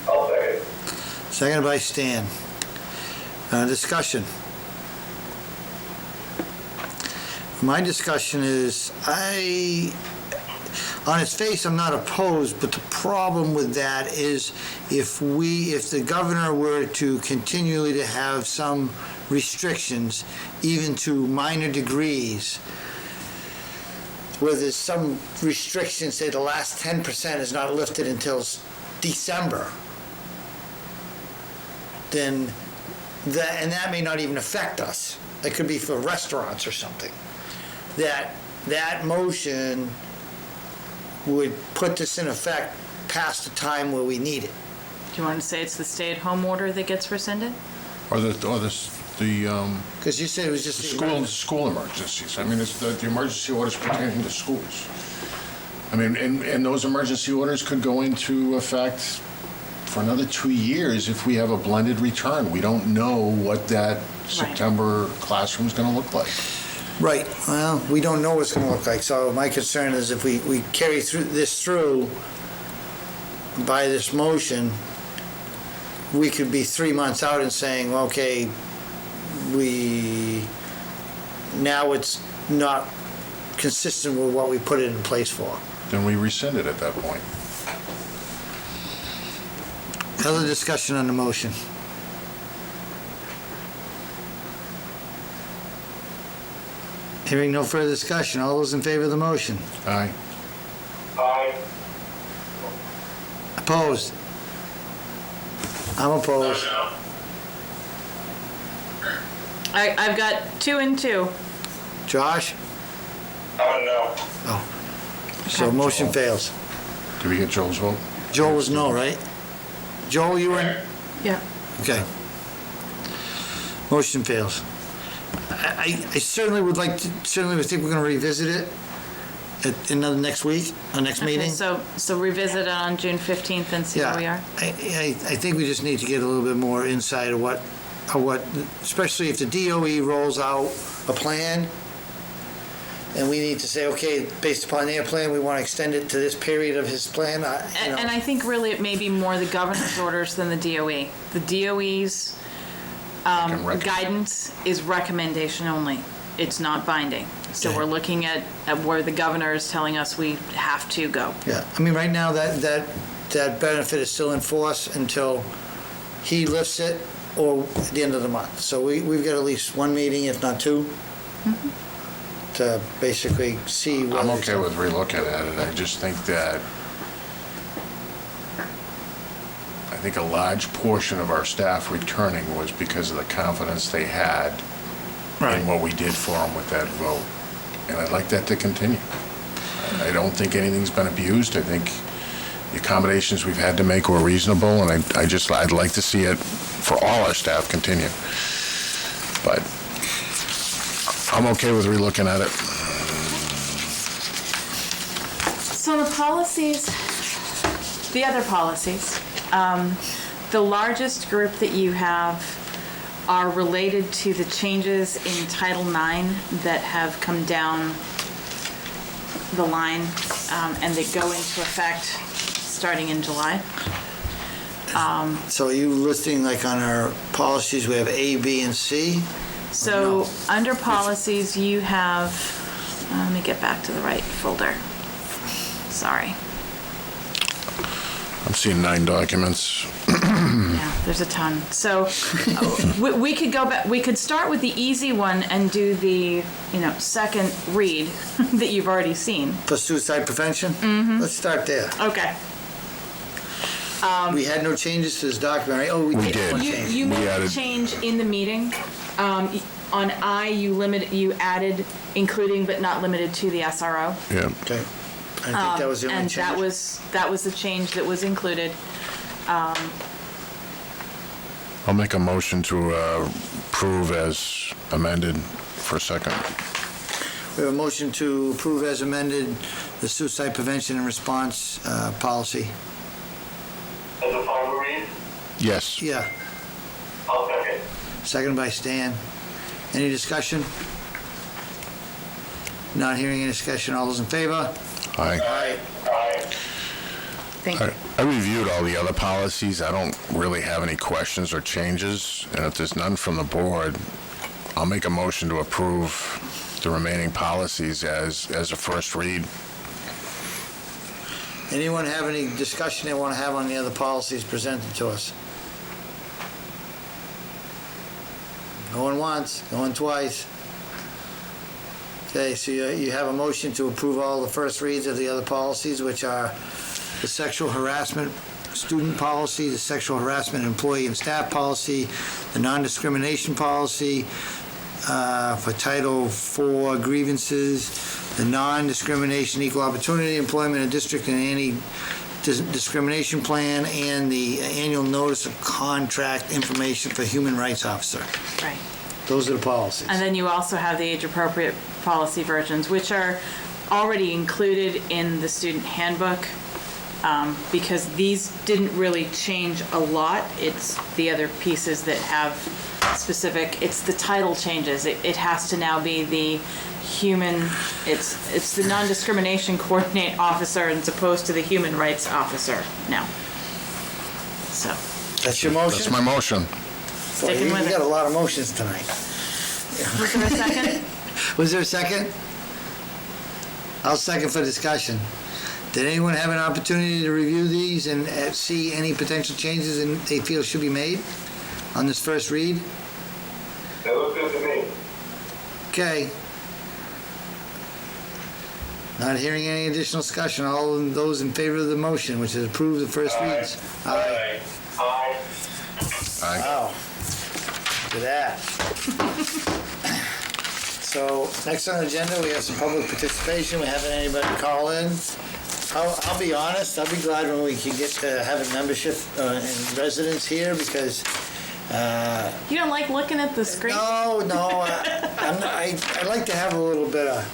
I'll second. Seconded by Stan. Discussion. My discussion is, on its face, I'm not opposed, but the problem with that is if the governor were to continually to have some restrictions, even to minor degrees, where there's some restrictions, say the last 10% is not lifted until December, then that may not even affect us. It could be for restaurants or something. That motion would put this in effect past the time where we need it. Do you want to say it's the stay-at-home order that gets rescinded? Or the Because you said it was just school emergencies. I mean, it's the emergency orders pertaining to schools. I mean, and those emergency orders could go into effect for another 2 years if we have a blended return. We don't know what that September classroom's going to look like. Right. Well, we don't know what it's going to look like. So my concern is if we carry this through by this motion, we could be 3 months out and saying, okay, we now it's not consistent with what we put it in place for. Then we rescind it at that point. Other discussion on the motion? Hearing no further discussion, all those in favor of the motion? Aye. Aye. Opposed? I'm opposed. No. I've got 2 and 2. Josh? No. Oh. So motion fails. Did we get Joel's vote? Joel was no, right? Joel, you were? Yeah. Okay. Motion fails. I certainly would like to, certainly we think we're gonna revisit it at another next week, our next Okay, meeting. so revisit it on June 15th and see where we Yeah, are. I think we just need to get a little bit more insight of what, especially if the DOE rolls out a plan, and we need to say, okay, based upon their plan, we want to extend it to this period of his plan, you know. And I think really it may be more the governor's orders than the DOE. The DOE's guidance is recommendation only. It's not binding. So Okay. we're looking at where the governor is telling us we have to go. Yeah, I mean, right now, that benefit is still in force until he lifts it or at the end of the month. So we've got at least one meeting, if not 2, to basically see what. I'm okay with relooking at it. I just think that, I think a large portion of our staff returning was because of the confidence they had in what we did for them with that vote. And I'd like that to continue. I don't think anything's been abused. I think the accommodations we've had to make were reasonable, and I'd like to see it for all our staff continue. But I'm okay with relooking at it. So the policies, the other policies, the largest group that you have are related to the changes in Title IX that have come down the line and that go into effect starting in July. So are you listing, like, on our policies, we have A, B, and C? So under policies, you have, let me get back to the right folder. Sorry. I'm seeing 9 documents. Yeah, there's a ton. So we could go back, we could start with the easy one and do the, second read that you've already seen. For suicide prevention? Mm-hmm. Let's start there. Okay. We had no changes to this document, right? Oh, we did. One change. You We made a added- change in the meeting. On I, you added including but not limited to the SRO. Yeah. Okay. I think that was the only And change. that was the change that was included. I'll make a motion to approve as amended for a second. We have a motion to approve as amended the suicide prevention and response policy. As a final read, Yes. Yeah, I'll second. seconded by Stan. Any discussion? Not hearing any discussion. All those in favor? Aye. Aye. Thank you. I reviewed all the other policies. I don't really have any questions or changes, and if there's none from the board, I'll make a motion to approve the remaining policies as a first read. Anyone have any discussion they want to have on the other policies presented to us? Going once, going twice. Okay, so you have a motion to approve all the first reads of the other policies, which are the sexual harassment student policy, the sexual harassment employee and staff policy, the non-discrimination policy for Title IV grievances, the non-discrimination equal opportunity employment in district and anti-discrimination plan, and the annual notice of contract information for human rights officer. Right. Those are the policies. And then you also have the age-appropriate policy versions, which are already included in the student handbook, because these didn't really change a lot. It's the other pieces that have specific, it's the title changes. It has to now be the human, it's the non-discrimination coordinate officer as opposed to the human rights officer now. So, That's your motion? That's my motion. Boy, sticking with you it. got a lot of motions tonight. Was there a second? Was there a second? I'll second for discussion. Did anyone have an opportunity to review these and see any potential changes they feel should be made on this first read? That looks good to me. Okay. Not hearing any additional discussion. All of those in favor of the motion, which is approve the first reads? Aye. Aye. Wow. Look at that. So, next on the agenda, we have some public participation. We haven't anybody call in. I'll be honest, I'll be glad when we can get to have a membership and residents here because... You don't like looking at the screen? No, I like to have a little bit of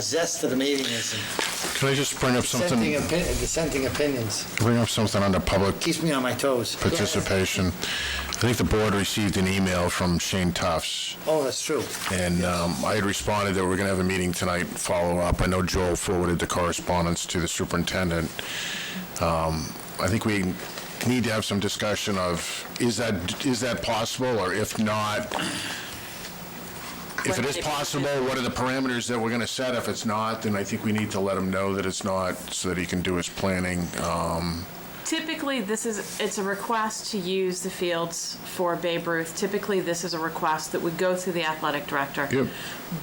zest to the meeting and some Can I just bring up something? dissenting opinions. Bring up something under public Keeps me on my toes. participation. I think the board received an email from Shane Tufts, Oh, that's true. and I had responded that we're going to have a meeting tonight, follow up. I know Joel forwarded the correspondence to the superintendent. I think we need to have some discussion of, is that possible, or if not, if it is possible, what are the parameters that we're going to set? If it's not, then I think we need to let him know that it's not, so that he can do his planning. Typically, it's a request to use the fields for Babe Ruth. Typically, this is a request that would go through the athletic director. Yep.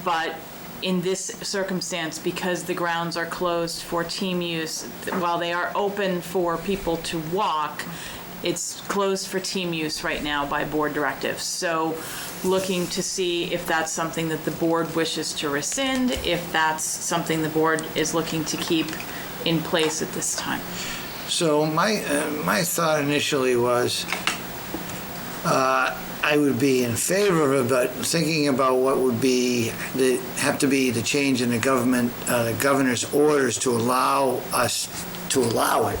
But in this circumstance, because the grounds are closed for team use, while they are open for people to walk, it's closed for team use right now by board directive. So looking to see if that's something that the board wishes to rescind, if that's something the board is looking to keep in place at this time. So my thought initially was I would be in favor of it, but thinking about what would have to be the change in the governor's orders to allow us to allow it.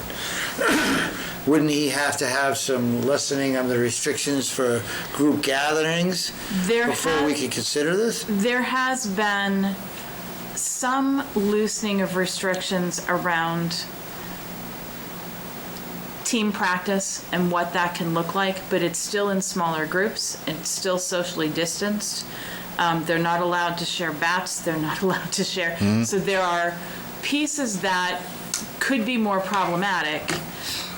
Wouldn't he have to have some lessening of the restrictions for group gatherings before we could consider this? There has been some loosening of restrictions around team practice and what that can look like, but it's still in smaller groups. It's still socially distanced. They're not allowed to share bats. They're not allowed to share. So there are pieces that could be more problematic.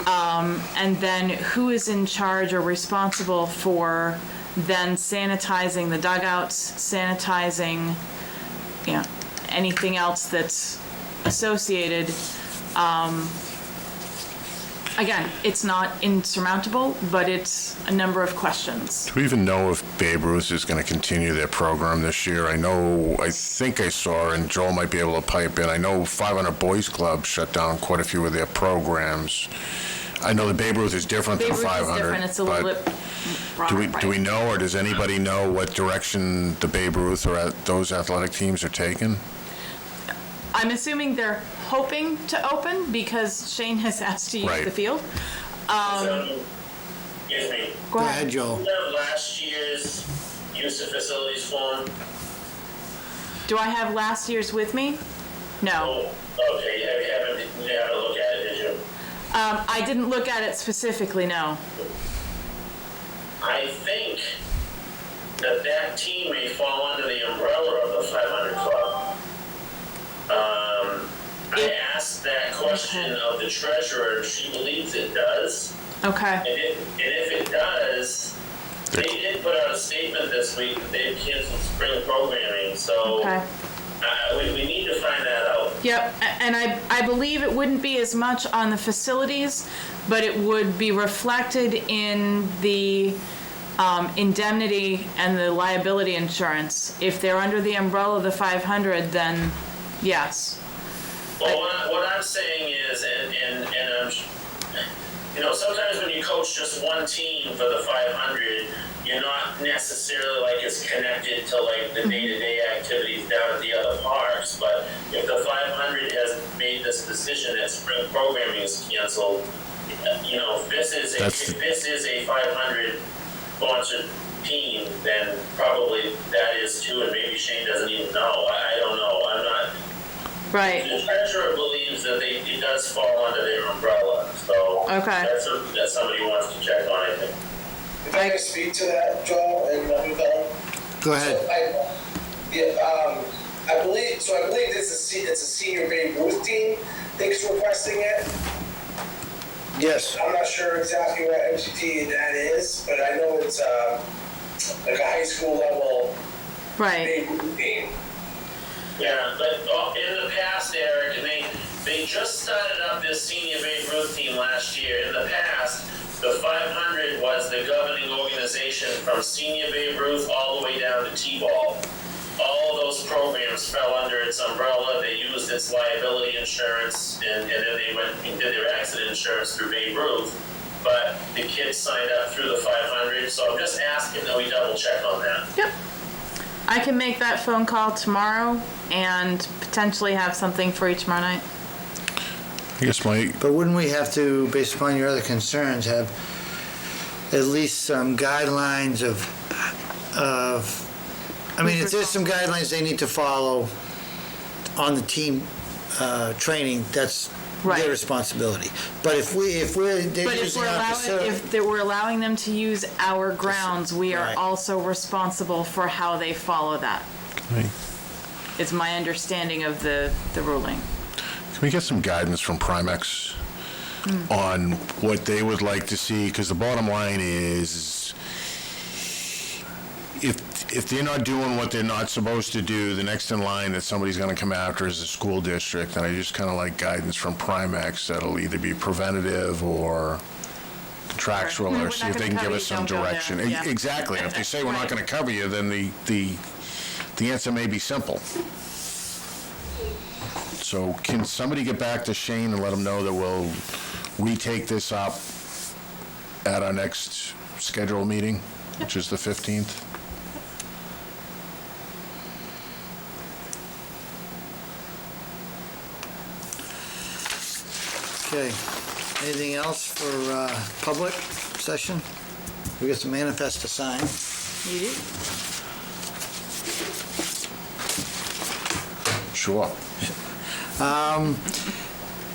And then who is in charge or responsible for then sanitizing the dugouts, sanitizing, anything else that's associated. Again, it's not insurmountable, but it's a number of questions. Do we even know if Babe Ruth is going to continue their program this year? I think I saw, and Joel might be able to pipe in, I know 500 Boys Club shut down quite a few of their programs. I know the Babe Ruth is different than 500. Babe Ruth is different, it's a little bit broader. Do we know, or does anybody know what direction the Babe Ruth or those athletic teams are taking? I'm assuming they're hoping to open because Shane has asked to use Right. the field. Excuse me. Go Go ahead. ahead, Joel. Do you have last year's use of facilities form? Do I have last year's with me? No. Oh, okay, you haven't looked at it, did you? I didn't look at it specifically, no. I think that team may fall under the umbrella of the 500 Club. I asked that question of the treasurer, and she believes it does. Okay. And if it does, they did put out a statement this week that they've canceled spring programming, so Okay. we need to find that out. Yep, and I believe it wouldn't be as much on the facilities, but it would be reflected in the indemnity and the liability insurance. If they're under the umbrella of the 500, then yes. Well, what I'm saying is, and sometimes when you coach just one team for the 500, you're not necessarily like it's connected to like the day-to-day activities down at the other parks. But if the 500 has made this decision that spring programming is canceled, if this is a 500 sponsored team, then probably that is too, and maybe Shane doesn't even know. I don't know. I'm not. Right. The treasurer believes that it does fall under their umbrella, so Okay. that's somebody who wants to check on, I think. If I can speak to that, Joel, and move on. Go ahead. So Yeah, I believe it's a senior Babe Ruth team that's requesting it. Yes. I'm not sure exactly what MCT that is, but I know it's like a high school level Right. Babe Ruth team. Yeah, but in the past, Eric, and they just started up this senior Babe Ruth team last year. In the past, the 500 was the governing organization from senior Babe Ruth all the way down to T-ball. All of those programs fell under its umbrella. They used its liability insurance, and then they went and did their accident insurance through Babe Ruth. But the kids signed up through the 500, so I'm just asking that we double check on that. Yep. I can make that phone call tomorrow and potentially have something for you tomorrow night. I guess But wouldn't we have to, based upon your other concerns, have at least some guidelines of, I mean, if there's some guidelines they need to follow on the team training, that's Right. their responsibility. But if we're But if using we're our allowing, facility, we're allowing them to use our grounds, we are Right. also responsible for how they follow that. It's my understanding of the ruling. Can we get some guidance from Primex on what they would like to see? Because the bottom line is, if they're not doing what they're not supposed to do, the next in line that somebody's going to come after is the school district. And I just kind of like guidance from Primex that'll either be preventative or contractual, We're or not see if they gonna can give cover us you, some don't go there. direction. Yeah. Exactly. And if they say we're not Right. going to cover you, then the answer may be simple. So can somebody get back to Shane and let him know that we'll retake this up at our next scheduled meeting, which is the 15th? okay. Anything else for public session? We got some manifest to sign. You do? Sure.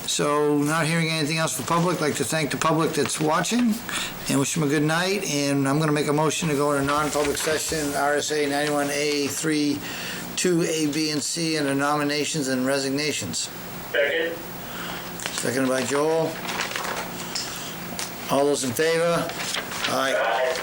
So not hearing anything else for public, I'd like to thank the public that's watching and wish them a good night. And I'm going to make a motion to go into non-public session, RSA 91A 3(2)A, B, and C, under nominations and resignations. Second? Seconded by Joel. All those in favor? Aye.